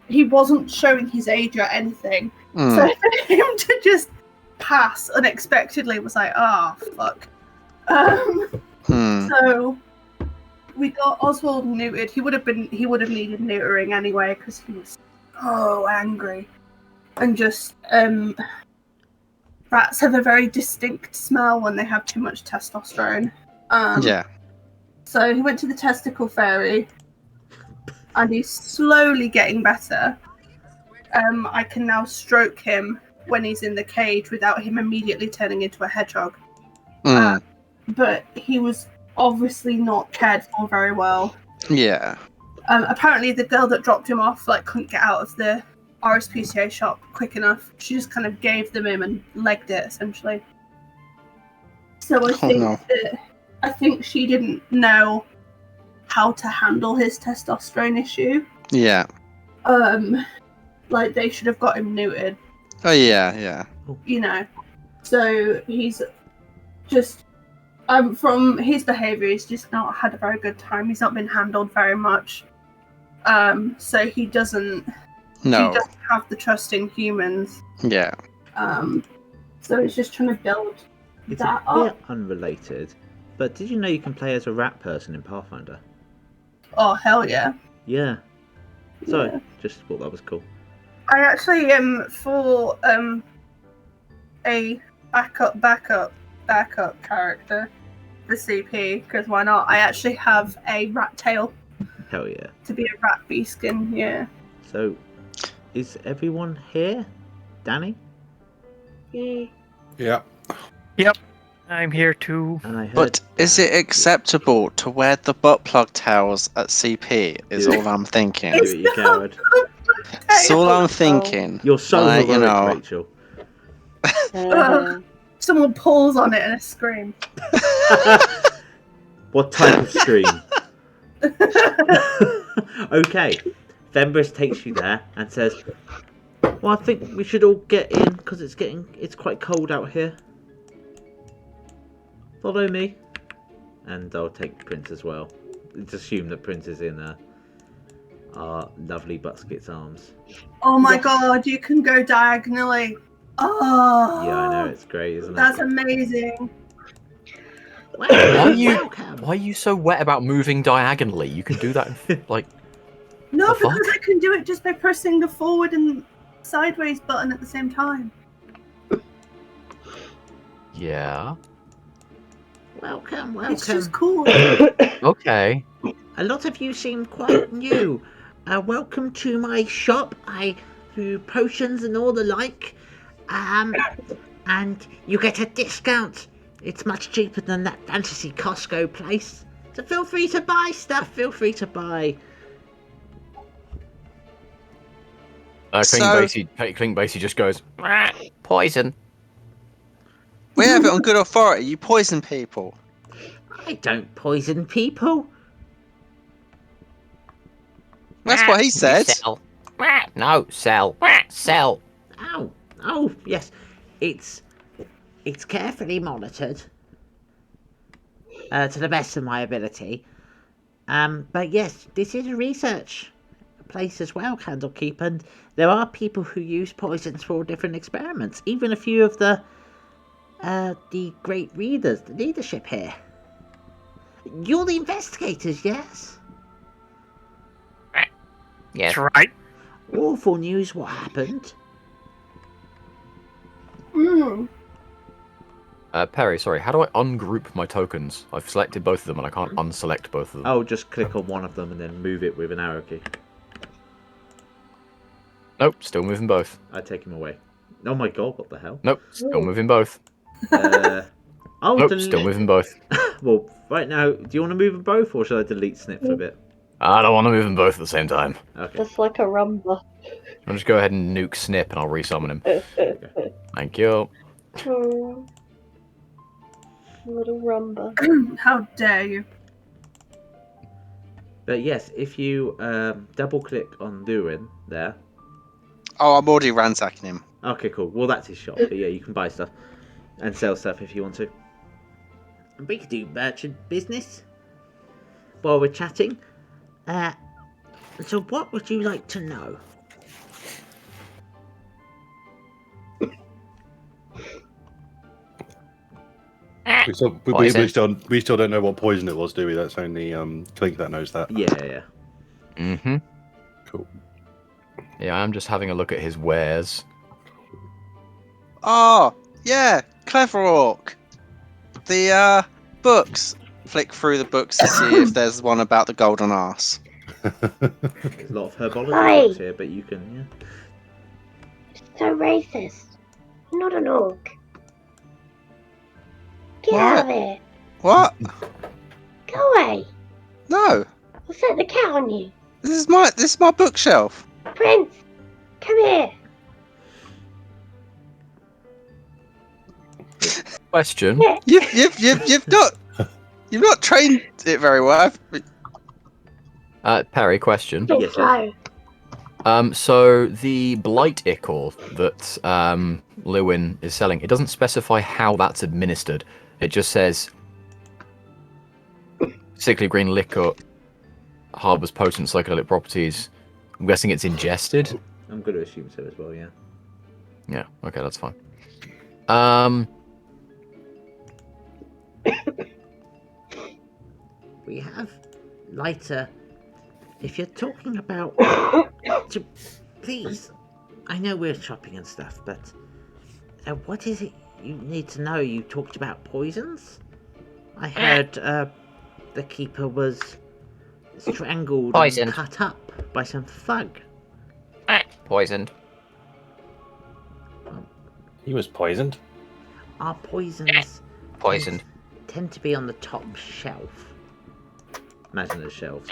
wasn't showing his age or anything. So for him to just pass unexpectedly was like, oh, fuck. So we got Oswald neutered. He would have needed neutering anyway, because he was so angry. And just, rats have a very distinct smell when they have too much testosterone. Yeah. So he went to the testicle fairy, and he's slowly getting better. I can now stroke him when he's in the cage without him immediately turning into a hedgehog. But he was obviously not cared for very well. Yeah. Apparently the girl that dropped him off couldn't get out of the RSPCA shop quick enough. She just kind of gave them him and legged it, essentially. So I think she didn't know how to handle his testosterone issue. Yeah. Like, they should have got him neutered. Oh, yeah. You know. So he's just... from his behaviour, he's just not had a very good time. He's not been handled very much. So he doesn't... No. He doesn't have the trust in humans. Yeah. So he's just trying to build It's that a bit up. unrelated, but did you know you can play as a rat person in Pathfinder? Oh, hell yeah. Yeah. So, Yeah. just thought that was cool. I actually for a backup character, the CP, because why not? I actually have a rat tail Hell yeah. to be a rat beaskin, yeah. So, is everyone here? Danny? Yeah. I'm here too. And I heard... But is it acceptable to wear the butt plug towels at CP? Is Yeah. all I'm thinking. Do it, you coward. That's all I'm thinking. You're so Like, heroic, you know. Rachel. Someone pulls on it and I scream. What type of scream? Okay. Fembris takes you there and says, well, I think we should all get in because it's quite cold out here. Follow me. And I'll take Prince as well. Let's assume that Prince is in our lovely Buttskit's arms. Oh my god, you can go diagonally. Oh. Yeah, I know, it's great, isn't it? That's amazing. Why are you so wet about moving diagonally? You can do that in, like... No, The because fuck? I can do it just by pressing the forward and sideways button at the same time. Yeah. Welcome. It's just cool. Okay. A lot of you seem quite new. welcome to my shop. I do potions and all the like. And you get a discount. It's much cheaper than that fantasy Costco place. So feel free to buy stuff. Feel free to buy. Clink basically just goes, poison. We have it on good authority. You poison people. I don't poison people. That's what he said. Sell. No, sell. Sell. Oh, yes. It's carefully monitored. To the best of my ability. But yes, this is a research place as well, Candlekeep, and there are people who use poisons for different experiments. Even a few of the great readers, the leadership here. You're the investigators, yes? Yes. That's right. Awful news what happened. Perry, sorry, how do I ungroup my tokens? I've selected both of them and I can't unselect both of them. Oh, just click on one of them and then move it with an arrow key. Nope, still moving both. I take him away. Oh my god, what the hell? Nope, still moving nope, still moving both. Well, right now, do you want to move them both or should I delete Snip for a bit? I don't want to move them both at the same time. Okay. It's like a rumba. I'll just go ahead and nuke Snip and I'll resummon him. Thank you. Little rumba. How dare you? But yes, if you double click on Lewin there. Oh, I'm already ransacking him. Okay, cool. Well, that's his shop. But yeah, you can buy stuff and sell stuff if you want to. And we could do merchant business while we're chatting. So what would you like to know? We still don't know what poison it was, do we? That's only Clink that knows that. Yeah. Mm-hmm. Cool. Yeah, I'm just having a look at his wares. Oh, yeah, clever orc. The books. Flick through the books to see if there's one about the golden arse. There's a lot of herbology books here, but you can, So racist. I'm not an orc. Get What? out of here. What? Go away. No. I'll set the cat on you. This is my bookshelf. Prince, come here. Question. You've not trained it very well. Perry, question. Yes, sir. So the blight ichor that Lewin is selling, it doesn't specify how that's administered. It just says sickly green liquor harbors potent psychedelic properties. I'm guessing it's ingested. I'm going to assume so as well, yeah. Yeah, okay, that's fine. We have lighter. If you're talking about... Please, I know we're shopping and stuff, but... what is it you need to know? You talked about poisons? I heard the keeper was strangled and cut up by some thug. Poisoned. He was poisoned. Our poisons Poisoned. tend to be on the top shelf. Imagine the shelves.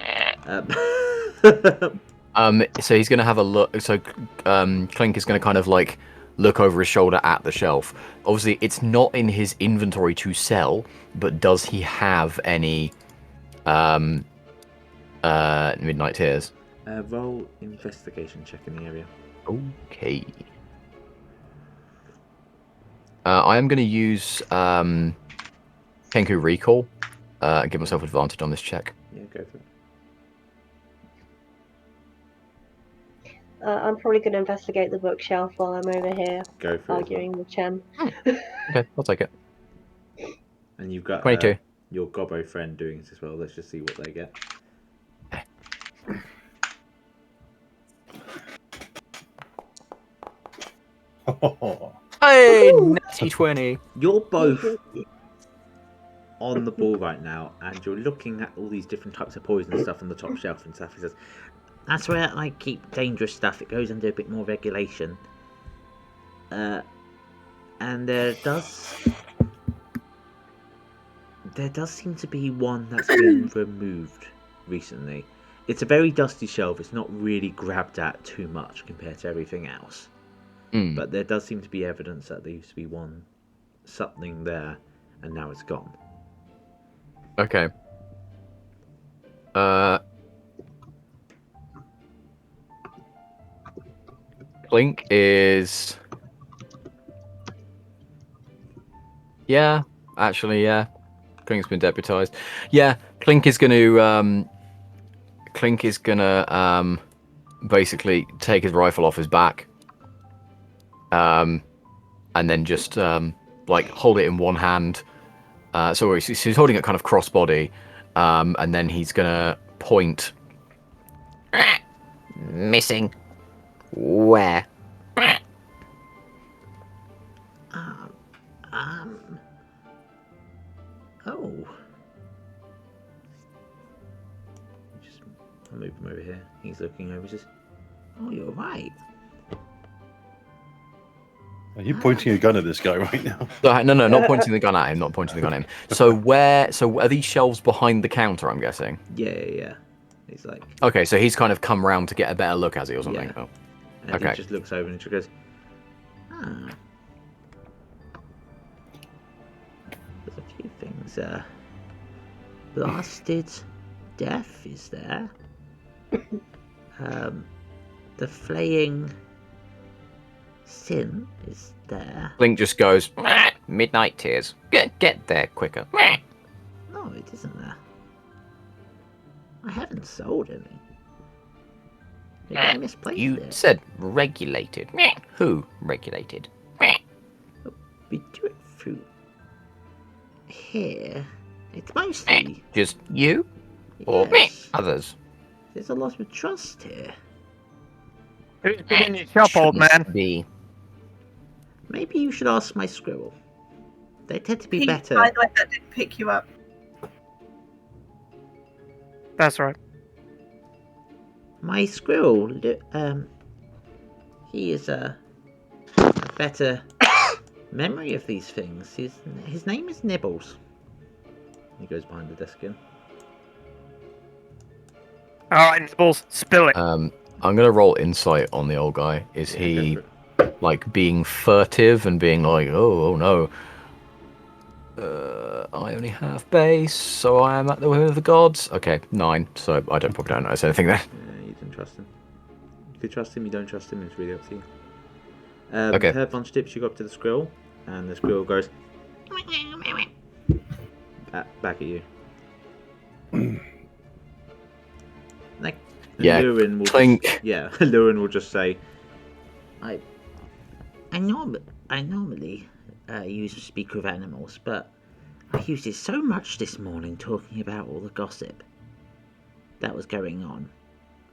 So he's gonna have a look. So Clink is gonna kind of like look over his shoulder at the shelf. Obviously, it's not in his inventory to sell, but does he have any midnight tears? Roll investigation check in the area. Okay. I am going to use Kenku Recall. Give myself advantage on this check. Yeah, go for it. I'm probably going to investigate the bookshelf while I'm over here Go for arguing with Chen. Okay, I'll take it. it. And you've got 22. Your gobbo friend doing it as well. Let's just see what they get. Hey, natty 20. You're both on the ball right now, and you're looking at all these different types of poison stuff on the top shelf and stuff. He says, That's where I keep dangerous stuff. It goes under a bit more regulation. And there does seem to be one that's been removed recently. It's a very dusty shelf. It's not really grabbed at too much compared to everything else. But there does seem to be evidence that there used to be something there, and now it's gone. Okay. Clink is... Yeah, actually, yeah. Clink's been deputized. Yeah, Clink is gonna basically take his rifle off his back. And then just like hold it in one hand. So he's holding it kind of crossbody, and then he's gonna point. Missing. Where? Oh. I'll move him over here. He's looking over. Just, oh, you're right. Are you pointing a gun at this guy right now? No, not pointing the gun at him. Not pointing the gun at him. So are these shelves behind the counter? I'm guessing. Yeah. He's like. Okay, so he's kind of come round to get a better look, has he, or something? Yeah. Oh. And Okay. he just looks over and just goes, There's a few things. Blasted death is there. The flaying Cien is there. Clink just goes. Midnight tears. Get there quicker. No, it isn't there. I haven't sold any. Maybe I misplaced You it. said regulated. Who regulated? We do it through here. It's mostly Just you? Or yes. others? There's a lot of trust here. Who's been in your shop, old man? Be. Maybe you should ask my squirrel. They tend to be Pete, better. by the way, that didn't pick you up. That's right. My squirrel, he is a better memory of these things. His name is Nibbles. He goes behind the desk again. Alright, Nibbles, spill it. I'm gonna roll insight on the old guy. Is Yeah, he go for like being furtive and being like, oh no, I only have base, so I am at the whim of the gods. Okay, 9. So I probably don't notice anything there. Yeah, you don't trust him. You could trust him, you don't trust him, it's really up to you. Okay. Herr von Schnips, you go up to the squirrel, and the squirrel goes back at you. Like, Yeah, Lurin will Clink. Lurin will just say, I normally use to speak with animals, but I used it so much this morning talking about all the gossip that was going on.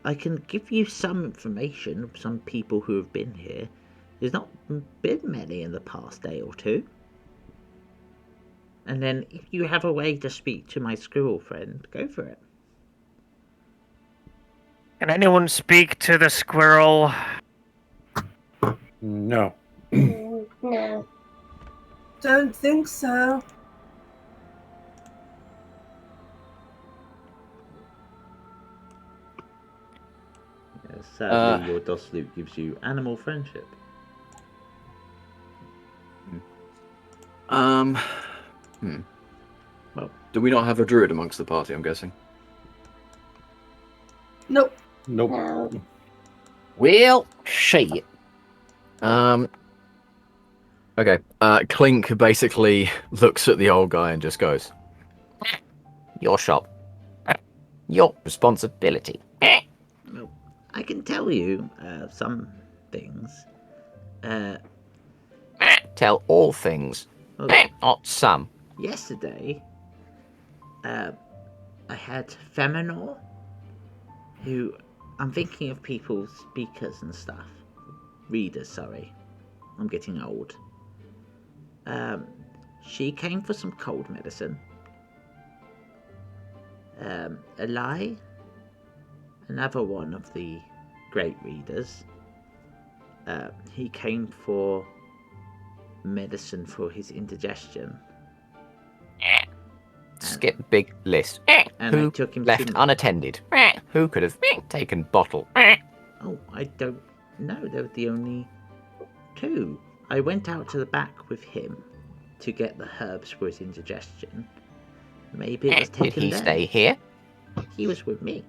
I can give you some information of some people who have been here. There's not been many in the past day or two. And then if you have a way to speak to my squirrel friend, go for it. Can anyone speak to the squirrel? No. No. Don't think so. Sadly, your DOS loop gives you animal friendship. Well, do we not have a druid amongst the party? I'm guessing. Nope. Nope. No. Well, shit. Okay. Clink basically looks at the old guy and just goes, Your shop. Your responsibility. Well, I can tell you some things. Tell all things. Oh, Not some. yesterday, I had Feminor, who I'm thinking of people, speakers and stuff. Readers, sorry. I'm getting old. She came for some cold medicine. Eli, another one of the great readers. He came for medicine for his indigestion. Skip big list. And Who I took him left to... unattended? Who could have taken bottle? Oh, I don't know. They were the only two. I went out to the back with him to get the herbs for his indigestion. Maybe it was taken Did he there. stay here? He was with me.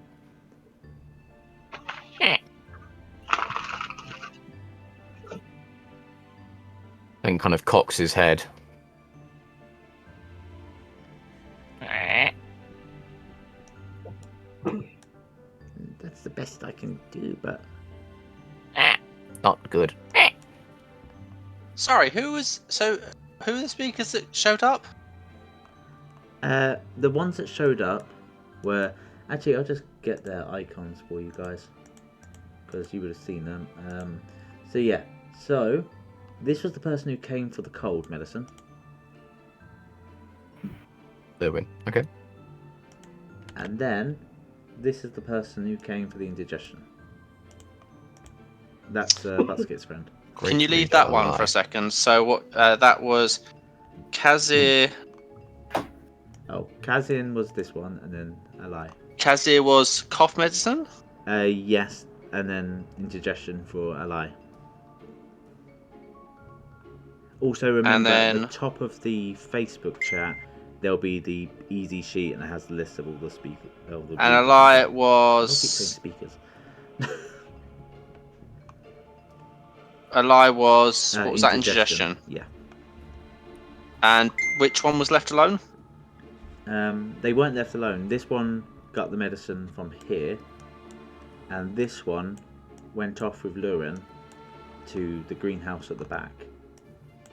And kind of cocks his head. That's the best I can do, but... Not good. Sorry, who are the speakers that showed up? The ones that showed up were... Actually, I'll just get their icons for you guys, because you would have seen them. So yeah, so this was the person who came for the cold medicine. Derwin. Okay. And then this is the person who came for the indigestion. That's Buttskit's friend. Can you leave that one for a second? So what? That was Kazir. Oh, Kazin was this one, and then Alai. Kazir was cough medicine. Yes, and then indigestion for Alai. Also remember at the top of the Facebook chat there'll be the easy sheet and it has the list of all the speakers. And Alai was. I keep saying speakers. Alai was. What was that? Indigestion. Yeah. And which one was left alone? They weren't left alone. This one got the medicine from here, and this one went off with Lurin to the greenhouse at the back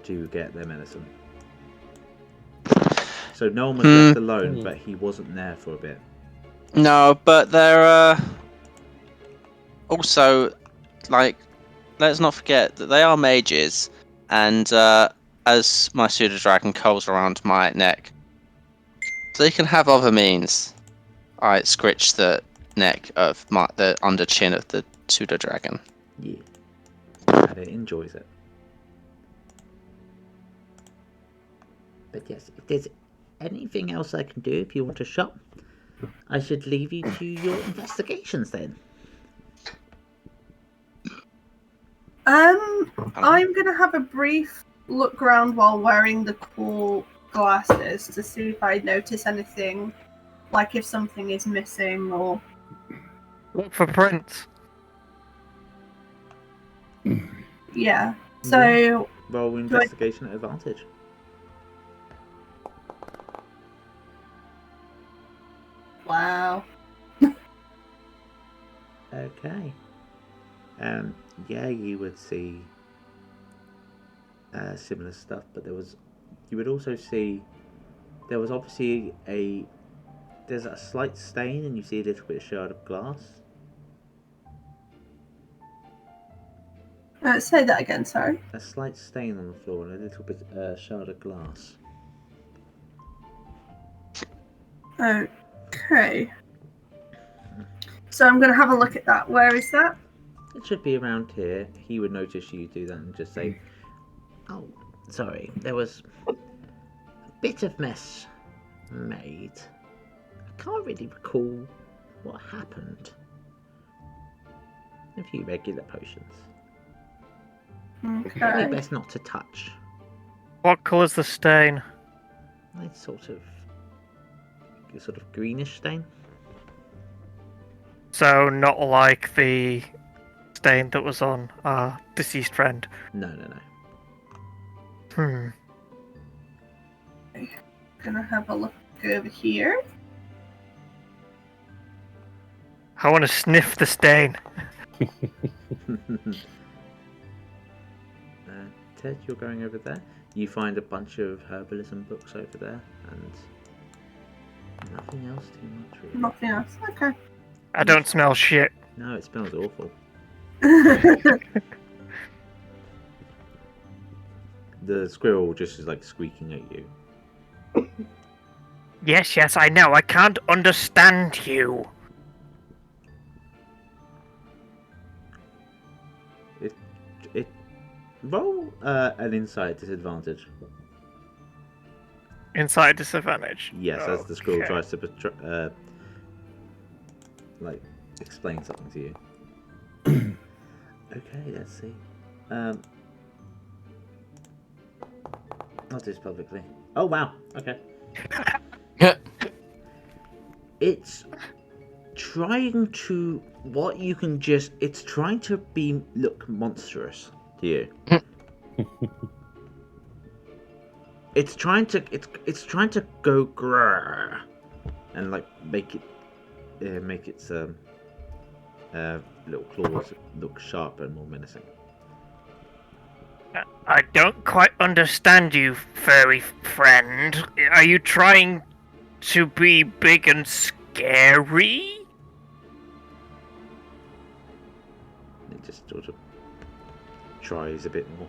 to get their medicine. So no one was left alone, but he wasn't there for a bit. No, but they're also, like, let's not forget that they are mages, and as my pseudo dragon curls around my neck, they can have other means. I scritch the neck of the under chin of the pseudo dragon. Yeah, and it enjoys it. But yes, if there's anything else I can do, if you want to shop, I should leave you to your investigations then. I'm gonna have a brief look around while wearing the cool glasses to see if I notice anything, like if something is missing or... Look for prints. Yeah, so... Roll investigation at advantage. Wow. Okay. Yeah, you would see similar stuff, but you would also see there was obviously there's a slight stain, and you see a little bit of shard of glass. Say that again, sorry. A slight stain on the floor and a little bit shard of glass. Okay. So I'm going to have a look at that. Where is that? It should be around here. He would notice you do that and just say, "Oh, sorry, there was a bit of mess made. I can't really recall what happened. A few regular potions. Okay. Probably best not to touch." What colour's the stain? It's sort of greenish stain. So not like the stain that was on our deceased friend. No. Gonna have a look over here. I want to sniff the stain. Ted, you're going over there. You find a bunch of herbalism books over there, and nothing else too much really. Nothing else. Okay. I don't smell shit. No, it smells awful. The squirrel just is like squeaking at you. Yes, I know. I can't understand you. it roll an insight disadvantage. Inside disadvantage. Yes, as the scroll Okay. tries to explain something to you. Okay, let's see. I'll do this publicly. Oh wow. Okay. It's trying to it's trying to look monstrous to you. It's trying to go grrr and like make its little claws look sharper and more menacing. I don't quite understand you, furry friend. Are you trying to be big and scary? It just sort of tries a bit more.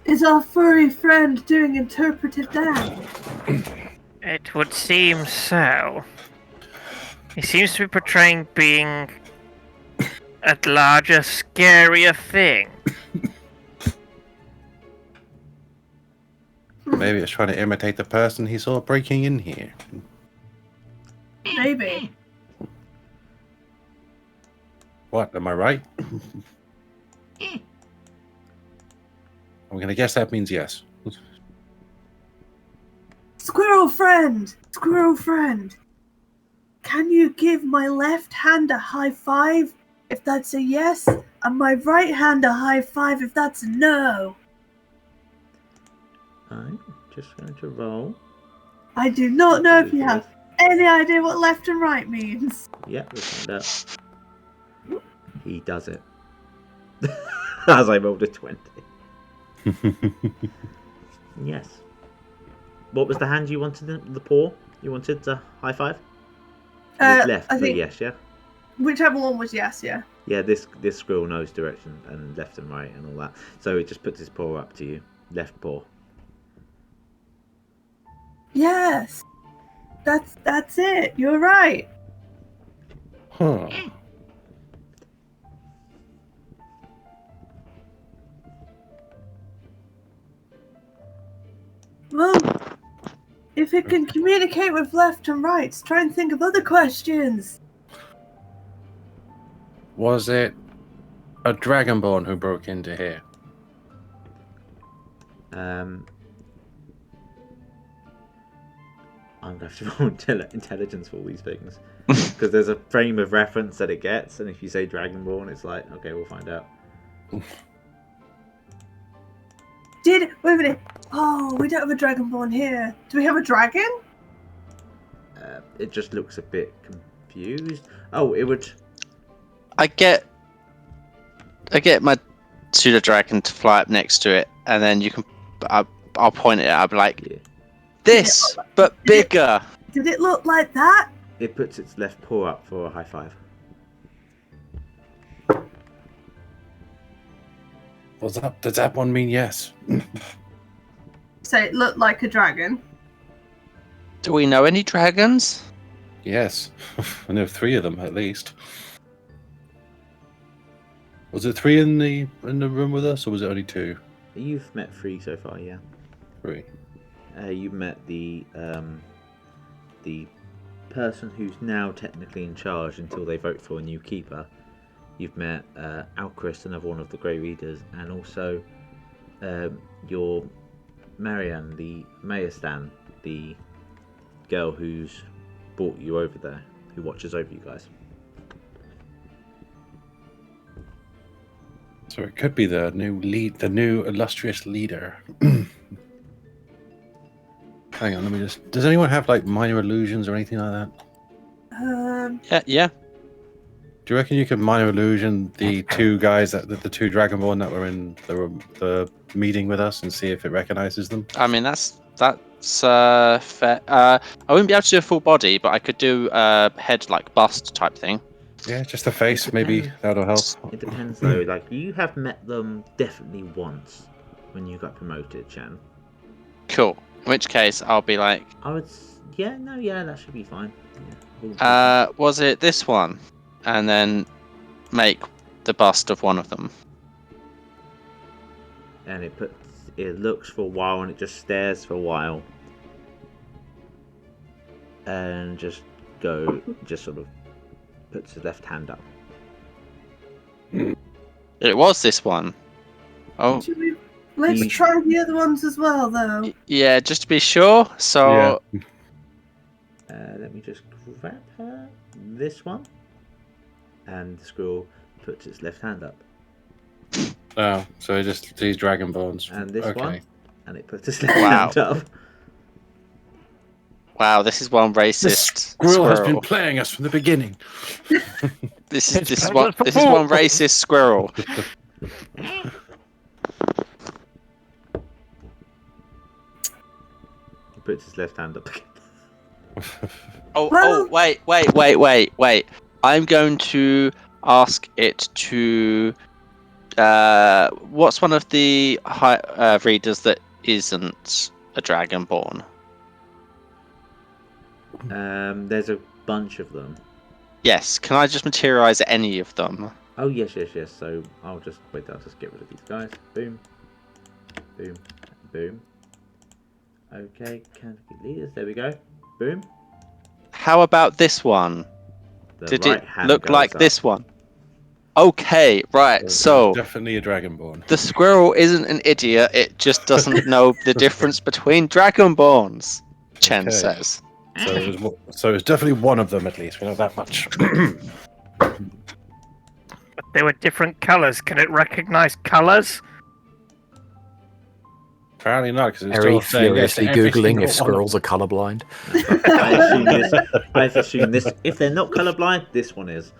Is our furry friend doing interpretive dance? It would seem so. He seems to be portraying being a larger, scarier thing. Maybe it's trying to imitate the person he saw breaking in here. Maybe. What? Am I right? I'm gonna guess that means yes. Squirrel friend! Squirrel friend! Can you give my left hand a high five if that's a yes, and my right hand a high five if that's a no? I'm just going to roll. I do not know if you have any idea what left and right means. Yeah, we'll find out. He does it. As I rolled a 20. Yes. What was the hand you wanted? The paw? You wanted the high five? It was left, I think yes, yeah? whichever one was yes, yeah. Yeah, this squirrel knows direction and left and right and all that. So it just puts his paw up to you. Left paw. Yes. That's it. You're right. Huh. Well, if it can communicate with left and right, try and think of other questions. Was it a dragonborn who broke into here? I'm going to have to roll intelligence for all these things. Because there's a frame of reference that it gets, and if you say Dragonborn, it's like, okay, we'll find out. Wait a minute. Oh, we don't have a dragonborn here. Do we have a dragon? It just looks a bit confused. Oh, it would... I get my pseudo dragon to fly up next to it, and then you can. I'll point it at. I'll be like, Yeah. this, but bigger. Did it look like that? It puts its left paw up for a high five. Does that one mean yes? So it looked like a dragon. Do we know any dragons? Yes. I know 3 of them at least. Was it 3 in the room with us, or was it only 2? You've met 3 so far, yeah. 3. You met the person who's now technically in charge until they vote for a new keeper. You've met Alchrist, another one of the Grey Readers, and also your Marianne, the Mayerstan, the girl who's brought you over there, who watches over you guys. So it could be the new illustrious leader. Hang on, let me just. Does anyone have like minor illusions or anything like that? Yeah. Do you reckon you could minor illusion the 2 guys the 2 Dragonborn that were in the meeting with us and see if it recognizes them? I mean, that's fair. I wouldn't be able to do a full body, but I could do a head like bust type thing. Yeah, just the face, maybe that'll help. It depends though. Like you have met them definitely once when you got promoted, Chan. Cool. In which case, I'll be like, that should be fine. Yeah. was it this one? And then make the bust of one of them. and it looks for a while, and it just stares for a while, and just sort of puts his left hand up. It was this one. Oh, Let's try the other ones as well, though. yeah, just to be sure. So, Let me just grab this one, and the squirrel puts its left hand up. Oh, so he just sees dragonborns. And this Okay. one, and it puts its left hand up. Wow, this is one racist Squirrel has been playing us from the beginning. This is one racist squirrel. He puts his left hand up again. Wait. I'm going to ask it to. What's one of the readers that isn't a dragonborn? There's a bunch of them. Yes, can I just materialize any of them? Oh yes. So I'll just get rid of these guys. Boom, boom, boom. Okay, Candlekeep leaders. There we go. Boom. How about this one? Did it look like this one? Okay, right. So definitely a dragonborn. The squirrel isn't an idiot. It just doesn't know the difference between dragonborns. Cien says. So it was definitely one of them at least. We know that much. But they were different colours. Can it recognise colours? Apparently not, because it's Harry still saying yes to furiously every googling single if one. squirrels are colourblind. I assume this. If they're not colourblind, this one is.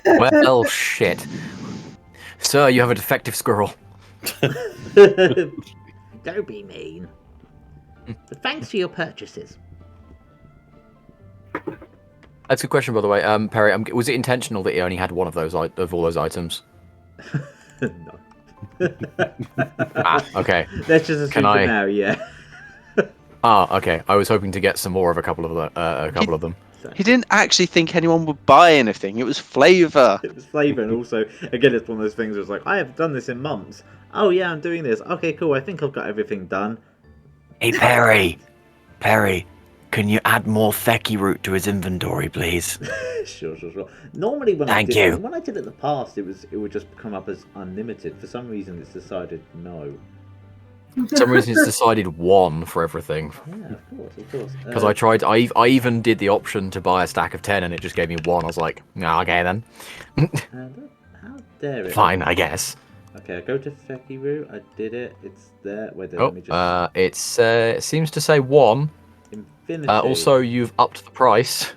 Well, shit. Sir, you have a defective squirrel. Don't be mean. But thanks for your purchases. That's a good question, by the way. Perry, was it intentional that he only had one of those of all those items? No. Okay. Let's just assume for now, yeah. Okay. I was hoping to get some more of a couple of them. He didn't actually think anyone would buy anything. It was flavour. It was flavour, and also, again, it's one of those things where it's like, I have done this in months. Oh yeah, I'm doing this. Okay, cool. I think I've got everything done. Hey, Perry. Perry, can you add more Fecky root to his inventory, please? Sure. Normally, when I did it in the past, it would just come up as unlimited. For some reason, it's decided no. For some reason, it's decided one for everything. Yeah, of course. Because I tried. I even did the option to buy a stack of 10, and it just gave me one. I was like, okay then. How dare it? Fine, I guess. Okay, I go to Fecky root. I did it. It's there. Wait, let me just. It seems to say one. Infinity. Also, you've upped the price.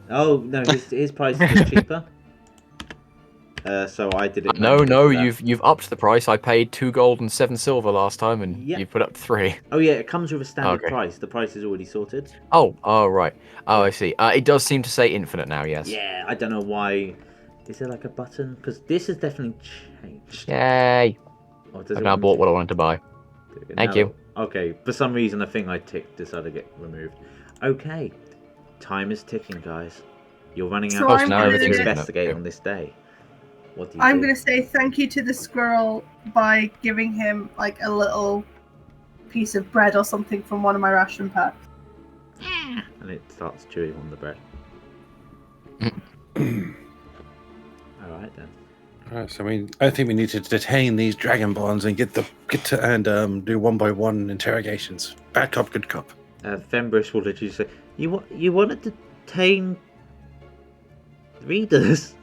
Oh no, his price is cheaper. So I did it. No, you've upped the price. I paid 2 gold and 7 silver last time, and you put up 3. Oh yeah, it comes with a standard price. The price is already sorted. Oh, right. Oh, I see. It does seem to say infinite now. Yes. Yeah, I don't know why. Is there like a button? Because this has definitely changed. Yay! I've now bought what I wanted to buy. Thank you. Okay, for some reason the thing I ticked decided to get removed. Okay, time is ticking, guys. You're running out of time to investigate on this day. What do you I'm do? going to say thank you to the squirrel by giving him like a little piece of bread or something from one of my ration packs. And it starts chewing on the bread. Alright then. Right, so I think we need to detain these dragonborns and do one by one interrogations. Bad cop, good cop. Fembris will literally say, You want to detain readers?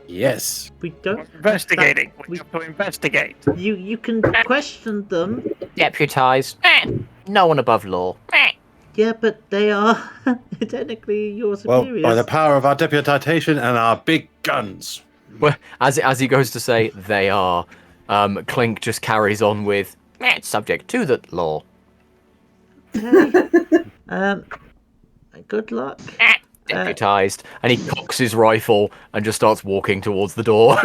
Yes. We don't investigating. We have to investigate. You can question them. Deputise. No one above law. Yeah, but they are technically your superiors. Well, by the power of our deputation and our big guns. Well, as he goes to say they are, Clink just carries on with subject to the law. Good luck. Deputised, and he cocks his rifle and just starts walking towards the door.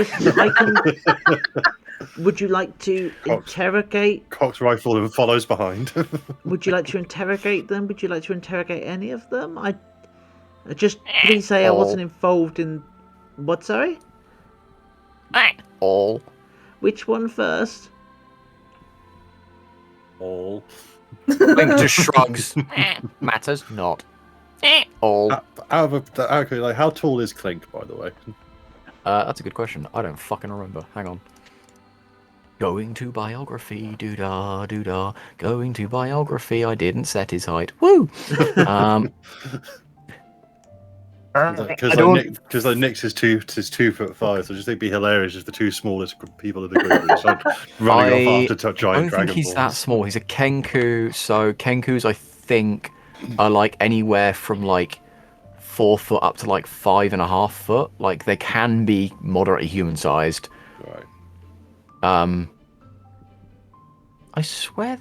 Would you like to interrogate? Cocks rifle and follows behind. Would you like to interrogate them? Would you like to interrogate any of them? I just please say I wasn't involved in. What? Sorry. All. Which one first? All. Clink just shrugs. Matters not. All. Okay, like how tall is Clink, by the way? That's a good question. I don't fucking remember. Hang on. Going to biography, doo-dah, doo-dah. Going to biography, I didn't set his height. Woo! Because Nyx is 2'5", so I just think it'd be hilarious if the two smallest people in the group were just like running off after giant I don't dragon think he's balls. that small. He's a Kenku, so Kenkus I think are like anywhere from like 4 foot up to like 5.5 foot. Like they can be moderately human sized. Right. I swear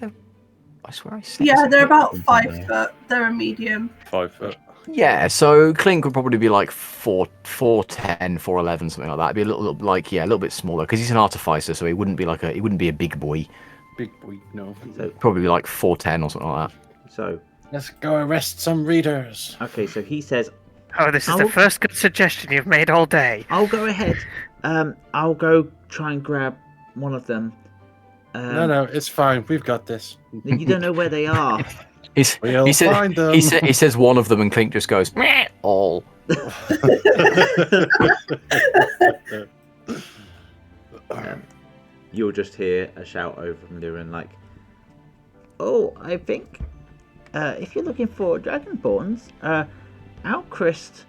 I said. Yeah, they're about something 5 there. foot. They're a medium. 5 foot. Yeah, so Clink would probably be like 4'10", 4'11", something like that. It'd be a little bit smaller because he's an artificer, so he wouldn't be a big boy. Big boy, no. So, Probably be like 4'10" or something like that. so Let's go arrest some readers. okay, so he says, Oh, this is the first good suggestion you've made all day. I'll go ahead. I'll go try and grab one of them. No, it's fine. We've got this. You don't know where they are. He find them. He says one of them, and Clink just goes, "Meh, all." You'll just hear a shout over from Luren like, "Oh, I think if you're looking for Dragonborns, Alchrist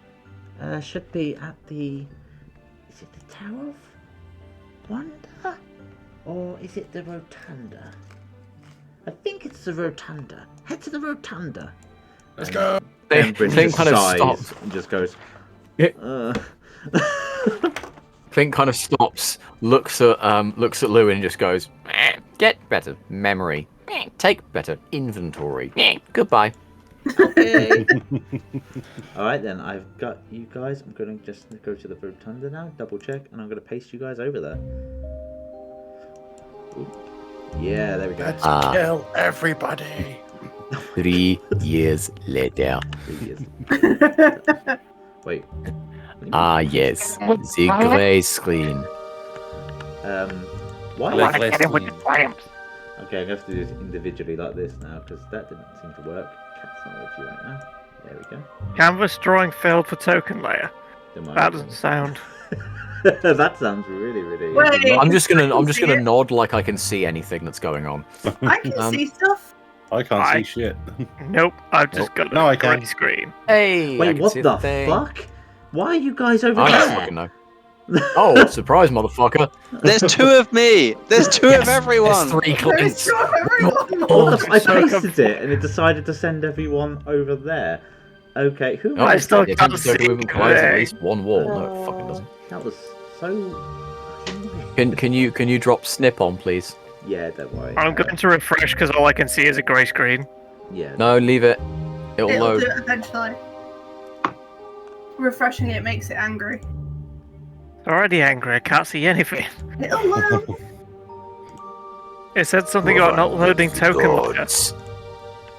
should be at the... Is it the Tower of Wonder? Or is it the Rotunda? I think it's the Rotunda. Head to the Rotunda." Let's go. Clink Clink kind of sighs stops. and just goes, Clink kind of stops, looks at Lewin and just goes, "Meh, get better memory. Meh, take better inventory. Meh, goodbye." Okay. Alright then, I've got you guys. I'm going to just go to the Rotunda now, double check, and I'm going to paste you guys over there. Ooh. Yeah, there we go. Let's kill everybody. 3 years later. 3 years. Wait. Ah, yes. The grey screen. Why? Let's Get it with the flames. Okay, I'm going to have to do this individually like this now, because that didn't seem to work. Cat's not with you right now. There we go. Canvas drawing failed for token layer. Don't mind. That doesn't sound. That sounds really, really... Wait. I'm just gonna see gonna it. nod like I can see anything that's going on. I can see stuff. I can't see shit. Nope, I've just got No, a I can't. grey screen. Hey, I Wait, can what see the thing. fuck? Why are you guys over I don't there? fucking know. Oh, surprise, motherfucker! There's 2 of me. There's 2 of everyone. There's 3 There's Clinks. two of everyone. What the I So pasted it and it decided to send everyone over there. Okay, who Oh, I was still that? can't see moving collides at grey. least one wall. No, it fucking doesn't. That was so fucking weird. Can you drop Snip on, please? Yeah, don't worry. I'm going to refresh because all I can see is a grey screen. Yeah. No, leave it. It'll It'll load. do it eventually. Refreshing it makes it angry. Already angry, I can't see anything. It'll load. It said something about not loading token layer. Gods.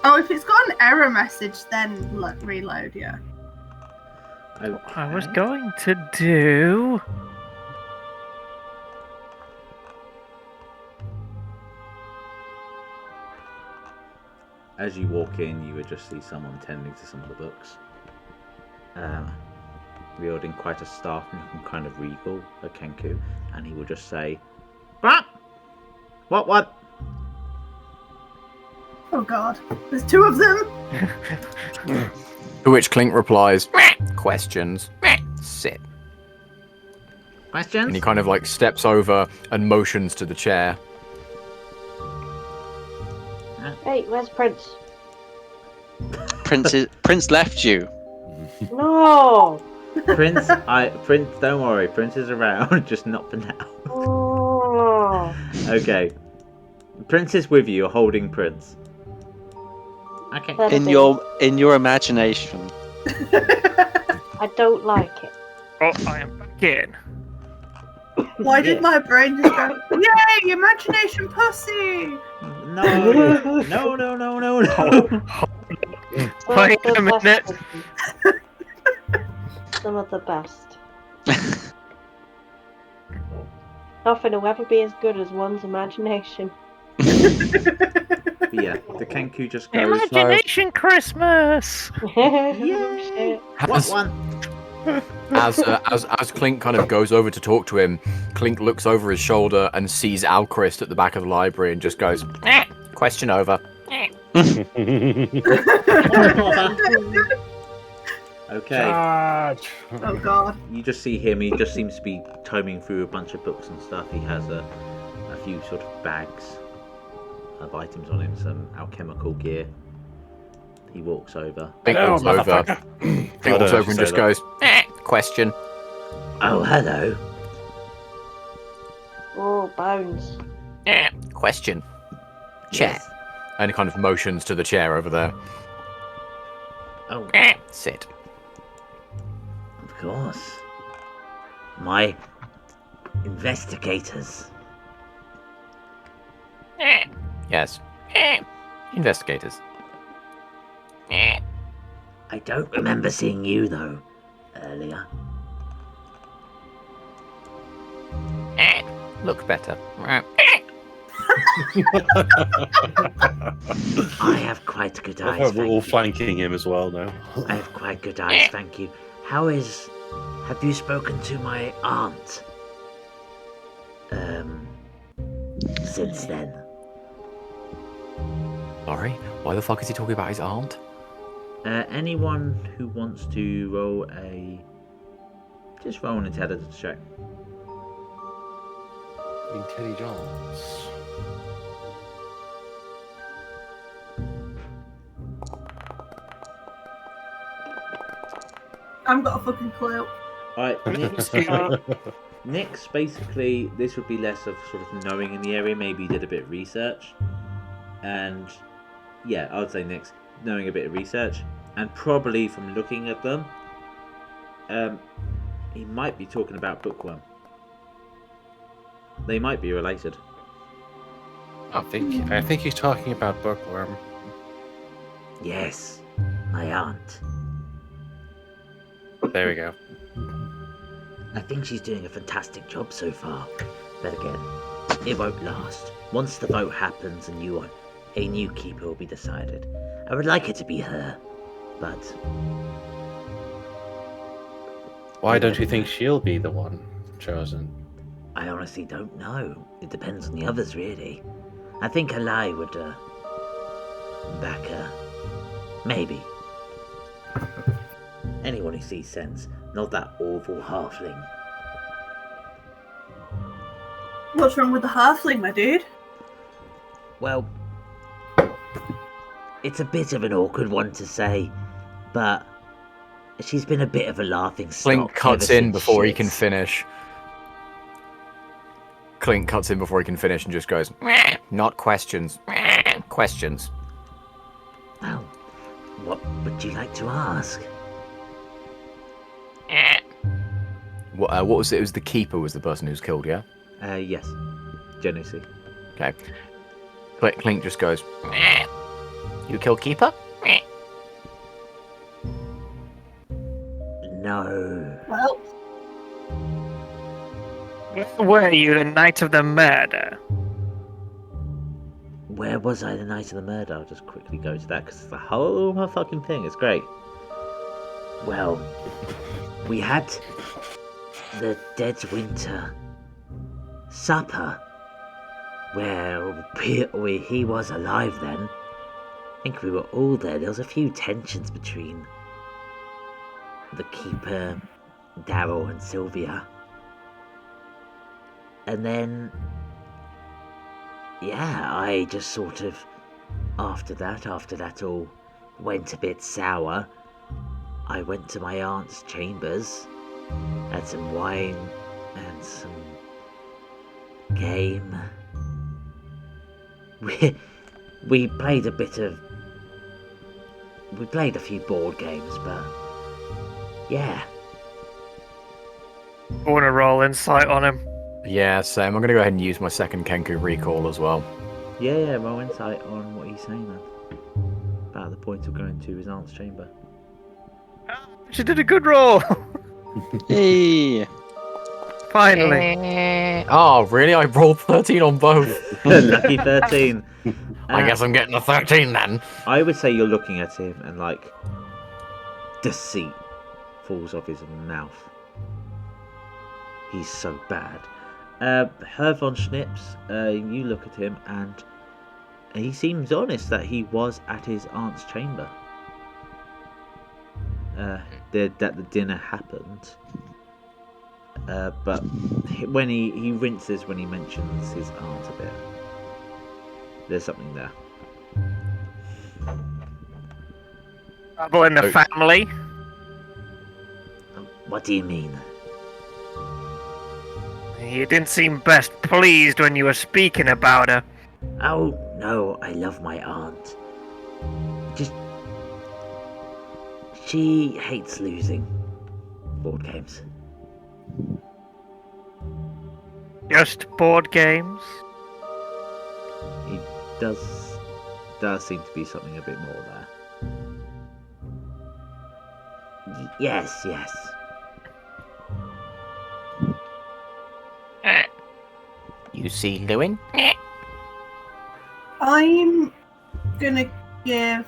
Oh, if it's got an error message, then reload, yeah. I was going to do... As you walk in, you would just see someone tending to some of the books. Wielding quite a staff and kind of regal at Kenku, and he will just say, "What? What? Oh god, there's 2 of them. To which Clink replies, "Meh, questions. Meh, sit." Questions?" And he kind of like steps over and motions to the chair. Hey, where's Prince? Prince left you. No! Prince, don't worry, Prince is around, just not for now. Oh. Okay. Prince is with you, holding Prince. Okay. In your imagination. I don't like it. Oh, I am back in. Why did my brain just go, yay, imagination pussy? No. Wait a minute. Some of the best. Nothing will ever be as good as one's imagination. But yeah, the Kenku just goes. Imagination Christmas! Shit. What one? As Clink kind of goes over to talk to him, Clink looks over his shoulder and sees Alchrist at the back of the library and just goes, question over. Okay. Charge. Oh god. You just see him. He just seems to be combing through a bunch of books and stuff. He has a few sort of bags of items on him, some alchemical gear. He walks over. Clink walks over. Clink walks over and just goes, question. Oh, hello. Oh, bones. Question. Chair. Yes. And kind of motions to the chair over there. Oh, Sit. of course. My investigators. Yes. Investigators. I don't remember seeing you, though, earlier. Look better. I have quite good eyes, We're thank all you. flanking him as well now. I have quite good eyes, thank you. Have you spoken to my aunt? Since then. Sorry? Why the fuck is he talking about his aunt? Anyone who wants to roll just roll an intelligence check. Intelligence. I haven't got a fucking clue. Alright, Nick's basically, this would be less of sort of knowing in the area, maybe he did a bit of research. And yeah, I would say Nick's knowing a bit of research. And probably from looking at them, he might be talking about Bookworm. They might be related. I think he's talking about Bookworm. Yes, my aunt. There we go. I think she's doing a fantastic job so far. But again, it won't last. Once the vote happens and a new keeper will be decided. I would like it to be her, but... Why don't you think she'll be the one chosen? I honestly don't know. It depends on the others, really. I think Alai would, back her. Maybe. Anyone who sees sense, not that awful halfling. What's wrong with the halfling, my dude? Well, it's a bit of an awkward one to say, but she's been a bit of a laughing stock. Clink cuts in before he can shits. finish. Clink cuts in before he can finish and just goes, not questions. Questions. Well, what would you like to ask? What was it? It was the keeper was the person who was killed, yeah? Yes. Genesee. Okay. Clink just goes, You kill Keeper? No. Well, Were you the night of the murder? Where was I the night of the murder? I'll just quickly go to that because it's the whole motherfucking thing. It's great. Well, we had the Deadwinter supper where he was alive then. I think we were all there. There was a few tensions between the keeper, Darryl, and Sylvia. And then, yeah, I just sort of, after that all went a bit sour, I went to my aunt's chambers, had some wine and some game. We played a few board games, but yeah. I want to roll insight on him. yeah, same. I'm going to go ahead and use my second Kenku recall as well. Yeah, roll insight on what he's saying then. About the point of going to his aunt's chamber. She did a good roll. Hey. Finally. Oh, really? I rolled 13 on both. Lucky 13. I guess I'm getting a 13 then. I would say you're looking at him and like deceit falls off his mouth. He's so bad. Herr von Schnips, you look at him and he seems honest that he was at his aunt's chamber. That the dinner happened. But when he rinses when he mentions his aunt a bit. There's something there. Trouble in the family? What do you mean? You didn't seem best pleased when you were speaking about her. Oh, no, I love my aunt. She hates losing board games. Just board games? He does seem to be something a bit more there. Yes. You see Lewin? I'm gonna give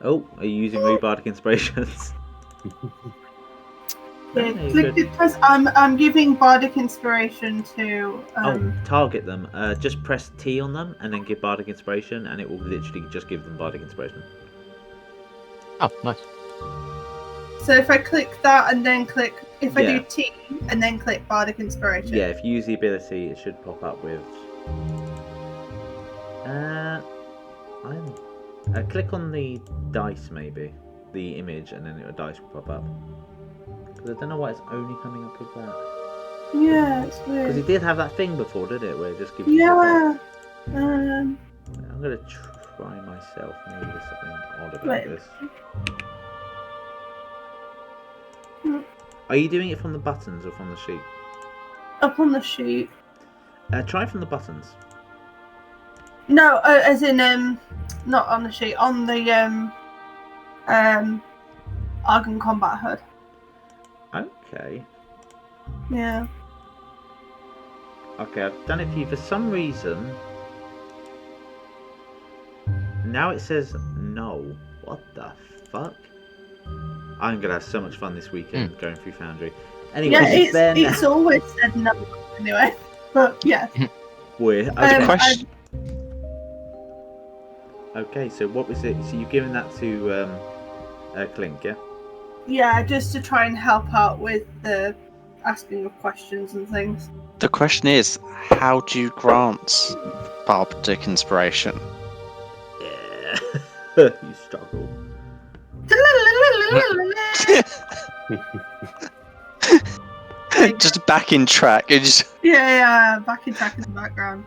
Oh, are you using Bardic Inspirations? I'm giving Bardic Inspiration to target them. Just press T on them and then give Bardic Inspiration and it will literally just give them Bardic Inspiration. Oh, nice. So if I click that and then click, if I do T and then click Bardic Inspiration. Yeah, if you use the ability, it should pop up with. Click on the dice, maybe the image, and then a dice will pop up. Because I don't know why it's only coming up with that. Yeah, it's weird. Because it did have that thing before, did it? Where it just gives you. Yeah. I'm gonna try myself. Maybe there's something odd about this. Are you doing it from the buttons or from the sheet? Up on the sheet. Try from the buttons. No, as in not on the sheet, on the Argon Combat HUD. Okay. Yeah. Okay, I've done it for you. For some reason, now it says no. What the fuck? I'm gonna have so much fun this weekend going through Foundry. Anyway, yeah, it's always said no anyway. But yeah. Weird. Question. Okay, so what was it? So you've given that to Clink, yeah? Yeah, just to try and help out with the asking of questions and things. The question is, how do you grant Bardic Inspiration? Yeah. You struggle. Just back in track. It just... Yeah, back in track in the background.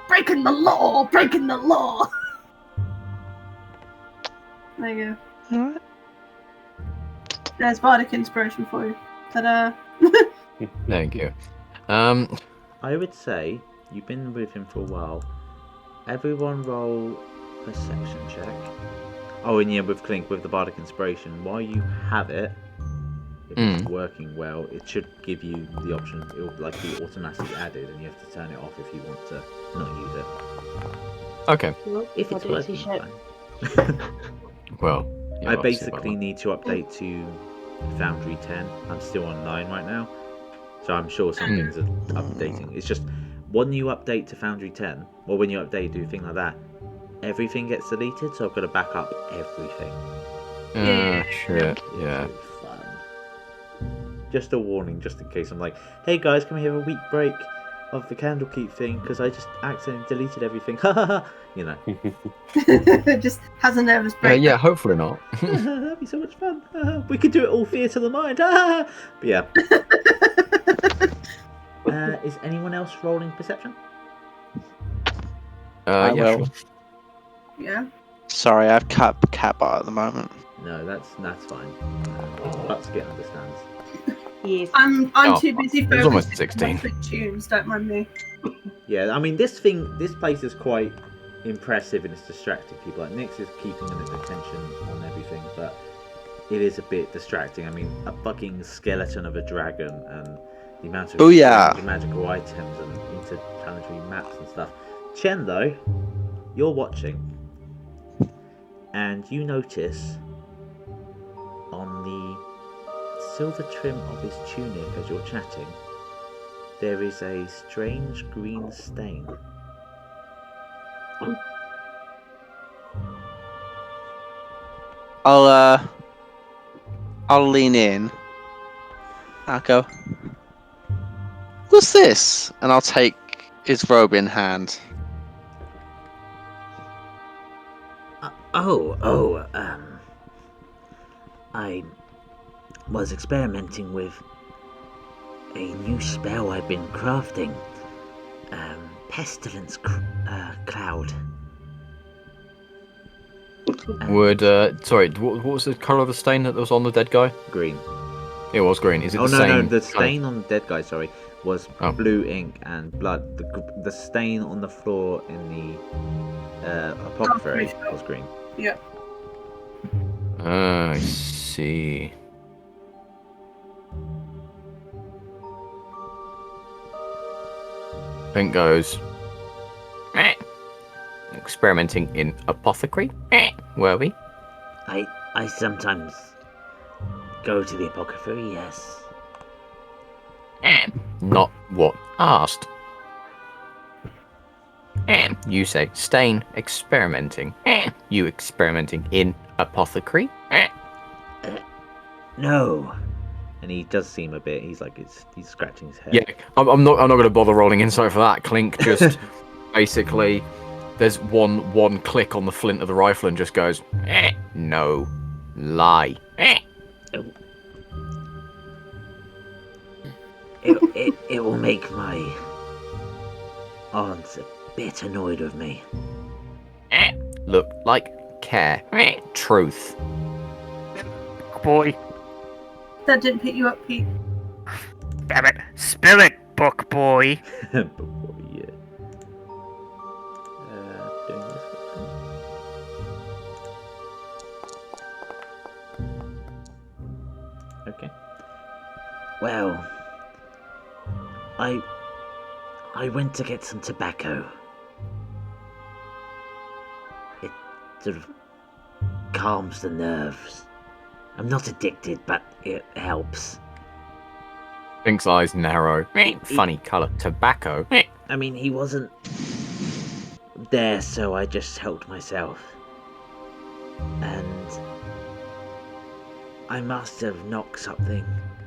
Breaking the law! Breaking the law! There you go. Alright. There's Bardic Inspiration for you. Ta-da! Thank you. I would say you've been with him for a while. Everyone roll perception check. Oh, and yeah, with Clink, with the Bardic Inspiration, while you have it, if it's working well, it should give you the option. It will like be automatically added, and you have to turn it off if you want to not use it. Okay. If it's working, fine. Well, yeah, I basically need to update to Foundry 10. I'm still on 9 right now, so I'm sure some things are updating. It's just when you update to Foundry 10, or when you update, do a thing like that, everything gets deleted, so I've got to back up everything. Shit, yeah. It's fun. Just a warning, just in case I'm like, hey guys, can we have a week break of the Candlekeep thing, because I just accidentally deleted everything. Ha ha ha! You know. Just has a nervous break. Yeah, hopefully not. That'd be so much fun. We could do it all theatre of the mind. But yeah. Is anyone else rolling perception? I Yeah, will. sure. Yeah. Sorry, I've cat bar at the moment. No, that's fine. Buttskit understands. Yes. I'm too busy it was almost focusing 16. on tunes, don't mind me. Yeah, I mean this place is quite impressive and it's distracting people. Like Nyx is keeping an attention on everything, but it is a bit distracting. I mean, a fucking skeleton of a dragon and the amount of strange magical items and interplanetary maps and stuff. Cien, though, you're watching, and you notice on the silver trim of his tunic as you're chatting, there is a strange green stain. I'll lean in. I'll go, what's this? And I'll take his robe in hand. I was experimenting with a new spell I've been crafting. Pestilence Cloud. Sorry, what was the colour of the stain that was on the dead guy? Green. It was green. Is it the same? same? No, the stain on the dead guy, was blue ink and blood. The stain on the floor in the apothecary was green. Yeah. I see. Clink goes. Experimenting in apothecary? Were we? I sometimes go to the apothecary, yes. Not what asked. You say stain experimenting. You experimenting in apothecary? No. And he does seem a bit. He's like he's scratching his head. Yeah, I'm not going to bother rolling insight for that. Clink just basically. There's one click on the flint of the rifle and just goes, no, lie. It will make my aunt a bit annoyed with me. Look like care. Truth. Boy. That didn't pick you up, Pete. Damn it. Spill it, book boy. Book boy, yeah. Doing this one. Okay. Well, I went to get some tobacco. It sort of calms the nerves. I'm not addicted, but it helps. Clink's eyes narrow. Funny colour. Tobacco. I mean, he wasn't there, so I just helped myself. And I must have knocked something.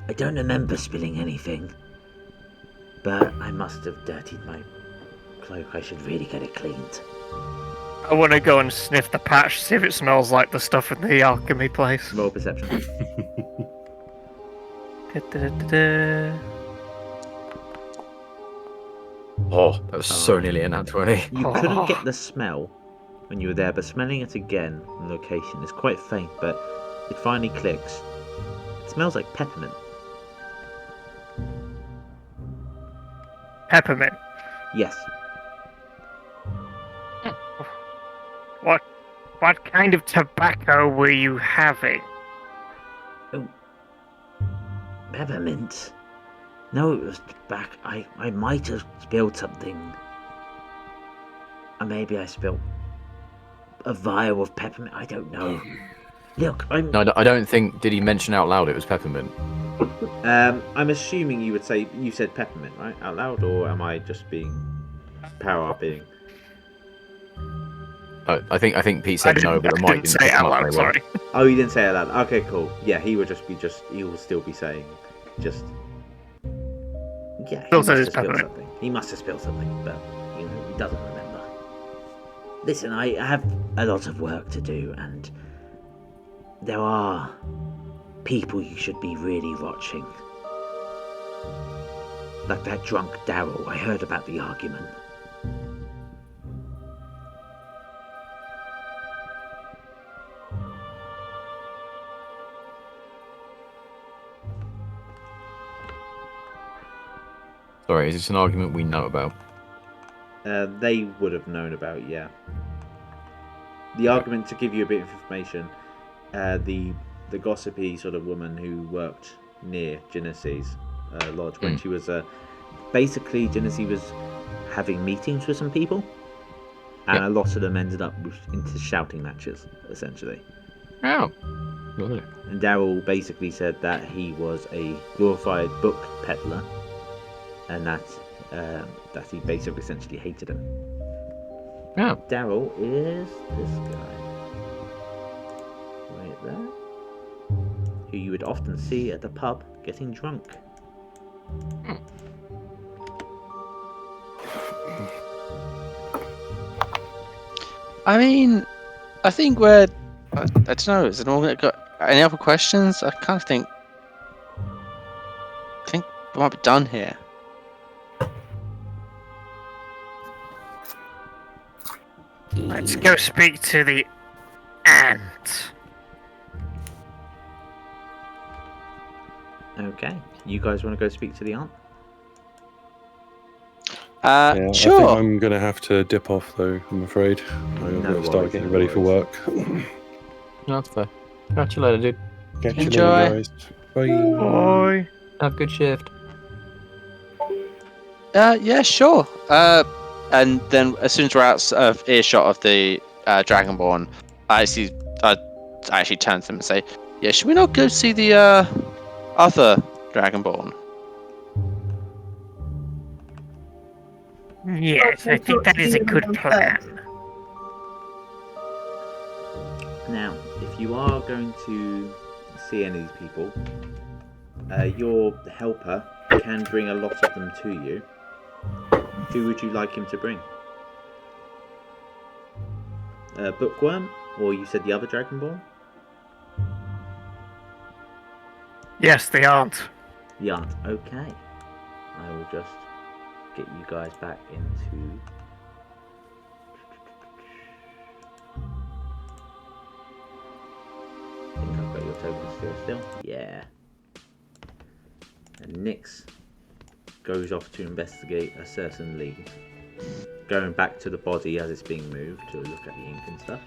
I don't remember spilling anything. But I must have dirtied my cloak. I should really get it cleaned. I want to go and sniff the patch, see if it smells like the stuff in the alchemy place. Roll perception. Oh, that was so nearly an nat 20. You couldn't get the smell when you were there, but smelling it again on location is quite faint, but it finally clicks. It smells like peppermint. Peppermint? Yes. What kind of tobacco were you having? Oh, peppermint? No, it was back. I might have spilled something. Or maybe I spilled a vial of peppermint. I don't know. Look, No, I don't think. Did he mention out loud it was peppermint? I'm assuming you would say you said peppermint, right, out loud, or am I just being power-upping? I think Pete said no, but it might say it out loud. Sorry. Oh, you didn't say it out loud. Okay, cool. Yeah, he would he will still be saying, just. Yeah, he must have spilled something. He must have spilled something, but he doesn't remember. Listen, I have a lot of work to do, and there are people you should be really watching. Like that drunk Darryl. I heard about the argument. Sorry, is this an argument we know about? They would have known about, yeah. the argument to give you a bit of information, the gossipy sort of woman who worked near Genesee's lodge when she was basically Genesi was having meetings with some people, and a lot of them ended up into shouting matches essentially. Oh, lovely. And Daryl basically said that he was a glorified book peddler, and that he basically essentially hated him. Yeah. Daryl is this guy right there, who you would often see at the pub getting drunk. I mean, I think we're. I don't know. Is anyone got any other questions? I kind of think we might be done here. Let's go speak to the ant. Okay, you guys want to go speak to the aunt? Yeah, Sure. I think I'm going to have to dip off, though, I'm afraid. I've got to start getting ready for work. No, that's fair. Catch you later, dude. Catch you Enjoy. later, guys. Bye. Bye. Have a good shift. Yeah, sure. And then as soon as we're out of earshot of the Dragonborn, I actually turn to them and say, "Yeah, should we not go see the other Dragonborn?" Yes, I think that is a good plan. Now, if you are going to see any of these people, your helper can bring a lot of them to you. Who would you like him to bring? Bookworm? Or you said the other Dragonborn? Yes, the aunt. The aunt, okay. I will just get you guys back into... I think I've got your tokens here still. Yeah. And Nyx goes off to investigate a certain lead, going back to the body as it's being moved to look at the ink and stuff.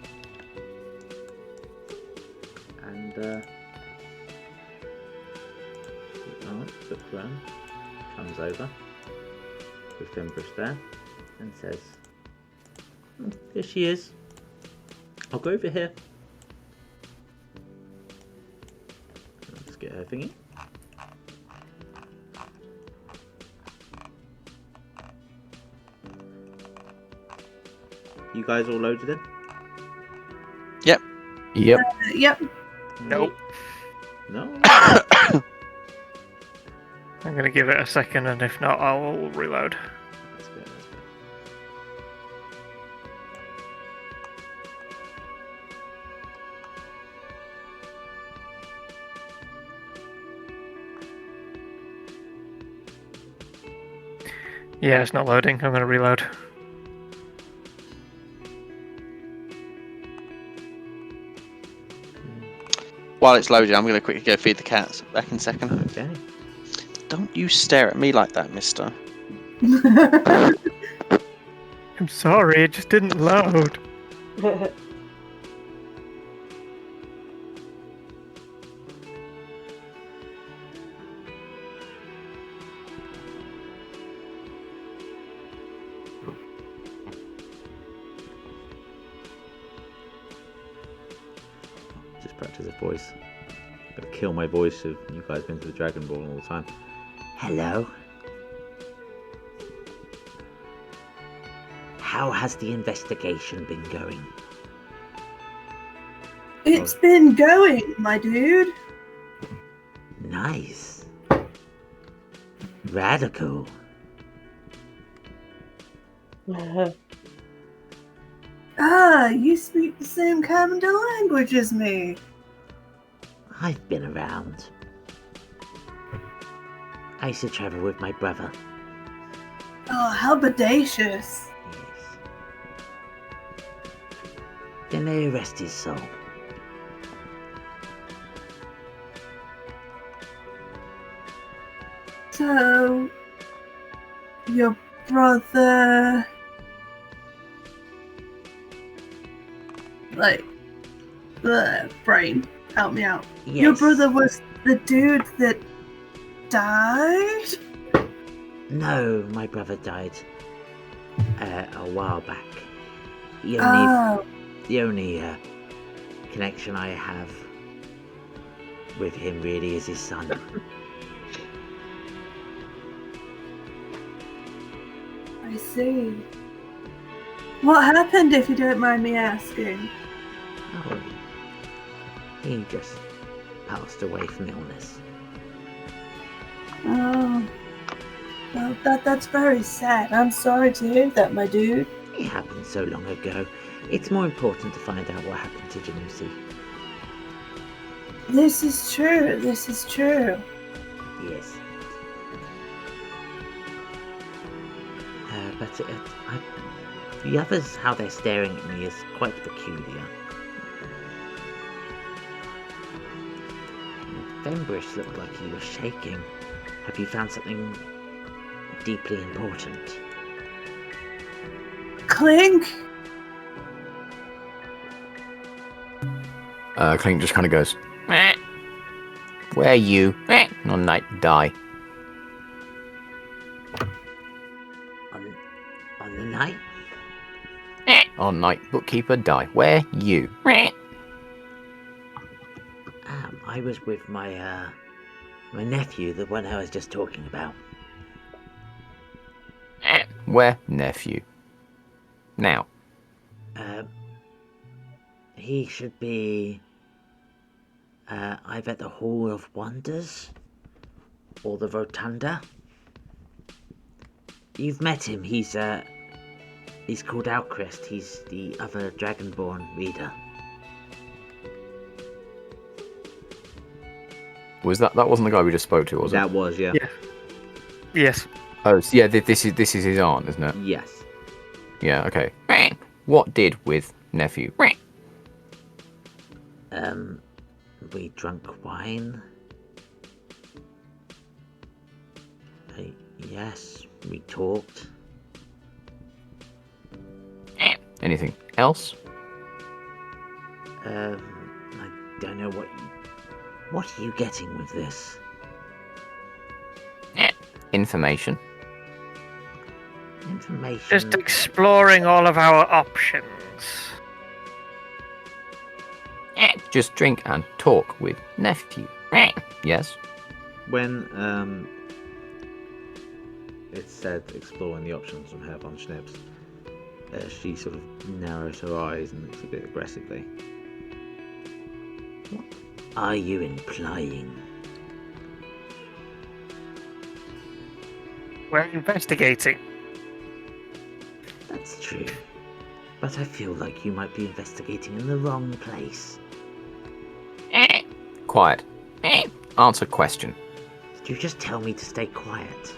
And Bookworm comes over with Fimbrush there and says, "Here she is. I'll go over here. Let's get her thingy." You guys all loaded in? Yep. Yep. Yep. Nope. No? I'm gonna give it a second, and if not, I'll reload. That's good, that's good. Yeah, it's not loading. I'm gonna reload. While it's loading, I'm going to quickly go feed the cats. Back in a second. Okay. Don't you stare at me like that, mister. I'm sorry, it just didn't load. Just practice a voice. Gotta kill my voice of you guys going to the Dragonborn all the time. Hello? How has the investigation been going? It's been going, my dude. Nice. Radical. Ah, you speak the same kind of language as me. I've been around. I used to travel with my brother. Oh, how bodacious. Yes. Then they arrest his soul. So, your brother like, brain, help me out. Yes. Your brother was the dude that died? No, my brother died a while back. The only connection I have with him really is his son. I see. What happened, if you don't mind me asking? Oh, he just passed away from illness. Oh, well, that's very sad. I'm sorry to hear that, my dude. It happened so long ago. It's more important to find out what happened to Janusi. This is true. This is true. Yes. But the others, how they're staring at me is quite peculiar. Fenbrish looked like he was shaking. Have you found something deeply important? Clink? Clink just kind of goes, "Meh. Where you? On night die." On the night? On night bookkeeper die. Where you? I was with my nephew, the one I was just talking about. Where nephew? Now. He should be either at the Hall of Wonders or the Rotunda. You've met him. He's called Alcrest. He's the other Dragonborn reader. Was that wasn't the guy we just spoke to, was it? That was, yeah. Yes. Oh, so yeah, this is his aunt, isn't it? Yes. Yeah, okay. What did with nephew? We drank wine. Yes, we talked. Anything else? I don't know what are you getting with this? Information. Information. Just exploring all of our options. Just drink and talk with nephew. Yes. When it said exploring the options from Herr von Schnips, she sort of narrows her eyes and looks a bit aggressively. What are you implying? We're investigating. That's true. But I feel like you might be investigating in the wrong place. Quiet. Answer question. Did you just tell me to stay quiet?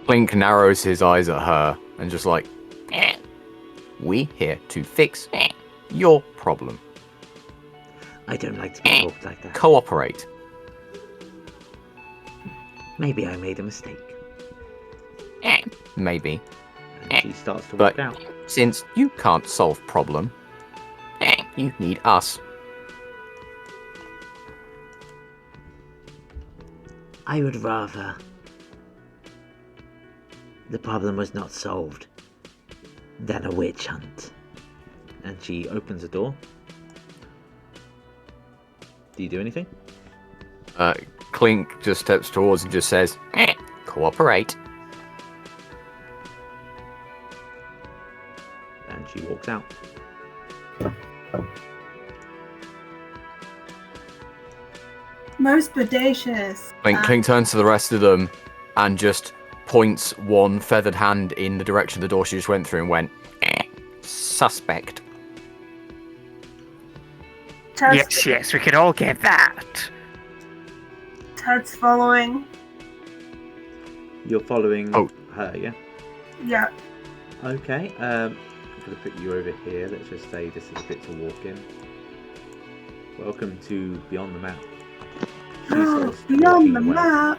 Clink narrows his eyes at her and just like, We here to fix your problem. I don't like to be talked like that. Cooperate. Maybe I made a mistake. Maybe. And she starts to But walk out. since you can't solve problem, you need us. I would rather the problem was not solved than a witch hunt. And she opens the door. Do you do anything? Clink just steps towards and just says, Cooperate. And she walks out. Most bodacious. Clink turns to the rest of them and just points one feathered hand in the direction of the door she just went through and went, suspect. Yes, we could all get that. Ted's following. You're following Oh. her, yeah? Yeah. Okay, I'm going to put you over here. Let's just say this is a bit to walk in. Welcome to Beyond the Map. She starts Beyond the walking away.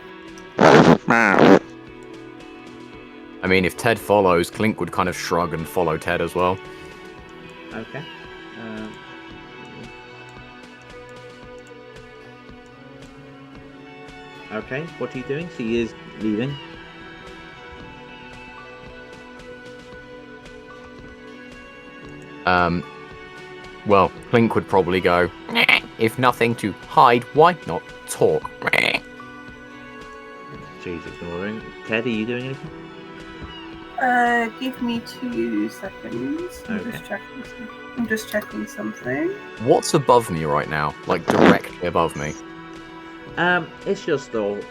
map. I mean, if Ted follows, Clink would kind of shrug and follow Ted as well. Okay. Okay, what are you doing? So he is leaving. Well, Clink would probably go, if nothing to hide, why not talk? She's ignoring. Ted, are you doing anything? Give me 2 seconds. Okay. I'm just checking something. What's above me right now? Like, directly above me? It's just a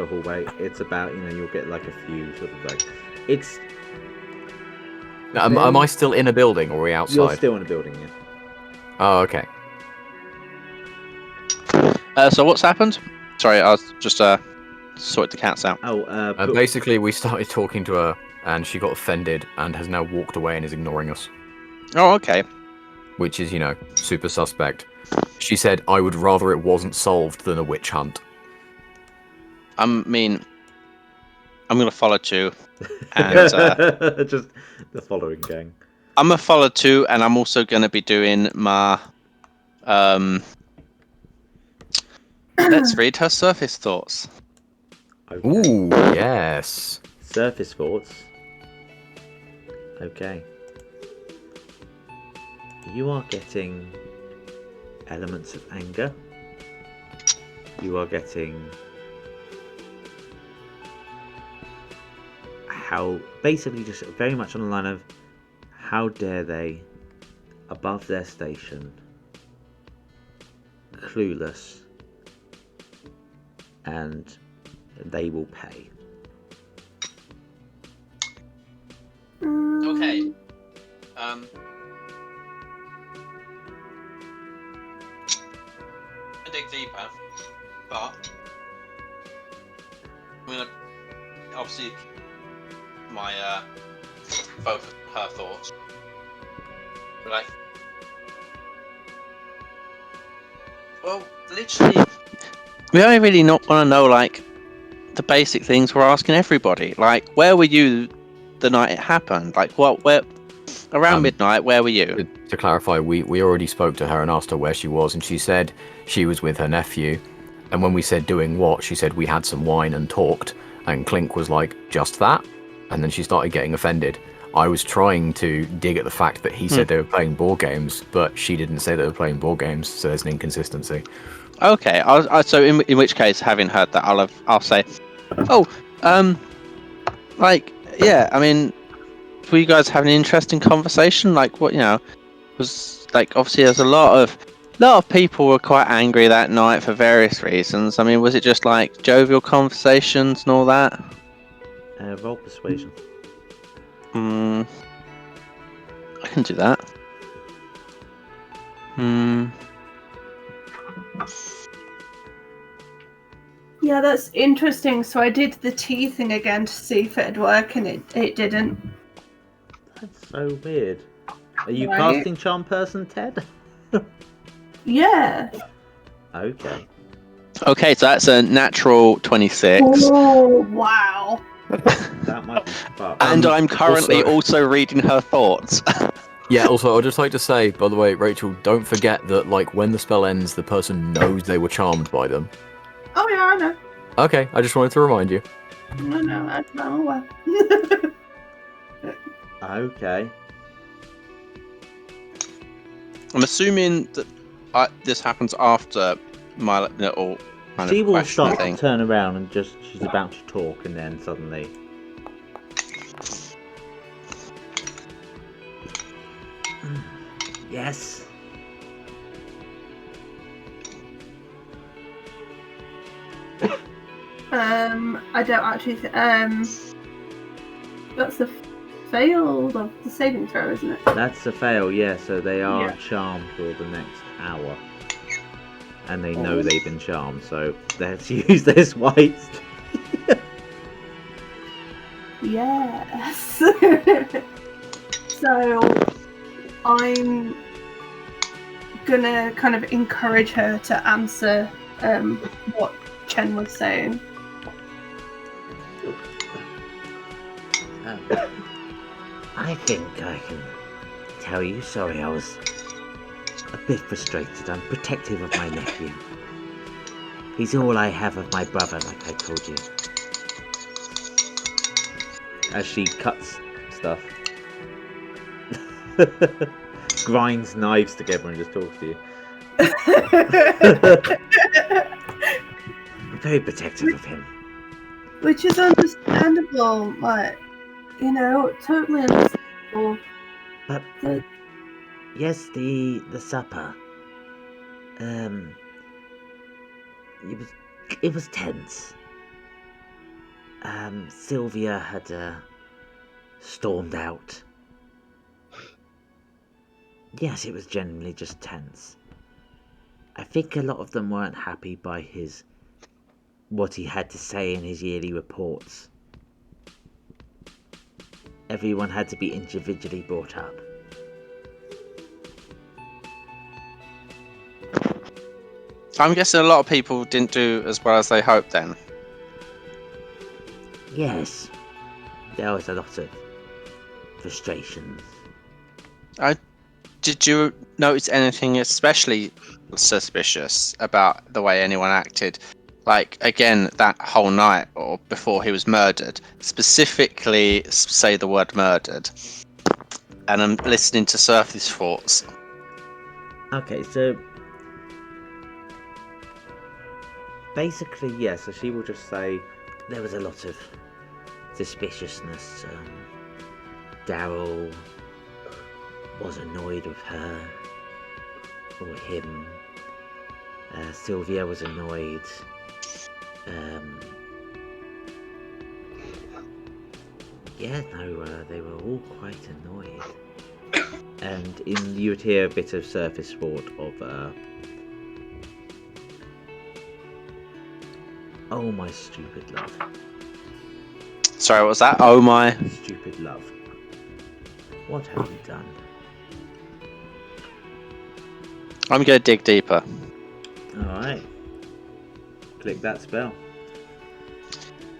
hallway. It's about, you'll get like a few sort of like, it's. Am I still in a building, or are we outside? You're still in a building, yeah. Oh, okay. So what's happened? Sorry, I was just sorted the cats out. Basically, we started talking to her, and she got offended, and has now walked away and is ignoring us. Oh, okay. Which is, super suspect. She said, I would rather it wasn't solved than a witch hunt. I mean, I'm going to follow too. And, just the following gang. I'm going to follow too, and I'm also going to be doing my... let's read her surface thoughts. Okay. Ooh, yes. Surface thoughts. Okay. You are getting elements of anger. You are getting how basically just very much on the line of how dare they, above their station, clueless, and they will pay. Okay. I dig deeper, but I'm gonna obviously my both of her thoughts. But like, well, literally, we only really not want to know like the basic things we're asking everybody. Like, where were you the night it happened? Like, where around midnight? Where were you? To clarify, we already spoke to her and asked her where she was, and she said she was with her nephew. And when we said doing what, she said we had some wine and talked. And Clink was like, just that? And then she started getting offended. I was trying to dig at the fact that he said they were playing board games, but she didn't say they were playing board games, so there's an inconsistency. Okay, so in which case, having heard that, I'll say, like, yeah, I mean, were you guys having an interesting conversation? Like, what, was like, obviously there's a lot of people were quite angry that night for various reasons. I mean, was it just like jovial conversations and all that? Roll persuasion. I can do that. Yeah, that's interesting. So I did the tea thing again to see if it'd work, and it didn't. That's so weird. Are you Right. casting Charm Person, Ted? Yeah. Okay. Okay, so that's a natural 26. Oh, wow. That might be fucked. And I'm currently also reading her thoughts. Yeah, also, I'd just like to say, by the way, Rachel, don't forget that, like, when the spell ends, the person knows they were charmed by them. Oh, yeah, I know. Okay, I just wanted to remind you. No, I'm aware. Okay. I'm assuming that this happens after my little kind She of will question start thing. to turn around and she's about to talk, and then suddenly. Yes. I don't actually. That's a fail of the saving throw, isn't it? That's a fail, yeah. So they are Yeah. charmed for the next hour, and they know they've been charmed. So let's use this white. Yes. So I'm gonna kind of encourage her to answer what Chen was saying. I think I can tell you? Sorry, I was a bit frustrated. I'm protective of my nephew. He's all I have of my brother, like I told you. As she cuts stuff. Grinds knives together and just talks to you. I'm very protective of him. Which is understandable, like, totally understandable. But yes, the supper. It was tense. Sylvia had stormed out. Yes, it was generally just tense. I think a lot of them weren't happy by what he had to say in his yearly reports. Everyone had to be individually brought up. I'm guessing a lot of people didn't do as well as they hoped then. Yes, there was a lot of frustrations. Did you notice anything especially suspicious about the way anyone acted? Like, again, that whole night or before he was murdered. Specifically, say the word murdered. And I'm listening to Surface thoughts. Okay, so basically, yeah, so she will just say There was a lot of suspiciousness. Daryl was annoyed with her or him. Sylvia was annoyed. They were all quite annoyed. and you would hear a bit of surface thought of oh my stupid love. Sorry, what was that? Oh my... Stupid love. What have you done? I'm going to dig deeper. Alright. Click that spell.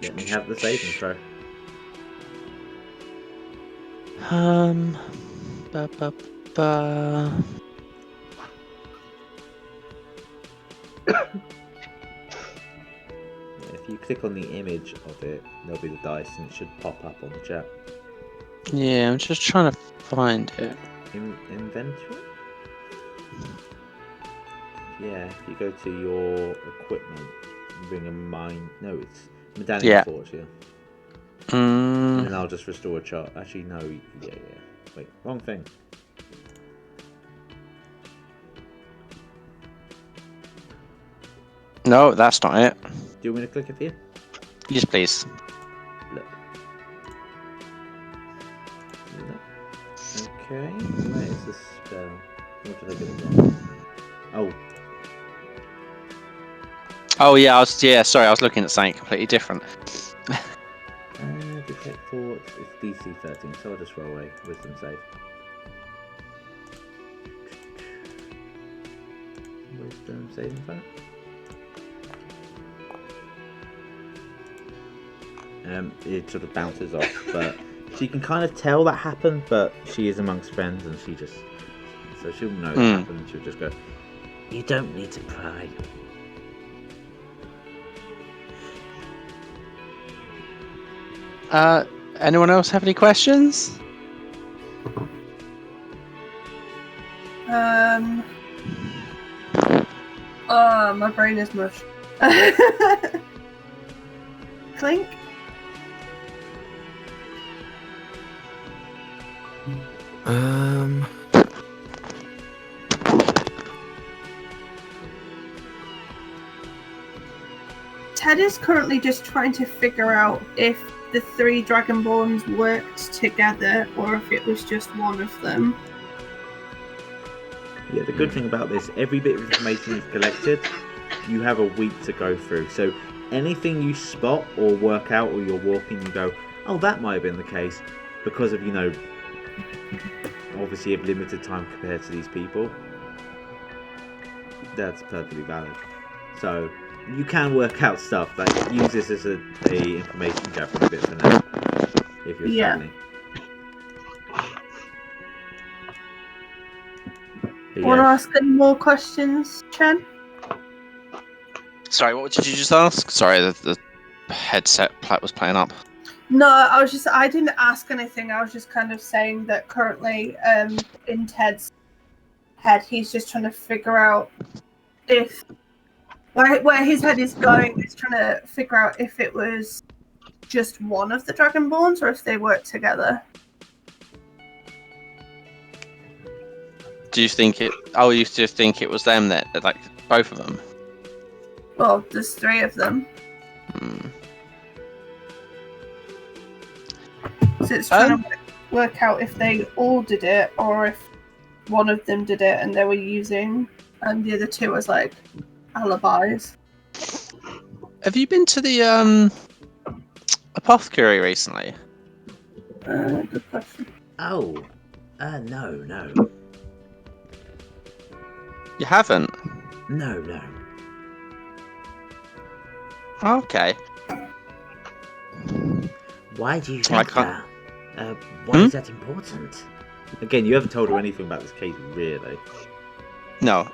Let me have the saving throw. If you click on the image of it, there'll be the dice and it should pop up on the chat. Yeah, I'm just trying to find it. Inventory? Yeah, if you go to your equipment, bring a mine. No, it's medallion forge here. And then I'll just restore a chart. Actually, no. Yeah. Wait, wrong thing. No, that's not it. Do you want me to click it for you? Yes, please. Look. Okay, where is the spell? What did I get it wrong? Oh. Oh yeah, sorry, I was looking at something completely different. Detect thoughts, it's DC 13, so I'll just roll away. Wisdom save. Wisdom saving throw. It sort of bounces off, but she can kind of tell that happened, but she is amongst friends and so she'll know that happened and she'll just go, You don't need to pry. Anyone else have any questions? My brain is mush. Clink? Ted is currently just trying to figure out if the three Dragonborns worked together or if it was just one of them. Yeah, the good thing about this, every bit of information you've collected, you have a week to go through. So anything you spot or work out or you're walking, you go, oh, that might have been the case because of, obviously of limited time compared to these people. That's perfectly valid. So you can work out stuff. Like, use this as a information gathering bit for now, if you're struggling. Want to ask any more questions, Chen? Sorry, what did you just ask? Sorry, the headset was playing up. No, I didn't ask anything. I was just kind of saying that currently, in Ted's head, he's just trying to figure out if where his head is going. He's trying to figure out if it was just one of the Dragonborns or if they work together. Do you think it? Oh, you just think it was them that like both of them? Well, there's 3 of them. So it's trying to work out if they all did it or if one of them did it and they were using, and the other 2 as like alibis. Have you been to the apothecary recently? Good question. Oh, no. You haven't? No. Okay. Why do you think that? Why is that important? Again, you haven't told her anything about this case, really. No.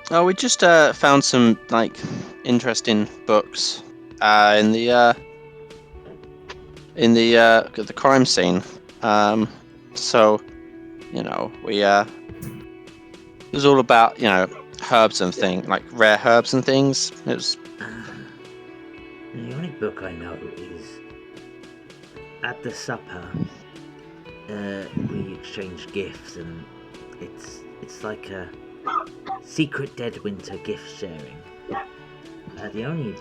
Oh, we just found some like interesting books in the crime scene. So, we it was all about herbs and things, like rare herbs and things. It was. The only book I know is at the supper. We exchange gifts, and it's like a secret Deadwinter gift sharing. The only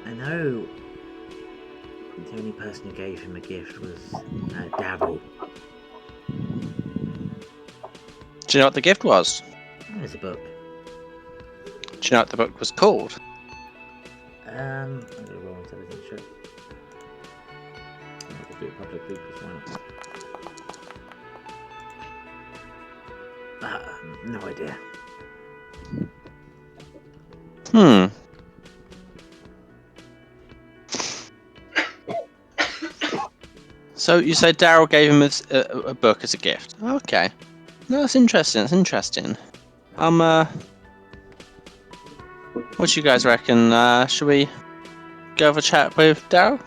I know. The only person who gave him a gift was Dabble. Do you know what the gift was? There's a book. Do you know what the book was called? I'm gonna roll intelligence check. I'll do it publicly because why not? No idea. So you say Daryl gave him a book as a gift. Okay. No, that's interesting. What do you guys reckon? Should we go have a chat with Daryl?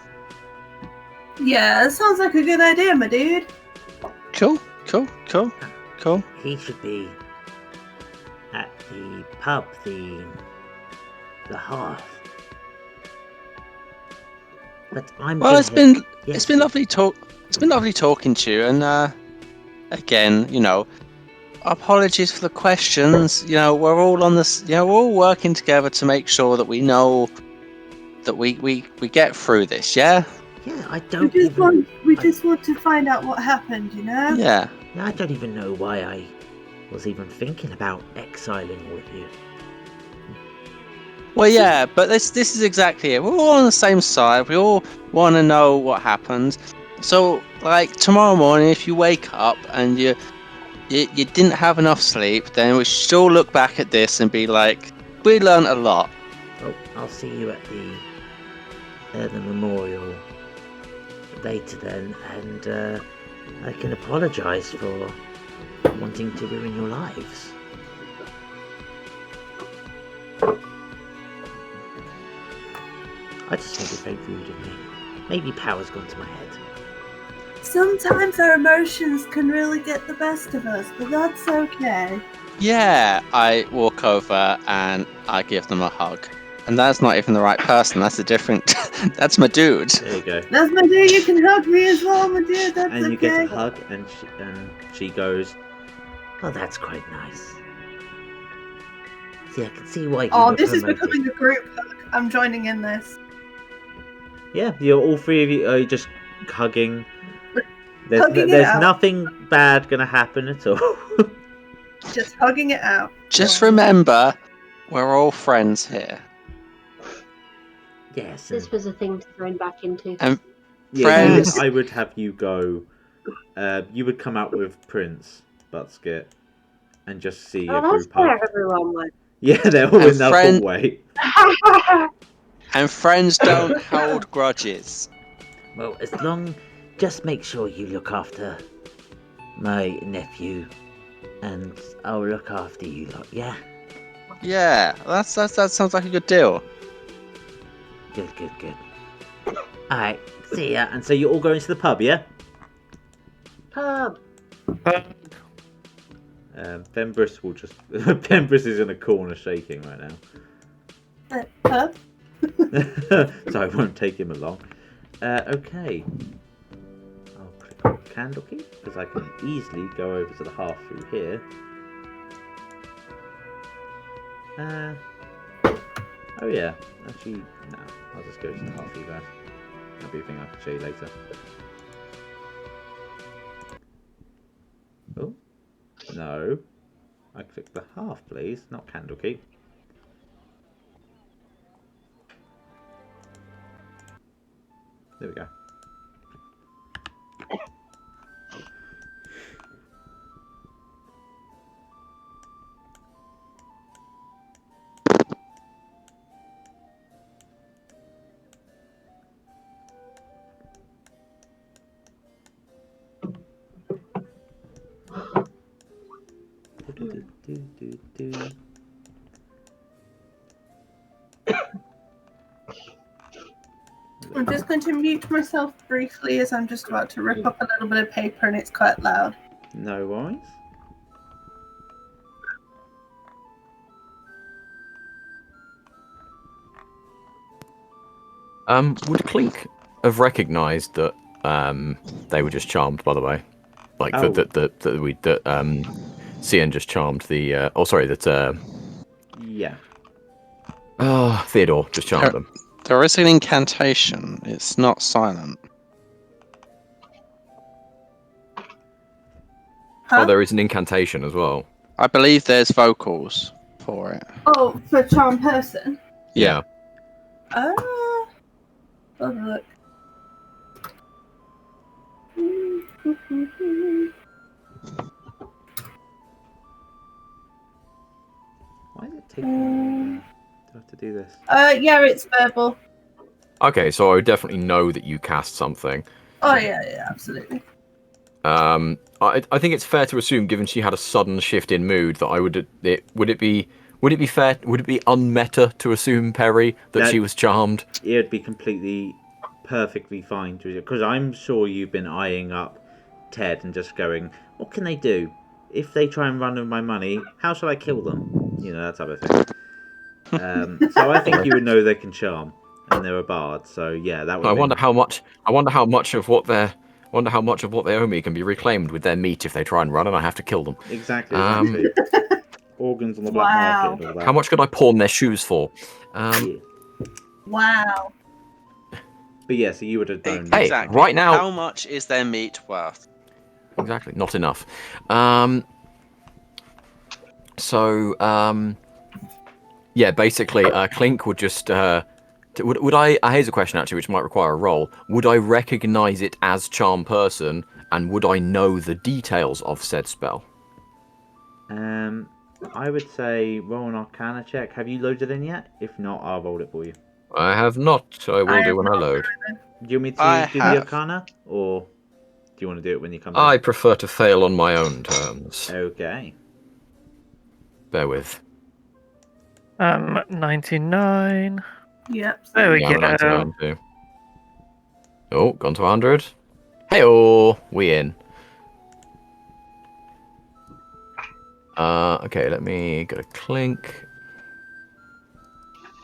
Yeah, that sounds like a good idea, my dude. Cool. He should be at the pub, the Hearth. But it's been lovely It's been lovely talking to you, and again, apologies for the questions. We're all on this. We're all working together to make sure that we know that we get through this. Yeah. Yeah, I don't. We just want to find out what happened. Yeah. I don't even know why I was even thinking about exiling all of you. Well, yeah, but this is exactly it. We're all on the same side. We all want to know what happened. So, like, tomorrow morning, if you wake up and you didn't have enough sleep, then we should all look back at this and be like, we learned a lot. Well, I'll see you at the memorial later then, and I can apologise for wanting to ruin your lives. I just think it's very rude of me. Maybe power's gone to my head. Sometimes our emotions can really get the best of us, but that's okay. Yeah, I walk over and I give them a hug. And that's not even the right person, that's a different... that's my dude. There you go. That's my dude, you can hug me as well, my dude, that's okay. And you get a hug, and she goes, "Oh, that's quite nice. See, I can see why you Oh, were this is promoted." becoming a group hug. I'm joining in this. Yeah, you're all 3 of you are just hugging. There's Hugging it out. nothing bad gonna happen at all. Just hugging it out. Just remember, we're all friends here. Yes. This was a thing to throw back into. And friends. I would have you go. You would come out with Prince Buttskit and just see a Oh, that's group hug. where everyone went. Yeah, they're all And in the friend- hallway. And friends don't hold grudges. Well, as long just make sure you look after my nephew, and I'll look after you lot, yeah? Yeah, that sounds like a good deal. Good. Alright, see ya. And so you're all going to the pub, yeah? Pub. Fembris will just... Fembris is in a corner shaking right now. Pub? So I won't take him along. Okay. I'll click on Candlekeep, because I can easily go over to the half through here. Oh yeah, actually, no. I'll just go to the half through there. That'll be a thing I can show you later. Oh, no. I click the half, please, not Candlekeep. There we go. I'm just going to mute myself briefly as I'm just about to rip up a little bit of paper and it's quite loud. No worries. Would Clink have recognised that they were just charmed? By the way, like that Cien just charmed the. Yeah. Oh, Theodore just charmed them. There is an incantation. It's not silent. Huh? Oh, there is an incantation as well. I believe there's vocals for it. Oh, for charm person? Yeah. Oh, look. Why is it taking? Do I have to do this? Yeah, it's verbal. Okay, so I would definitely know that you cast something. Oh yeah, absolutely. I think it's fair to assume, given she had a sudden shift in mood, that would it be unmeta to assume, Perry, that she was charmed? It would be completely, perfectly fine to, because I'm sure you've been eyeing up Ted and just going, what can they do? If they try and run with my money, how shall I kill them? You know, that type of thing. So I think you would know they can charm, and they're a bard. So yeah, that would. I wonder how much of what they owe me can be reclaimed with their meat if they try and run, and I have to kill them. Exactly. Organs on the black market. And all that. How much could I pawn their shoes for? Wow. But yeah, so you would have done. Hey, Exactly. right now. How much is their meat worth? Exactly, not enough. Yeah, basically, Clink would just. Would I? Here's a question actually, which might require a roll. Would I recognise it as charm person, and would I know the details of said spell? I would say roll an Arcana check. Have you loaded in yet? If not, I'll roll it for you. I have not. I will do when I load. Do you want me to do the Arcana, or do you want to do it when you come back? I prefer to fail on my own terms. Okay. Bear with. 99. Yep. There we Yeah, go. 99 too. Oh, gone to 100. Hey-oh, we in. Okay, let me go to Clink.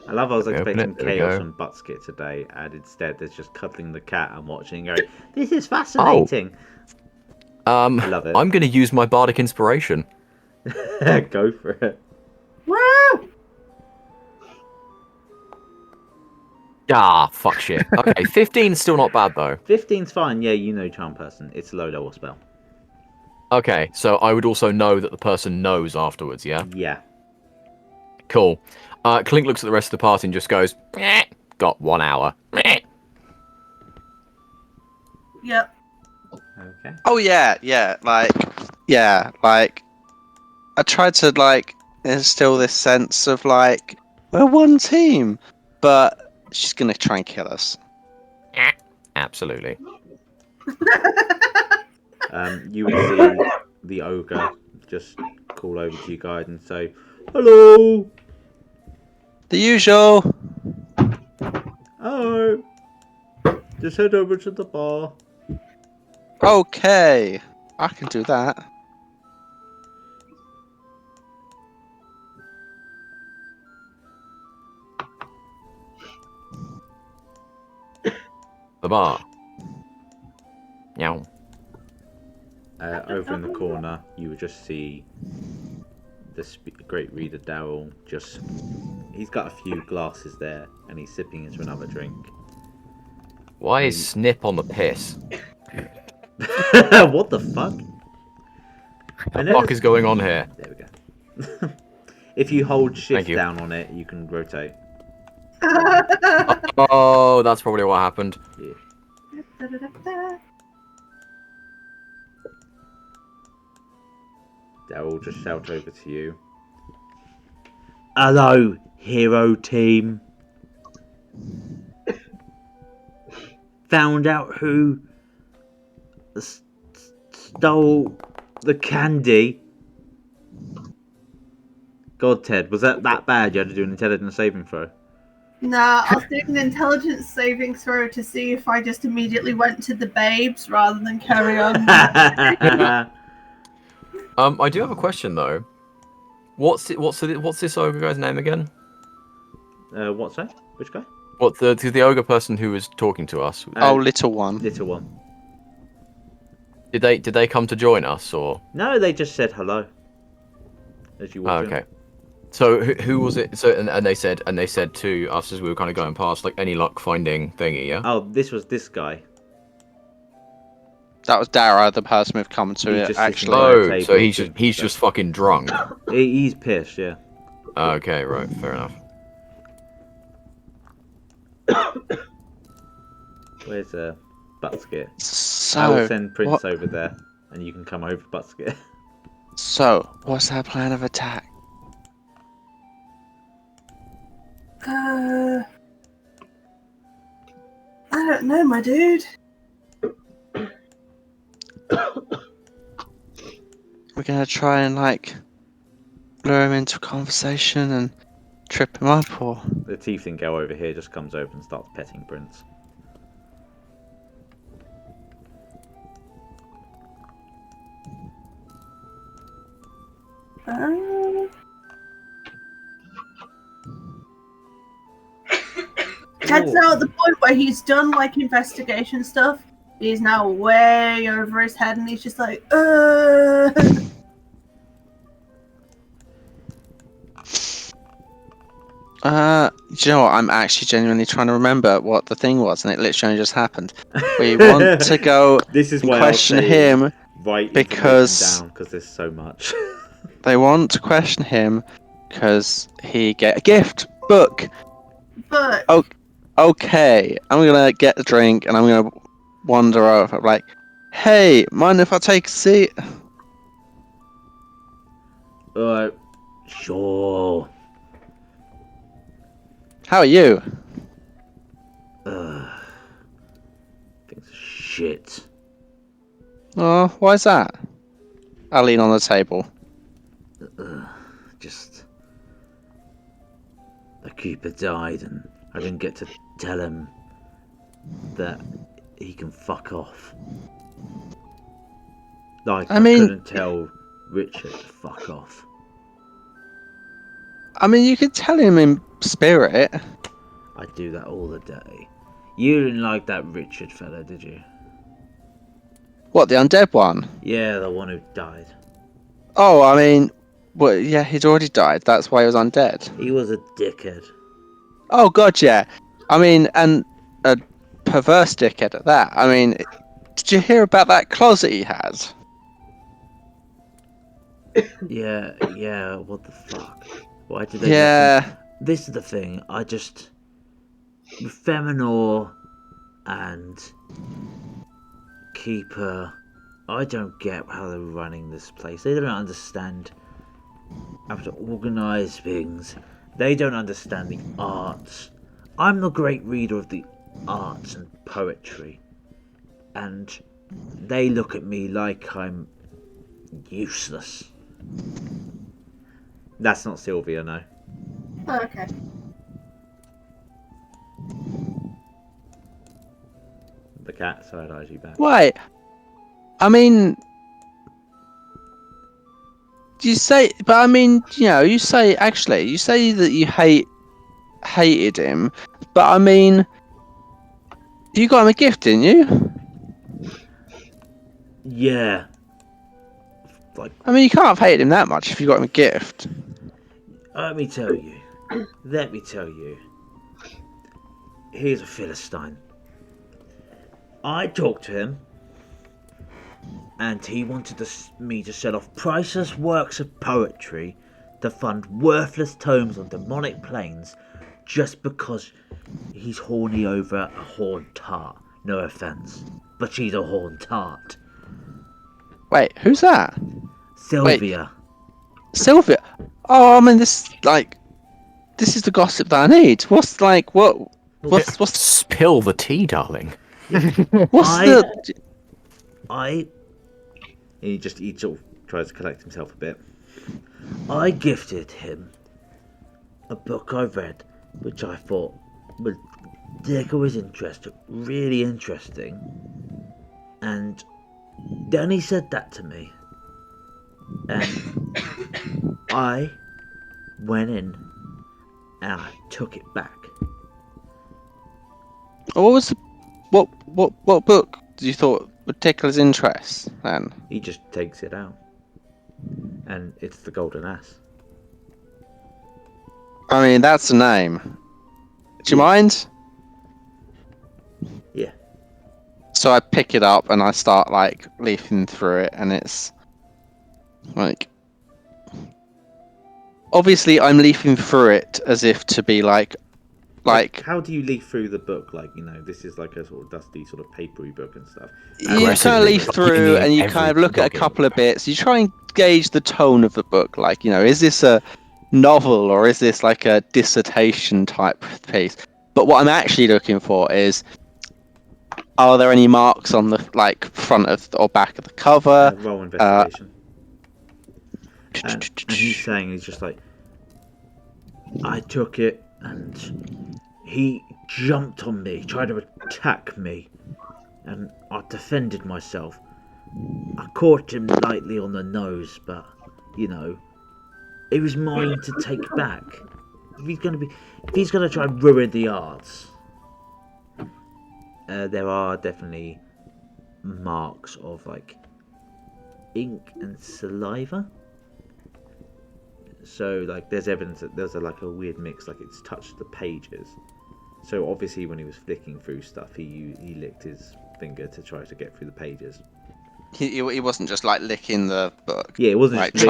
I love I was Open expecting it, there we chaos go. from Buttskit today, and instead there's just cuddling the cat and watching and going, this is fascinating. I love it. I'm going to use my bardic inspiration. Go for it. Woo! Ah, fuck shit. Okay, 15's still not bad though. 15's fine, yeah, you know charm person. It's a low level spell. Okay, so I would also know that the person knows afterwards, yeah? Yeah. Cool. Clink looks at the rest of the party and just goes, "Meh, got 1 hour. Meh." Yep. Okay. Oh yeah, like I tried to like instill this sense of like we're one team, but she's gonna try and kill us. Absolutely. You would see the ogre just call over to you guys and say, "Hello." The usual. Oh, just head over to the bar. Okay, I can do that. The bar. Meow. Over in the corner, you would just see the great reader Daryl. He's got a few glasses there, and he's sipping into another drink. Why is Snip on the piss? What the fuck? What the fuck is going on here? There we go. If you hold shift you. down on it, you can rotate. Oh, that's probably what happened. Yeah. Daryl will just shout over to you. Hello, hero team. Found out who stole the candy. God, Ted, was that bad? You had to do an intelligence saving throw. Nah, I was doing an intelligence saving throw to see if I just immediately went to the babes rather than carry on. I do have a question though. What's this ogre guy's name again? What's that? Which guy? What the ogre person who was talking to us? Oh, little one. Little one. Did they come to join us or? No, they just said hello. As you walked in. Okay. So who was it? So and they said to us as we were kind of going past, like, any luck finding thingy, yeah? Oh, this was this guy. That was Dara, the person we've come to it, actually. Oh, so he's just fucking drunk. He's pissed, yeah. Okay, right, fair enough. Where's Buttskit? So, I will send Prince what- over there, and you can come over, Buttskit. So, what's our plan of attack? I don't know, my dude. We're gonna try and, like, lure him into a conversation and trip him up, or? The Tiefling girl over here just comes over and starts petting Prince. Ted's now at the point where he's done like investigation stuff. He's now way over his head, and he's just like, You know what? I'm actually genuinely trying to remember what the thing was, and it literally just happened. We want to go This is and why question I'll say him write because down because there's so much. they want to question him because he get a gift book. but Oh, okay. I'm gonna get a drink and I'm gonna wander over. Like, hey, mind if I take a seat? Sure. How are you? Things are shit. Oh, why is that? I lean on the table. Just a keeper died, and I didn't get to tell him that he can fuck off. Like, I couldn't tell Richard to fuck off. I mean, you could tell him in spirit. I do that all the day. You didn't like that Richard fella, did you? What, the undead one? Yeah, the one who died. Oh, I mean, well, yeah, he'd already died. That's why he was undead. He was a dickhead. Oh, God, yeah. I mean, and a perverse dickhead at that. I mean, did you hear about that closet he had? Yeah, what the fuck? Why did they... Yeah. This is the thing, I just... Feminor and Keeper, I don't get how they're running this place. They don't understand how to organise things. They don't understand the arts. I'm the great reader of the arts and poetry. And they look at me like I'm useless. That's not Sylvia, no. Oh, okay. The cat side eyes you back. Wait. I mean, you say that you hated him, but I mean, you got him a gift, didn't you? Yeah. Like, I mean, you can't have hated him that much if you got him a gift. let me tell you. Here's a Philistine. I talked to him, and he wanted me to sell off priceless works of poetry to fund worthless tomes on demonic planes just because he's horny over a horned tart. No offense, but she's a horned tart. Wait, who's that? Sylvia. Wait, Sylvia? Oh, I mean, this is the gossip that I need. What's Spill the tea, darling. He sort of tries to collect himself a bit. I gifted him a book I read, which I thought would tickle his interest, really interesting. And then he said that to me, and I went in and I took it back. What book did you thought would tickle his interest then? He just takes it out, and it's the Golden Ass. I mean, that's a name. Do you mind? Yeah. So I pick it up and I start like leafing through it, and it's like, obviously I'm leafing through it as if to be like how do you leaf through the book? Like, this is like a sort of dusty, sort of papery book and stuff. you kind of leaf through and you kind of look at a couple of bits. You try and gauge the tone of the book. Like, is this a novel or is this like a dissertation type piece? But what I'm actually looking for is, are there any marks on the front of or back of the cover? Roll investigation. And he's saying, he's just like, I took it and he jumped on me, tried to attack me, and I defended myself. I caught him lightly on the nose, but it was mine to take back. If he's gonna try and ruin the arts, there are definitely marks of like ink and saliva. So like there's evidence that there's a weird mix, like it's touched the pages. So obviously when he was flicking through stuff, he licked his finger to try to get through the pages. He wasn't just like licking the book. Yeah, it wasn't like he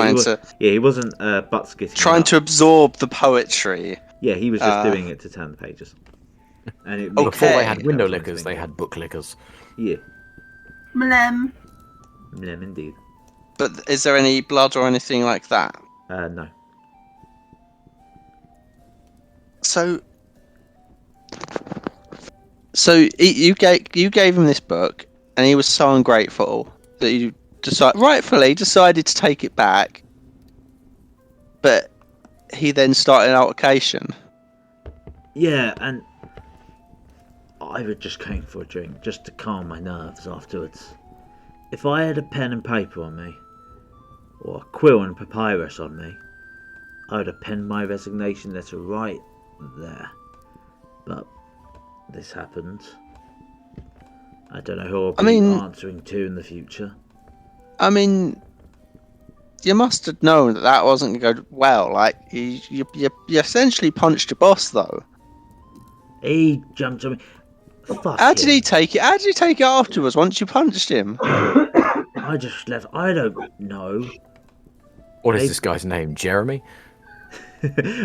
wasn't Buttskit trying to absorb the poetry. Yeah, he was just doing it to turn the pages. And it Before they had window lickers, they had book lickers. Yeah. Mlem. Mlem indeed. But is there any blood or anything like that? No. So you gave him this book, and he was so ungrateful that you rightfully decided to take it back. But he then started an altercation. Yeah, and I just came for a drink just to calm my nerves afterwards. If I had a pen and paper on me, or a quill and papyrus on me, I would have penned my resignation letter right there. But this happened. I don't know who I'll be answering to in the future. I mean, you must have known that wasn't going to go well. Like, you essentially punched your boss, though. He jumped on me. Fuck How did he take it? How did he take it afterwards once you punched him? I just left. I don't know. What is this guy's name? Jeremy?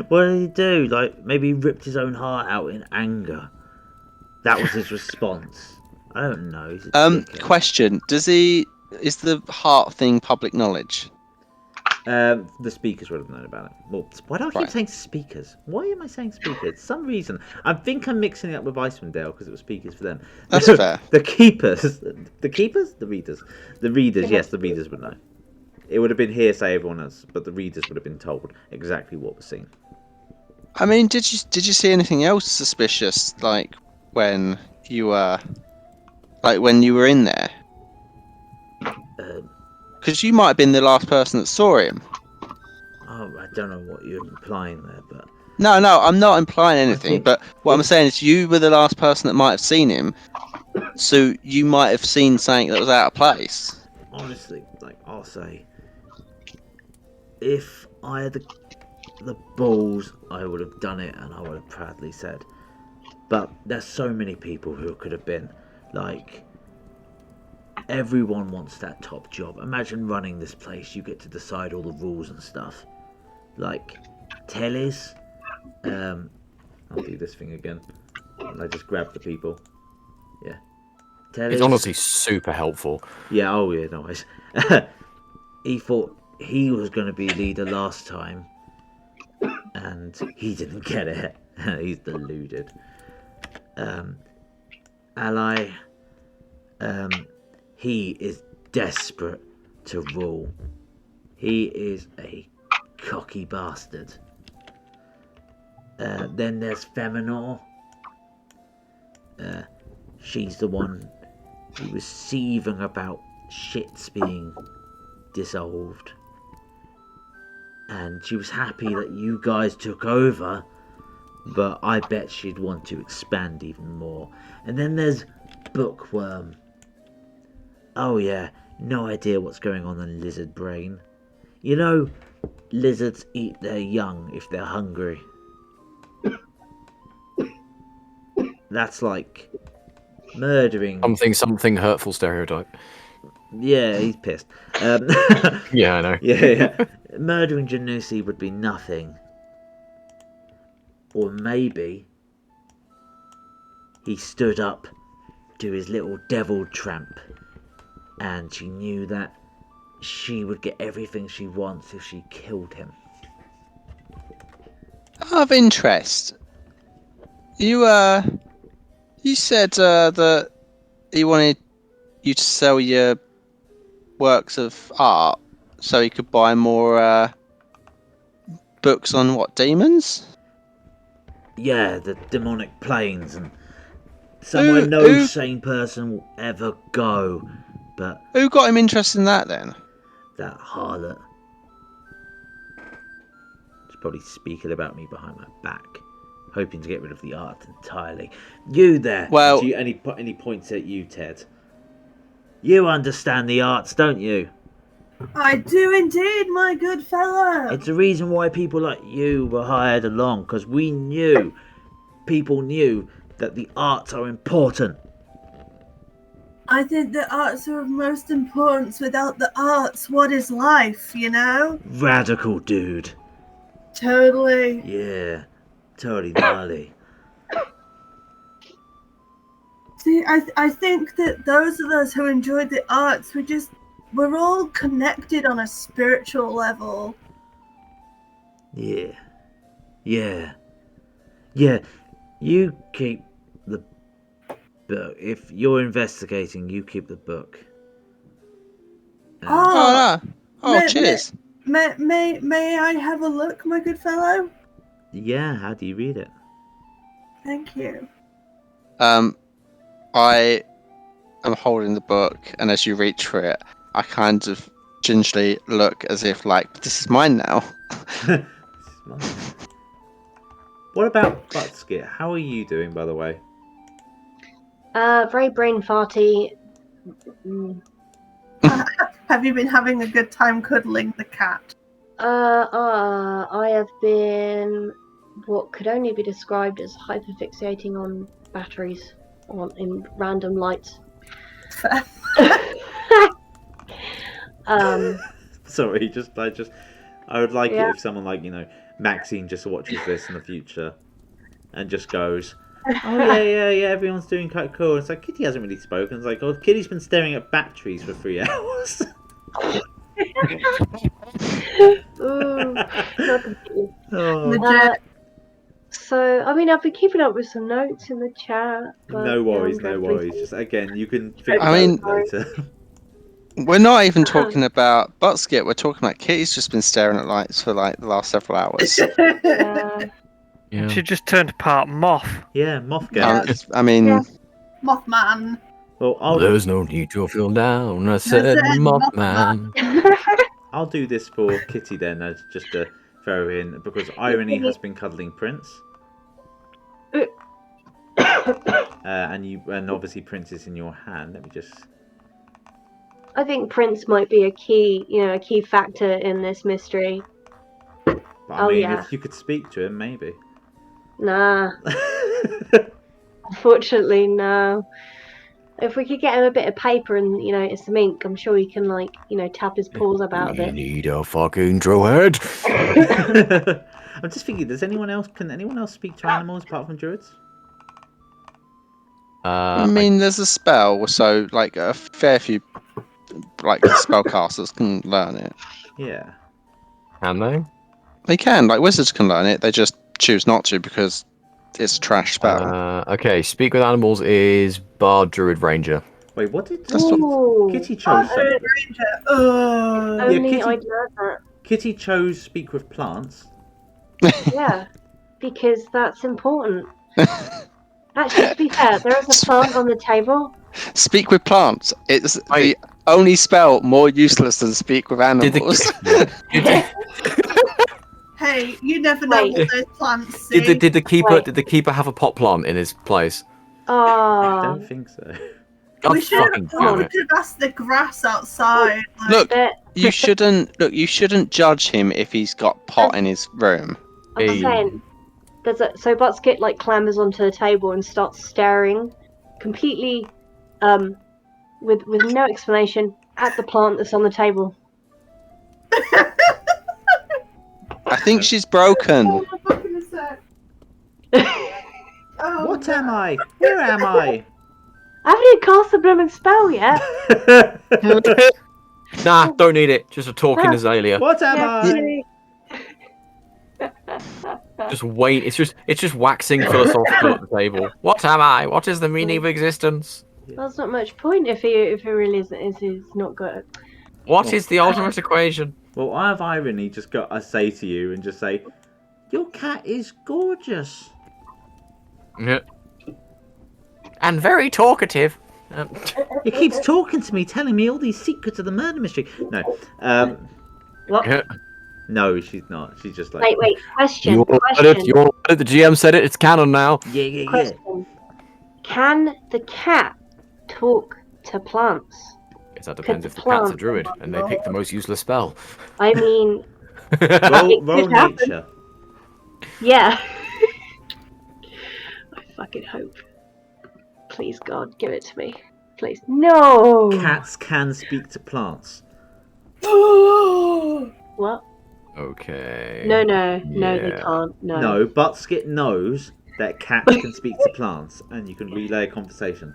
What did he do? Like, maybe he ripped his own heart out in anger. That was his response. I don't know. Question: is the heart thing public knowledge? The speakers would have known about it. Well, why do I keep saying speakers? Why am I saying speakers? Some reason. I think I'm mixing it up with Icewind Dale because it was speakers for them. That's fair. The keepers. The keepers? The readers. The readers, yes, the readers would know. It would have been hearsay, everyone else, but the readers would have been told exactly what was seen. I mean, did you see anything else suspicious, like when you were in there? Because you might have been the last person that saw him. Oh, I don't know what you're implying there, but... No, I'm not implying anything, but what I'm saying is you were the last person that might have seen him, so you might have seen something that was out of place. Honestly, I'll say, if I had the balls, I would have done it, and I would have proudly said. But there's so many people who it could have been. Everyone wants that top job. Imagine running this place. You get to decide all the rules and stuff. Tellies. I'll do this thing again. And I just grab the people. Yeah. Tellies. It's honestly super helpful. Yeah, oh yeah, nice. He thought he was going to be leader last time. And he didn't get it. He's deluded. Ally. He is desperate to rule. He is a cocky bastard. Then there's Feminor. She's the one who was seething about shits being dissolved. And she was happy that you guys took over, but I bet she'd want to expand even more. And then there's Bookworm. Oh yeah, no idea what's going on in lizard brain. You know, lizards eat their young if they're hungry. That's like murdering... Something hurtful stereotype. Yeah, he's pissed. Yeah, I know. Yeah. Murdering Janussi would be nothing. Or maybe he stood up to his little devil tramp and she knew that she would get everything she wants if she killed him. Of interest, you said that he wanted you to sell your works of art so he could buy more books on what, demons? Yeah, the demonic planes, and somewhere no sane person will ever go. But who got him interested in that then? That harlot. She's probably speaking about me behind my back, hoping to get rid of the art entirely. You there? Well, any points at you, Ted? You understand the arts, don't you? I do indeed, my good fellow. It's the reason why people like you were hired along, because people knew that the arts are important. I think the arts are of most importance. Without the arts, what is life, you know? Radical, dude. Totally. Yeah, totally gnarly. See, I think that those of us who enjoyed the arts, we're all connected on a spiritual level. Yeah. You keep the book. If you're investigating, you keep the book. Cheers. May I have a look, my good fellow? Yeah, how do you read it? Thank you. I am holding the book, and as you reach for it, I kind of gingerly look as if this is mine now. This is mine. What about Buttskit? How are you doing, by the way? Very brain farty. Have you been having a good time cuddling the cat? I have been what could only be described as hyperfixating on batteries in random lights. Sorry, I would like it if someone Maxine just watches this in the future and just goes, oh yeah, everyone's doing quite cool. It's like, Kitty hasn't really spoken. It's like, oh, Kitty's been staring at batteries for 3 hours. Ooh, not completely. Oh, So, I mean, I've been keeping up with some notes in the chat. But, no worries, I'm no dreadfully worries. sorry. Just again, you can think I about mean- it later. We're not even talking about Buttskit. We're talking about Kitty's just been staring at lights for like the last several hours. Yeah. She just turned part moth. Yeah, moth girl. I mean, Yeah. Mothman. Well, There's no need to feel down. I said, said Mothman. I'll do this for Kitty then, as just to throw in, because Irony has been cuddling Prince. And obviously Prince is in your hand. Let me just. I think Prince might be a key factor in this mystery. But I mean, yeah. if you could speak to him, maybe. Nah. Unfortunately, no. If we could get him a bit of paper and, some ink, I'm sure he can, tap his paws about a You bit. need a fucking drillhead. I'm just thinking, can anyone else speak to animals apart from druids? I mean, there's a spell, so like a fair few like spellcasters can learn it. Yeah. Can they? They can, like wizards can learn it. They just choose not to because it's a trash spell. Okay, speak with animals is Bard, Druid, Ranger. Wait, what did Ooh. Kitty chose something? Ranger. Oh. Only Kitty- I'd learned that. Kitty chose speak with plants. Yeah, because that's important. Actually, to be fair, there is a plant on the table. Speak with plants. It's the only spell more useless than speak with animals. Hey, you never know Wait. what those plants see. Did the keeper have a pot plant in his place? I Oh, don't think so. God we should fucking damn have it. asked the grass outside. Like, Look, but you shouldn't judge him if he's got pot in his room. I'm Hey. saying, so Buttskit clambers onto the table and starts staring, completely, with no explanation at the plant that's on the table. I think she's broken. oh, my fucking sec. Oh, What am I? Where am I? Haven't you cast the blooming spell yet? Nah, don't need it. Just a talking azalea. What am I? Just wait. It's just waxing philosophical at the table. What am I? What is the meaning of existence? There's not much point if he really is not good. What is the ultimate equation? Well, I have Irony just got to say to you and just say, your cat is gorgeous. Yeah. And very talkative. He keeps talking to me, telling me all these secrets of the murder mystery. No, What? no, she's not. She's just like. Wait, question. You all heard it. You all heard it. The GM said it. It's canon now. Yeah. Question. Can the cat talk to plants? Guess that depends if the cat's a druid and they pick the most useless spell. I mean, Roll could happen. nature. yeah. I fucking hope. Please, God, give it to me. Please. No! Cats can speak to plants. What? Okay. No, they Yeah. can't. No. No, Buttskit knows that cats can speak to plants, and you can relay a conversation.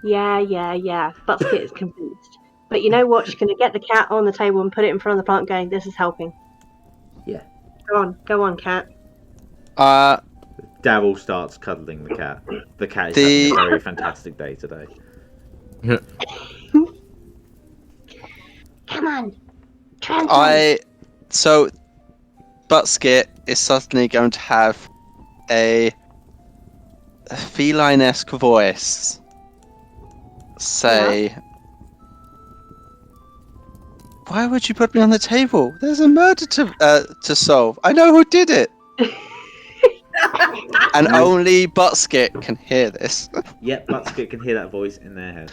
Yeah. Buttskit is convinced. But you know what? She's going to get the cat on the table and put it in front of the plant going, this is helping. Yeah. Go on, cat. Daryl starts cuddling the cat. The cat is having a very fantastic day today. Come on. Translate. So Buttskit is suddenly going to have a feline-esque voice say, "Why would you put me on the table? There's a murder to solve. I know who did it." And only Buttskit can hear this. Yep, Buttskit can hear that voice in their head.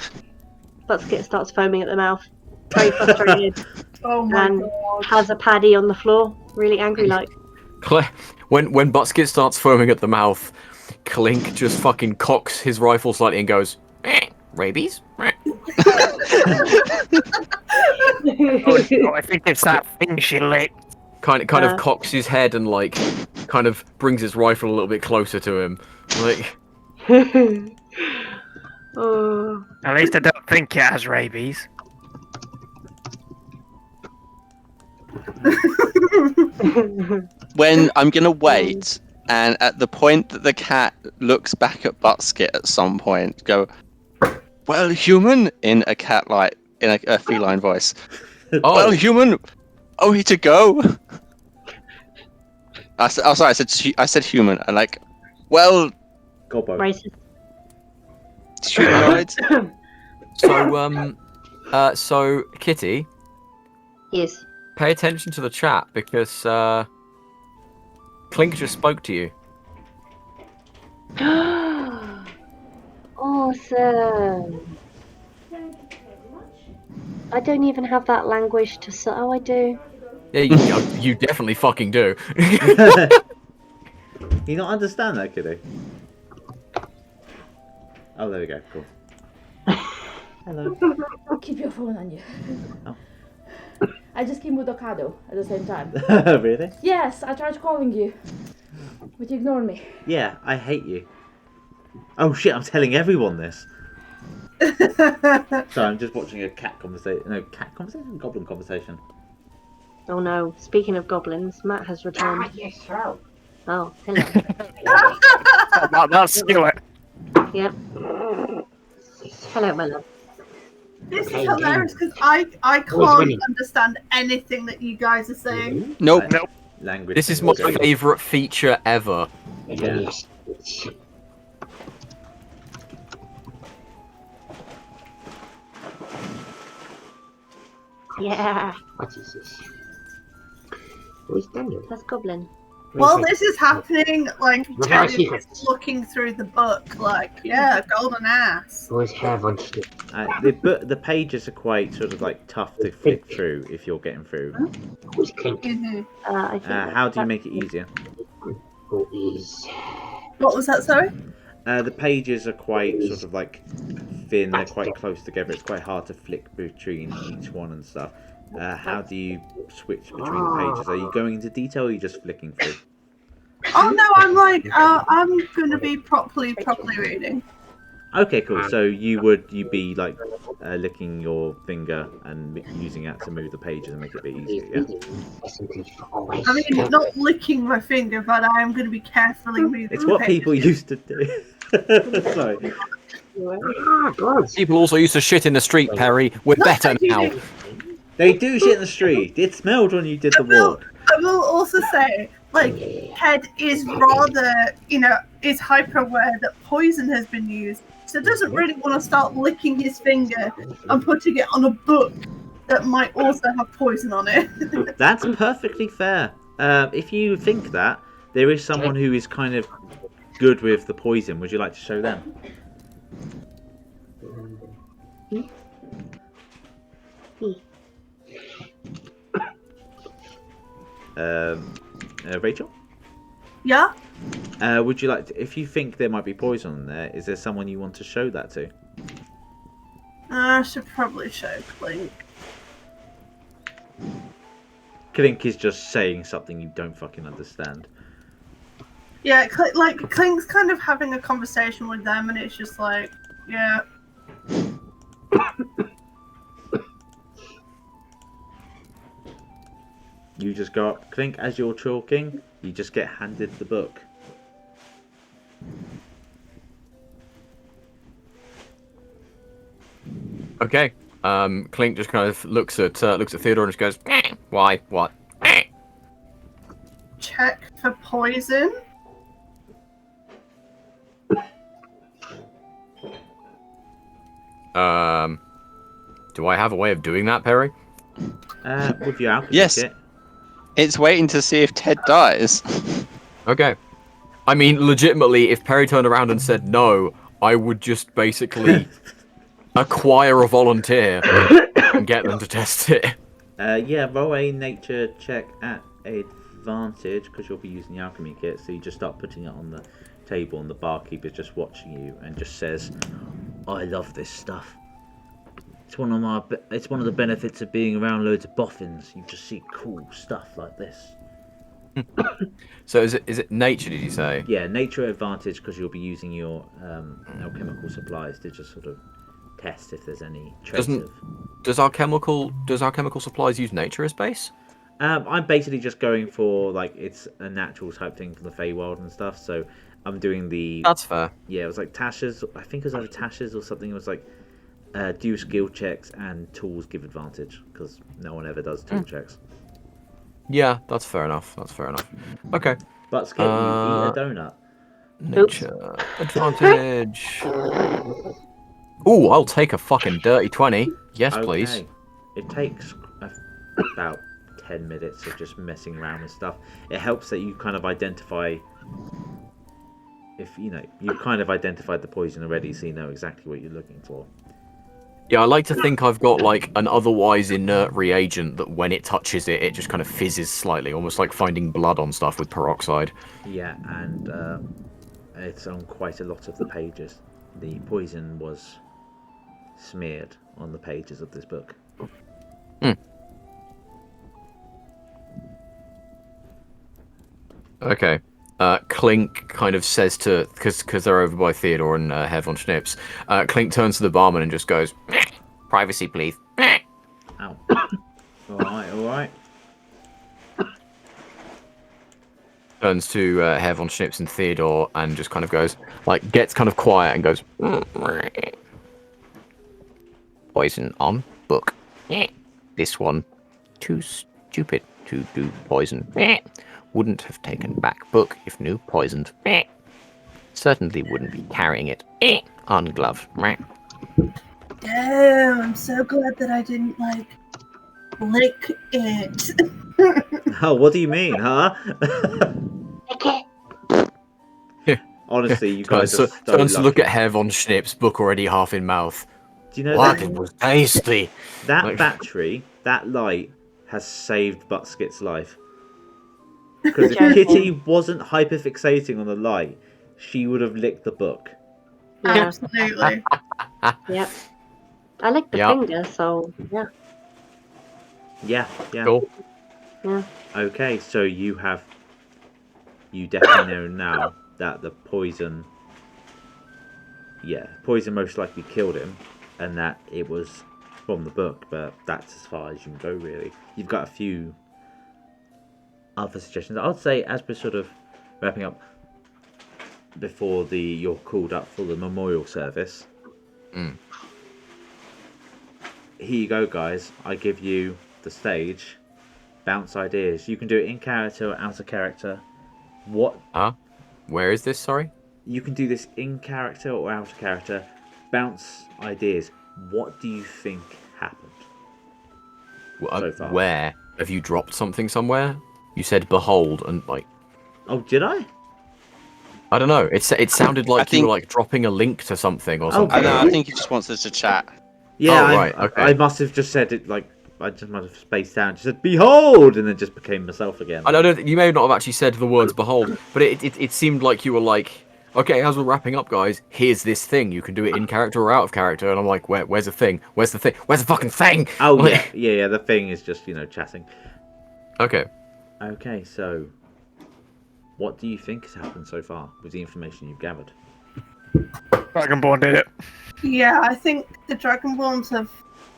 Buttskit starts foaming at the mouth. Very frustrated. Oh my and god. has a paddy on the floor. Really angry like. When Buttskit starts foaming at the mouth, Clink just fucking cocks his rifle slightly and goes, rabies? Oh, no, I think it's that thing she licked. Kind of cocks his head and like kind of brings his rifle a little bit closer to him. Like Oh. At least I don't think it has rabies. When I'm gonna wait, and at the point that the cat looks back at Buttskit at some point, go, "Well, human," in a cat-like, in a feline voice. Oh. Well, human, are we to go? Sorry, I said human, and like, well, Gobbo. Racist. humanoid. So Kitty, Yes. pay attention to the chat because Clink just spoke to you. Awesome. I don't even have that language to say. Oh, I do. Yeah, you definitely fucking do. You don't understand that, kiddo? Oh, there we go. Cool. Hello. Keep your phone on you. Oh. I just came with Ocado at the same time. Really? Yes, I tried calling you, but you ignored me. Yeah, I hate you. Oh shit, I'm telling everyone this. Sorry, I'm just watching a cat conversation. No, cat conversation? Goblin conversation. Oh no. Speaking of goblins, Matt has returned. Yes, throat. Oh, hello. That's Stuart. Yep. Hello, my love. This is Okay, hilarious because I Who's can't winning? understand anything that you guys are saying. Nope. Nope. Language. This is my favourite feature ever. Yeah. Yeah. What is this? Who's Daniel? That's Goblin. While this is happening, like What Ted are you? is looking through the book, like, yeah, golden ass. Who's Herr on Schnips? The pages are quite sort of like tough to flick through if you're getting through. Who's Clink? Mm-hmm. I think How do you make it easier? Who is... What was that, sorry? The pages are quite sort of like thin, they're quite close together, it's quite hard to flick between each one and stuff. How do you switch between the pages? Are you going into detail or are you just flicking through? Oh no, I'm like, I'm gonna be properly reading. Okay, cool. So you'd be like licking your finger and using that to move the pages and make it a bit easier, yeah? I mean, not licking my finger, but I am gonna be carefully moving. It's the what pages. people used to do. Sorry. People also used to shit in the street, Perry. We're better now. They do shit in the street. It smelled when you did the walk. I will also say, like, Ted is rather, is hyper aware that poison has been used, so doesn't really want to start licking his finger and putting it on a book that might also have poison on it. That's perfectly fair. If you think that, there is someone who is kind of good with the poison. Would you like to show them? Rachel? Yeah? Would you like to, if you think there might be poison in there, is there someone you want to show that to? I should probably show Clink. Clink is just saying something you don't fucking understand. Yeah, Clink's kind of having a conversation with them, and it's just like, yeah. You just go up, Clink, as you're talking, you just get handed the book. Okay. Clink just kind of looks at Theodore and just goes, "Why? What?" Check for poison. Do I have a way of doing that, Perry? With your alchemy Yes. kit. It's waiting to see if Ted dies. Okay. I mean, legitimately, if Perry turned around and said no, I would just basically acquire a volunteer and get them to test it. Yeah, roll a nature check at advantage because you'll be using the alchemy kit. So you just start putting it on the table, and the barkeeper's just watching you and just says, "I love this stuff. It's one of the benefits of being around loads of boffins. You just see cool stuff like this." So is it nature? Did you say? Yeah, nature advantage because you'll be using your alchemical supplies to just sort of test if there's any trace of. Does our chemical supplies use nature as base? I'm basically just going for like it's a natural type thing from the Feywild and stuff. So I'm doing the. That's fair. Yeah, it was like Tasha's. I think it was either Tasha's or something. It was like do skill checks and tools give advantage because no one ever does tool checks. Yeah, that's fair enough. Okay. Buttskit, you eat a donut. Nature advantage. Ooh, I'll take a fucking dirty 20. Yes, please. Okay. It takes about 10 minutes of just messing around with stuff. It helps that you kind of identify if you've kind of identified the poison already, so you know exactly what you're looking for. Yeah, I like to think I've got like an otherwise inert reagent that when it touches it, it just kind of fizzes slightly, almost like finding blood on stuff with peroxide. Yeah, and it's on quite a lot of the pages. The poison was smeared on the pages of this book. Okay. Clink kind of says to, because they're over by Theodore and Herr von Schnips, Clink turns to the barman and just goes, privacy, please. Ow. Alright. Turns to Herr von Schnips and Theodore and just kind of goes, like, gets kind of quiet and goes, poison on book. This one, too stupid to do poison. Wouldn't have taken back book if knew poisoned. Certainly wouldn't be carrying it. Ungloved. Damn, I'm so glad that I didn't, lick it. Oh, what do you mean, huh? Honestly, you guys are so turns to look at Herr von Schnips, book already half in mouth. Do you know what? that It was tasty. That battery, that light, has saved Buttskit's life. Because if Kitty wasn't hyperfixating on the light, she would have licked the book. Yeah. Absolutely. Yep. I like the finger, so yeah. Yeah. Cool. Yeah. Okay, so you definitely know now that the poison most likely killed him, and that it was from the book, but that's as far as you can go, really. You've got a few other suggestions. I'd say as we're sort of wrapping up before you're called up for the memorial service. Here you go, guys. I give you the stage. Bounce ideas. You can do it in character or out of character. What? Where is this? Sorry. You can do this in character or out of character. Bounce ideas. What do you think happened so far? Where? Have you dropped something somewhere? You said behold and like. Oh, did I? I don't know. It sounded like you were like dropping a link to something or something. I think he just wants us to chat. Yeah, right. Okay. I must have just said it like I just might have spaced out. Just said behold, and then just became myself again. I don't know. You may not have actually said the words behold, but it seemed like you were like, okay, as we're wrapping up, guys, here's this thing. You can do it in character or out of character. And I'm like, where's the thing? Where's the thing? Where's the fucking thing? Oh yeah. The thing is just chatting. Okay. Okay, so what do you think has happened so far with the information you've gathered? Dragonborn did it. Yeah, I think the Dragonborns have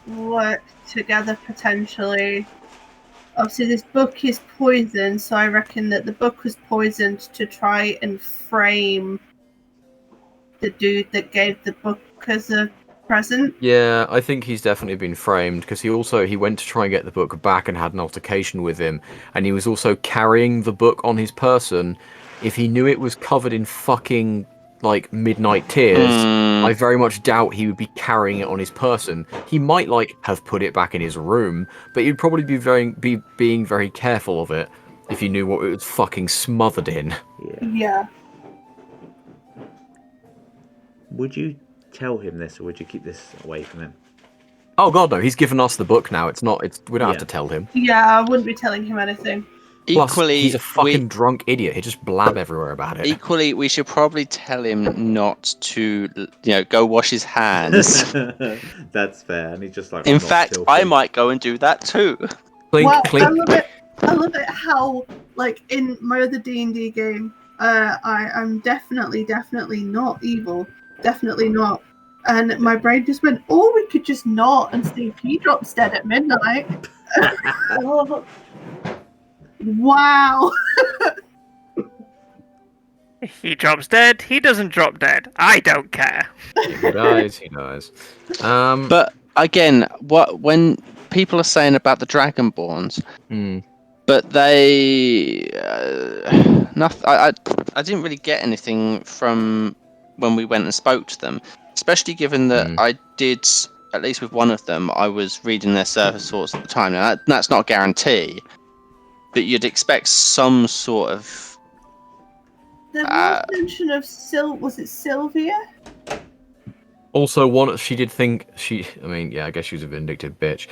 worked together potentially. Obviously, this book is poisoned, so I reckon that the book was poisoned to try and frame the dude that gave the book as a present. Yeah, I think he's definitely been framed because he went to try and get the book back and had an altercation with him, and he was also carrying the book on his person. If he knew it was covered in fucking like midnight tears, I very much doubt he would be carrying it on his person. He might have put it back in his room, but he'd probably be being very careful of it if he knew what it was fucking smothered in. Yeah. Would you tell him this, or would you keep this away from him? Oh god, no! He's given us the book now. We don't have to tell him. Yeah, I wouldn't be telling him anything. Plus, Equally, he's a fucking drunk idiot. He just blab everywhere about it. Equally, we should probably tell him not to, go wash his hands. That's fair, and he's just like. In fact, I might go and do that too. Clink, Well, clink. I love it how, in my other D&D game, I'm definitely not evil. Definitely not. And my brain just went, oh, we could just not and see if he drops dead at midnight. Wow. He drops dead. He doesn't drop dead. I don't care. If he dies, he dies. But again, when people are saying about the Dragonborns, but they nothing. I didn't really get anything from when we went and spoke to them, especially given that I did, at least with one of them, I was reading their service source at the time. Now that's not a guarantee, but you'd expect some sort of. There was mention of was it Sylvia? Also, she did think I mean, yeah, I guess she was a vindictive bitch.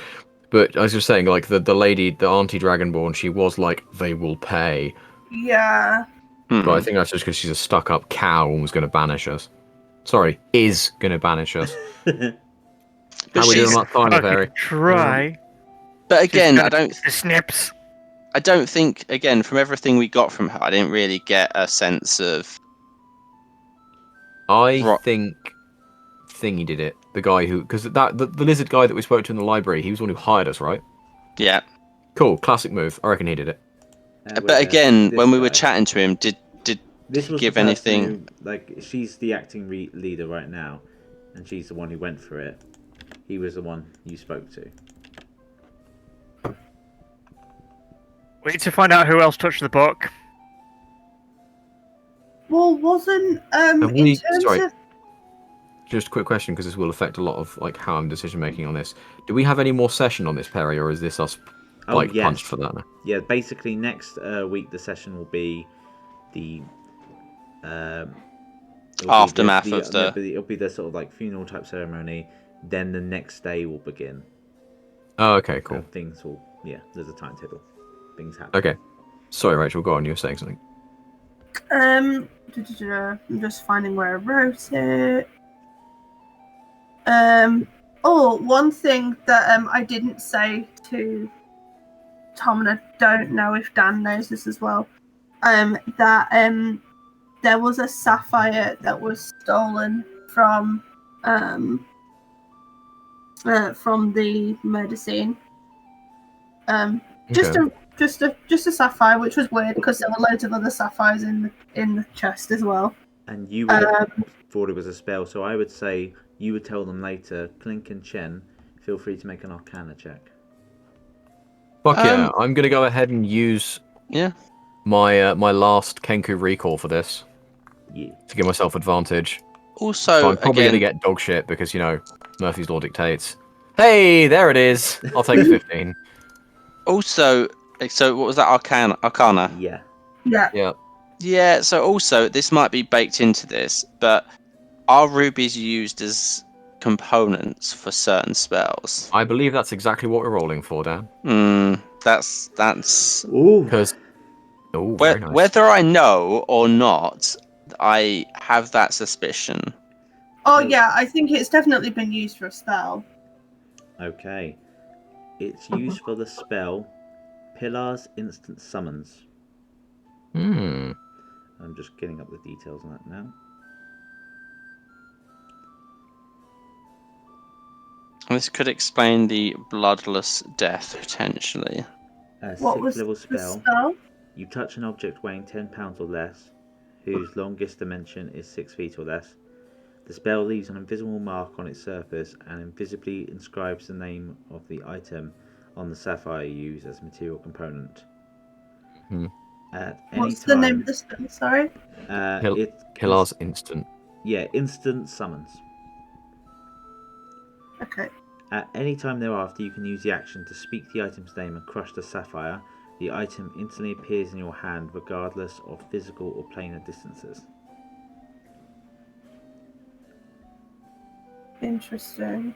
But I was just saying, like, the lady, the Auntie Dragonborn, she was like, they will pay. Yeah. But I think that's just because she's a stuck-up cow and was going to banish us. Sorry, is going to banish us. How we doing on that final, Harry? Try. But again, I don't. The Schnips. I don't think, again, from everything we got from her, I didn't really get a sense of. I think Thingy did it. The guy who, because the lizard guy that we spoke to in the library, he was the one who hired us, right? Yeah. Cool, classic move. I reckon he did it. But again, when we were chatting to him, did this was give the person anything? Who, she's the acting leader right now, and she's the one who went for it. He was the one you spoke to. We need to find out who else touched the book. Well, wasn't in terms of. Just a quick question, because this will affect a lot of like how I'm decision making on this. Do we have any more session on this, Perry, or is this us punched for that now? Yeah, basically next week the session will be the aftermath of the. It'll be the sort of like funeral type ceremony. Then the next day will begin. Oh, okay, cool. And things will there's a timetable. Things happen. Okay, sorry, Rachel. Go on. You were saying something. I'm just finding where I wrote it. One thing that I didn't say to Tom, and I don't know if Dan knows this as well, that there was a sapphire that was stolen from the murder scene. Just a sapphire, which was weird because there were loads of other sapphires in the chest as well. And you would have thought it was a spell, so I would say you would tell them later. Clink and Cien, feel free to make an Arcana check. Fuck yeah! I'm gonna go ahead and use my my last Kenku recall for this. Yeah. To give myself advantage. Also, so I'm probably gonna get dog shit because Murphy's Law dictates. Hey, there it is. I'll take a 15. Also, so what was that? Arcana? Yeah. Yeah. Yeah, so also, this might be baked into this, but are rubies used as components for certain spells? I believe that's exactly what we're rolling for, Dan. That's... Ooh. Because... very nice. Whether I know or not, I have that suspicion. Oh, yeah, I think it's definitely been used for a spell. Okay. It's used for the spell Pillar's Instant Summons. I'm just getting up the details on that now. This could explain the bloodless death, potentially. A what was level the spell. spell? You touch an object weighing 10 pounds or less, whose longest dimension is 6 feet or less. The spell leaves an invisible mark on its surface and invisibly inscribes the name of the item on the sapphire you use as a material component. What's the name of the spell? Sorry. Pillar's Instant. Yeah, Instant Summons. Okay. At any time thereafter, you can use the action to speak the item's name and crush the sapphire. The item instantly appears in your hand, regardless of physical or planar distances. Interesting.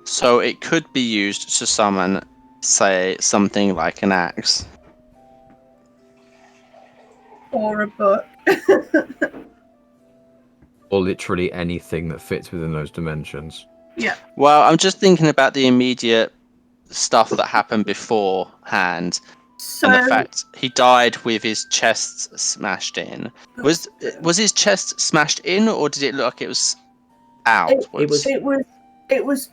So it could be used to summon, say, something like an axe. Or a book. Or literally anything that fits within those dimensions. Yeah. Well, I'm just thinking about the immediate stuff that happened beforehand. So, and the fact he died with his chest smashed in. Was his chest smashed in, or did it look like it was out? It was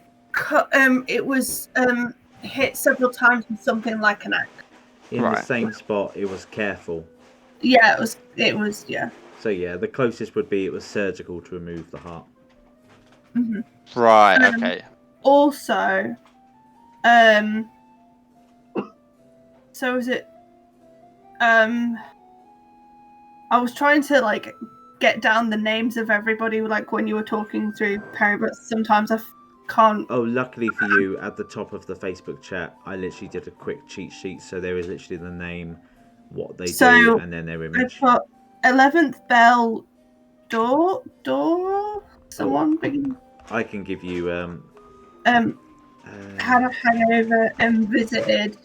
it was hit several times with something like an axe. In the same spot, it was careful. Yeah, it was, yeah. So yeah, the closest would be it was surgical to remove the heart. Mm-hmm. Right, okay. Also, so is it, I was trying to, like, get down the names of everybody, like, when you were talking through Perry, but sometimes I can't. Oh, luckily for you, at the top of the Facebook chat, I literally did a quick cheat sheet, so there is literally the name, what they do, and then their image. I've got 11th Bell Door? Someone begin. I can give you, had a hangover and visited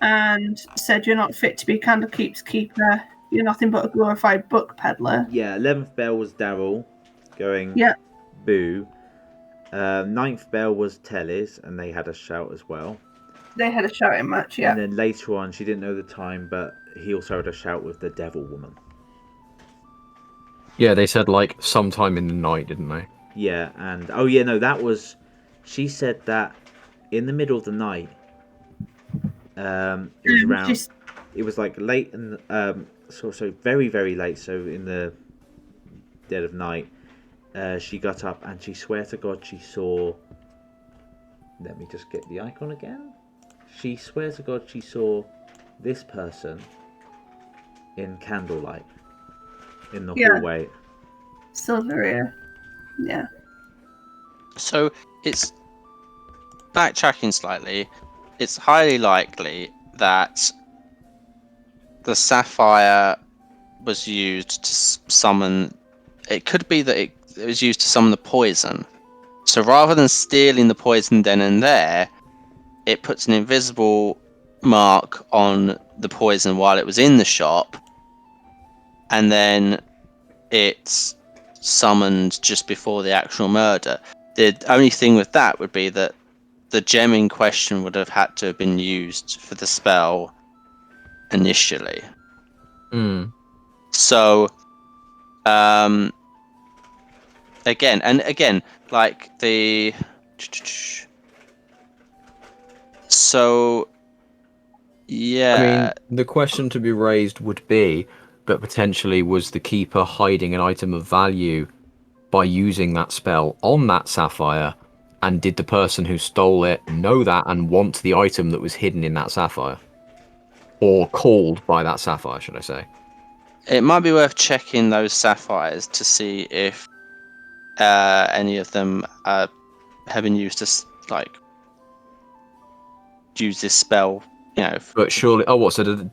and said you're not fit to be Candlekeep's keeper. You're nothing but a glorified book peddler. Yeah, 11th bell was Daryl going boo. 9th bell was Tellis, and they had a shout as well. They had a shouting match, yeah. And then later on, she didn't know the time, but he also had a shout with the Devil Woman. Yeah, they said like sometime in the night, didn't they? Yeah, and oh yeah, no, that was. She said that in the middle of the night. It was around. It was like late and so very very late. So in the dead of night, she got up and she swear to God she saw. Let me just get the icon again. She swear to God she saw this person in candlelight in the hallway. Silveria. Yeah. So it's backtracking slightly. It's highly likely that the sapphire was used to summon. It could be that it was used to summon the poison. So rather than stealing the poison then and there, it puts an invisible mark on the poison while it was in the shop, and then it's summoned just before the actual murder. The only thing with that would be that the gem in question would have had to have been used for the spell initially. So, again, like the. So, yeah. I mean, the question to be raised would be that potentially was the keeper hiding an item of value by using that spell on that sapphire, and did the person who stole it know that and want the item that was hidden in that sapphire? Or called by that sapphire, should I say? It might be worth checking those sapphires to see if any of them have been used to, like, use this spell, you know. But surely,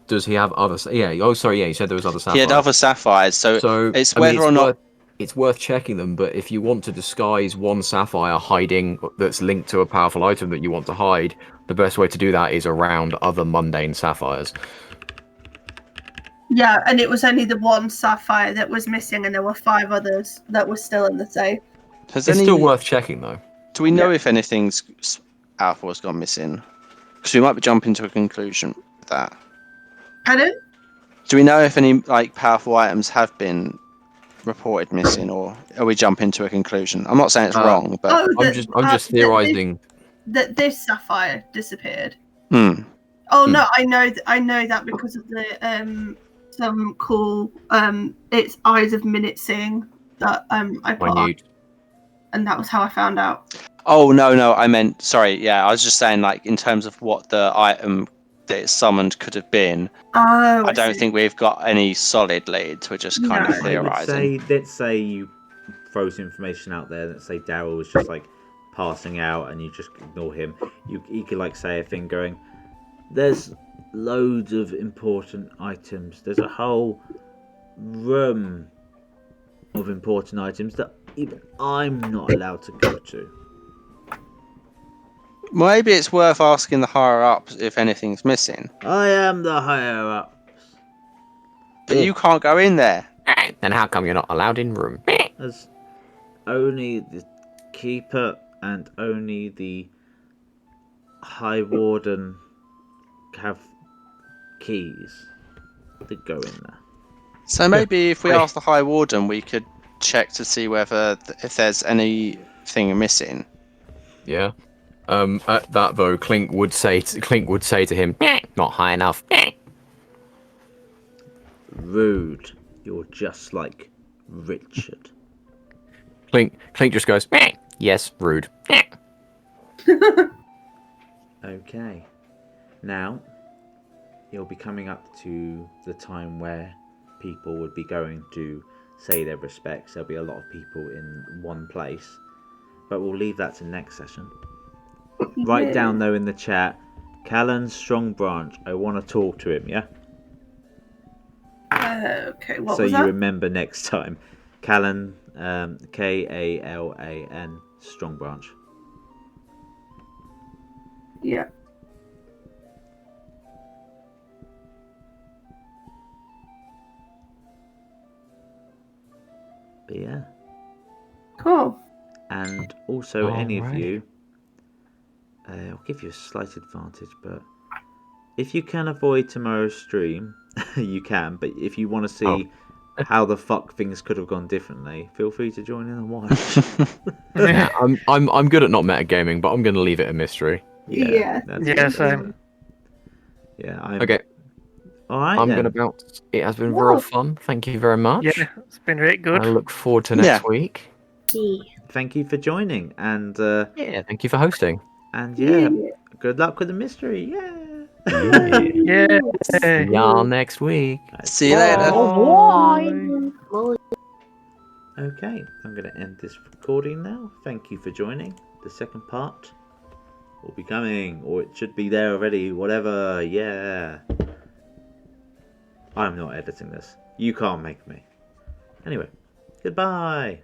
does he have other? Yeah. Oh, sorry. Yeah, you said there was other sapphires. He had other sapphires, so it's whether or not it's worth checking them. But if you want to disguise one sapphire hiding that's linked to a powerful item that you want to hide, the best way to do that is around other mundane sapphires. Yeah, and it was only the one sapphire that was missing, and there were 5 others that were still in the safe. It's still worth checking, though. Do we know if anything's powerful has gone missing? Because we might be jumping to a conclusion with that. Pardon? Do we know if any powerful items have been reported missing, or are we jumping to a conclusion? I'm not saying it's wrong, but I'm just theorizing that this sapphire disappeared. Oh no, I know that because of the some cool it's Eyes of Minute-Seeing that I put on, and that was how I found out. Oh no, I meant sorry. Yeah, I was just saying, like, in terms of what the item that it summoned could have been. Oh, I don't think we've got any solid leads. We're just kind of theorizing. Let's say you throw some information out there. Let's say Daryl was just like passing out, and you just ignore him. You could like say a thing going, "There's loads of important items. There's a whole room of important items that even I'm not allowed to go to." Maybe it's worth asking the higher ups if anything's missing. I am the higher ups. But you can't go in there. Then how come you're not allowed in room? As only the keeper and only the High Warden have keys to go in there. So maybe if we ask the High Warden, we could check to see whether if there's anything missing. Yeah. At that though, Clink would say to him, "Not high enough." Rude. You're just like Richard. Clink just goes, "Yes, rude." Okay. Now, you'll be coming up to the time where people would be going to say their respects. There'll be a lot of people in one place. But we'll leave that to next session. Write down though in the chat, Callan's strong branch. I want to talk to him, yeah? Okay, what so was you that? remember next time. Callan, Kallan, strong branch. Yeah. But yeah. Cool. And also, any of Alright. you, I'll give you a slight advantage, but if you can avoid tomorrow's stream, you can. But if you want to see how the fuck things could have gone differently, feel free to join in and watch. Yeah, I'm good at not metagaming, but I'm going to leave it a mystery. Yeah. That's same. Yeah. Okay. All right. I'm then. going to bounce. It has been real fun. Thank you very much. Yeah, it's been very good. I look forward to next week. Thank you for joining, and Yeah, thank you for hosting. And yeah, good luck with the mystery. Yeah. Yeah. See y'all next week. See you later. Okay, I'm going to end this recording now. Thank you for joining. The second part will be coming, or it should be there already. Whatever. Yeah. I'm not editing this. You can't make me. Anyway, goodbye.